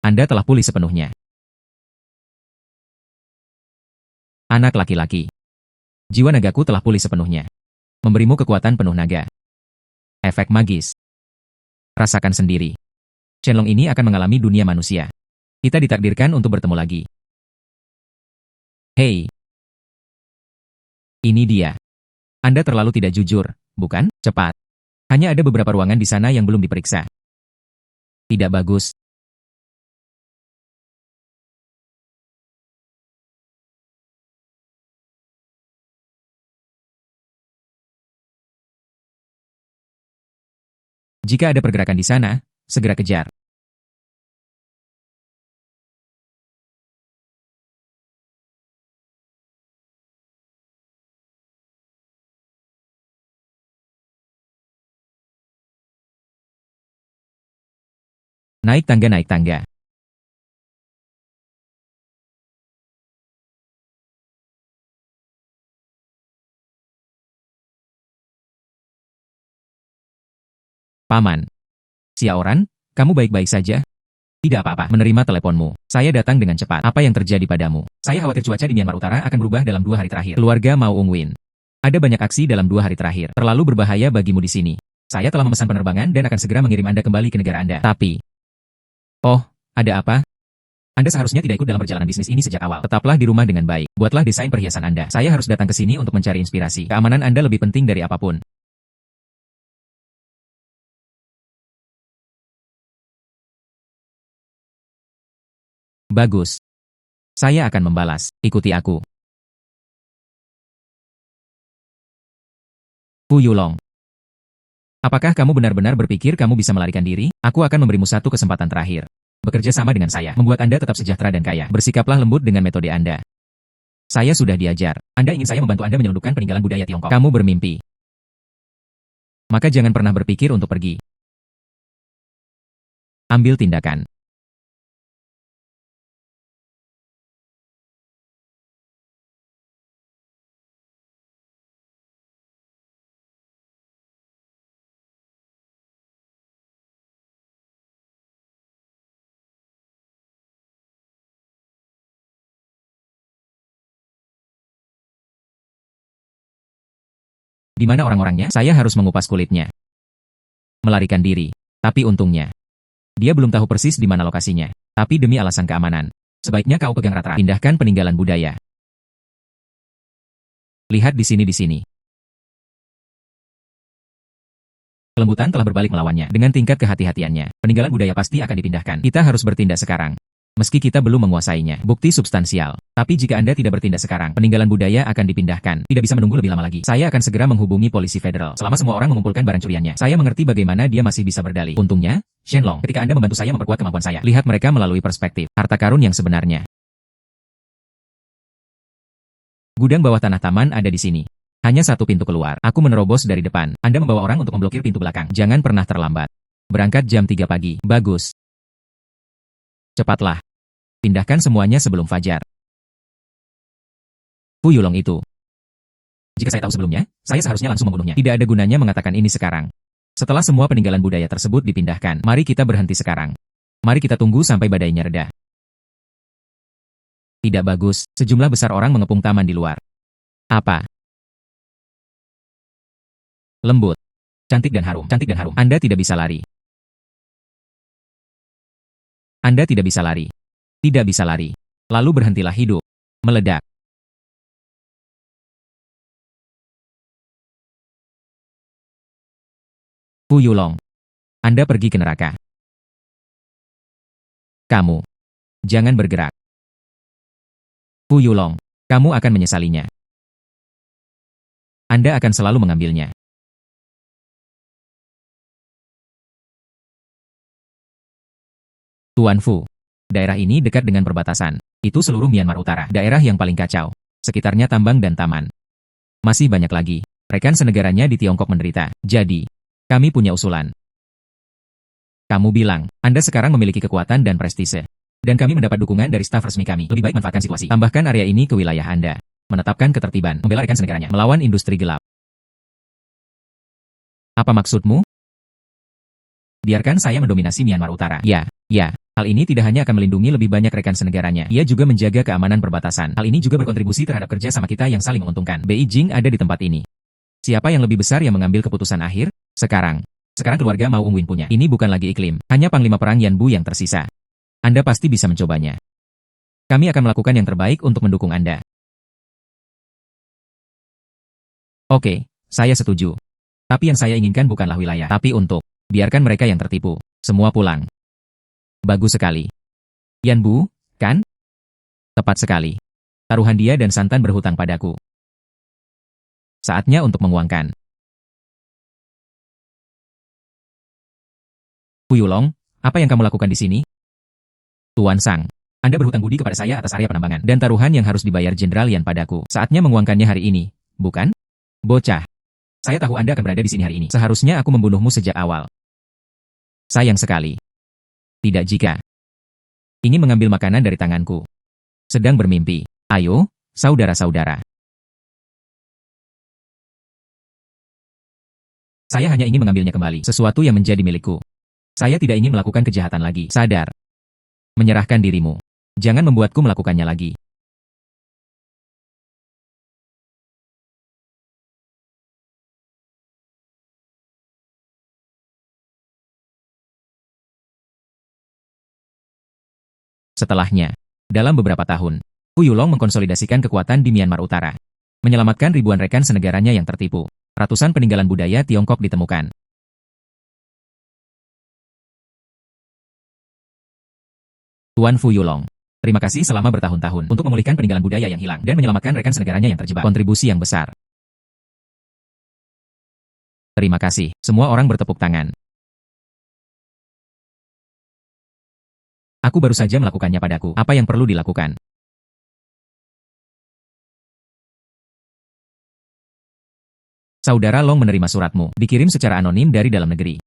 Anda telah pulih sepenuhnya. Anak laki-laki. Jiwa nagaku telah pulih sepenuhnya. Memberimu kekuatan penuh naga. Efek magis. Rasakan sendiri. Shenlong ini akan mengalami dunia manusia. Kita ditakdirkan untuk bertemu lagi. Hei. Ini dia. Anda terlalu tidak jujur, bukan? Cepat. Hanya ada beberapa ruangan di sana yang belum diperiksa. Tidak bagus. Jika ada pergerakan di sana, segera kejar. Naik tangga, naik tangga. Paman. Xiaoran, kamu baik-baik saja? Tidak apa-apa, menerima teleponmu. Saya datang dengan cepat. Apa yang terjadi padamu? Saya khawatir cuaca di Myanmar Utara akan berubah dalam 2 hari terakhir. Keluarga Mao Ungwin. Ada banyak aksi dalam 2 hari terakhir. Terlalu berbahaya bagimu di sini. Saya telah memesan penerbangan dan akan segera mengirim Anda kembali ke negara Anda. Tapi... Oh, ada apa? Anda seharusnya tidak ikut dalam perjalanan bisnis ini sejak awal. Tetaplah di rumah dengan baik. Buatlah desain perhiasan Anda. Saya harus datang ke sini untuk mencari inspirasi. Keamanan Anda lebih penting dari apapun. Bagus. Saya akan membalas. Ikuti aku. Fu Yulong. Apakah kamu benar-benar berpikir kamu bisa melarikan diri? Aku akan memberimu satu kesempatan terakhir. Bekerja sama dengan saya, membuat Anda tetap sejahtera dan kaya. Bersikaplah lembut dengan metode Anda. Saya sudah diajar. Anda ingin saya membantu Anda menyelundupkan peninggalan budaya Tiongkok. Kamu bermimpi. Maka jangan pernah berpikir untuk pergi. Ambil tindakan. Di mana orang-orangnya? Saya harus mengupas kulitnya. Melarikan diri. Tapi untungnya, dia belum tahu persis di mana lokasinya. Tapi demi alasan keamanan, sebaiknya kau pegang rata-rata. Pindahkan peninggalan budaya. Lihat di sini di sini. Kelembutan telah berbalik melawannya. Dengan tingkat kehati-hatiannya, peninggalan budaya pasti akan dipindahkan. Kita harus bertindak sekarang. Meski kita belum menguasainya, bukti substansial. Tapi jika Anda tidak bertindak sekarang, peninggalan budaya akan dipindahkan. Tidak bisa menunggu lebih lama lagi. Saya akan segera menghubungi polisi federal. Selama semua orang mengumpulkan barang curiannya, saya mengerti bagaimana dia masih bisa berdalih. Untungnya, Shenlong, ketika Anda membantu saya memperkuat kemampuan saya, lihat mereka melalui perspektif harta karun yang sebenarnya. Gudang bawah tanah taman ada di sini. Hanya satu pintu keluar. Aku menerobos dari depan. Anda membawa orang untuk memblokir pintu belakang. Jangan pernah terlambat. Berangkat jam 3 pagi. Bagus. Cepatlah. Pindahkan semuanya sebelum fajar. Fu Yulong itu. Jika saya tahu sebelumnya, saya seharusnya langsung membunuhnya. Tidak ada gunanya mengatakan ini sekarang. Setelah semua peninggalan budaya tersebut dipindahkan, mari kita berhenti sekarang. Mari kita tunggu sampai badainya reda. Tidak bagus, sejumlah besar orang mengepung taman di luar. Apa? Lembut. Cantik dan harum. Cantik dan harum. Anda tidak bisa lari. Anda tidak bisa lari. Tidak bisa lari. Lalu berhentilah hidup. Meledak. Fu Yulong. Anda pergi ke neraka. Kamu. Jangan bergerak. Fu Yulong. Kamu akan menyesalinya. Anda akan selalu mengambilnya. Tuan Fu. Daerah ini dekat dengan perbatasan. Itu seluruh Myanmar Utara. Daerah yang paling kacau. Sekitarnya tambang dan taman. Masih banyak lagi. Rekan senegaranya di Tiongkok menderita. Jadi, kami punya usulan. Kamu bilang, Anda sekarang memiliki kekuatan dan prestise. Dan kami mendapat dukungan dari staf resmi kami. Lebih baik manfaatkan situasi. Tambahkan area ini ke wilayah Anda. Menetapkan ketertiban. Membela rekan senegaranya. Melawan industri gelap. Apa maksudmu? Biarkan saya mendominasi Myanmar Utara. Ya. Hal ini tidak hanya akan melindungi lebih banyak rekan senegaranya, ia juga menjaga keamanan perbatasan. Hal ini juga berkontribusi terhadap kerja sama kita yang saling menguntungkan. Beijing ada di tempat ini. Siapa yang lebih besar yang mengambil keputusan akhir? Sekarang keluarga Mao Ungwin punya. Ini bukan lagi iklim, hanya Panglima Perang Yan Bu yang tersisa. Anda pasti bisa mencobanya. Kami akan melakukan yang terbaik untuk mendukung Anda. Oke, saya setuju. Tapi yang saya inginkan bukanlah wilayah, tapi untuk biarkan mereka yang tertipu. Semua pulang. Bagus sekali. Yan Bu, kan? Tepat sekali. Taruhan dia dan Santan berhutang padaku. Saatnya untuk menguangkan. Puyulong, apa yang kamu lakukan di sini? Tuan Sang, Anda berhutang budi kepada saya atas area penambangan dan taruhan yang harus dibayar Jenderal Yan padaku. Saatnya menguangkannya hari ini, bukan? Bocah. Saya tahu Anda akan berada di sini hari ini. Seharusnya aku membunuhmu sejak awal. Sayang sekali. Tidak jika ingin mengambil makanan dari tanganku. Sedang bermimpi. Ayo, saudara-saudara. Saya hanya ingin mengambilnya kembali, sesuatu yang menjadi milikku. Saya tidak ingin melakukan kejahatan lagi. Sadar. Menyerahkan dirimu. Jangan membuatku melakukannya lagi. Setelahnya, dalam beberapa tahun, Puyulong mengkonsolidasikan kekuatan di Myanmar Utara. Menyelamatkan ribuan rekan senegaranya yang tertipu. Ratusan peninggalan budaya Tiongkok ditemukan. Tuan Fuyulong, terima kasih selama bertahun-tahun untuk memulihkan peninggalan budaya yang hilang dan menyelamatkan rekan senegaranya yang terjebak. Kontribusi yang besar. Terima kasih. Semua orang bertepuk tangan. Aku baru saja melakukannya padaku. Apa yang perlu dilakukan? Saudara Long menerima suratmu, dikirim secara anonim dari dalam negeri.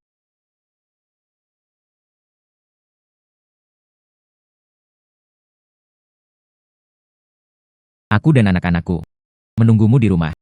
Aku dan anak-anakku menunggumu di rumah.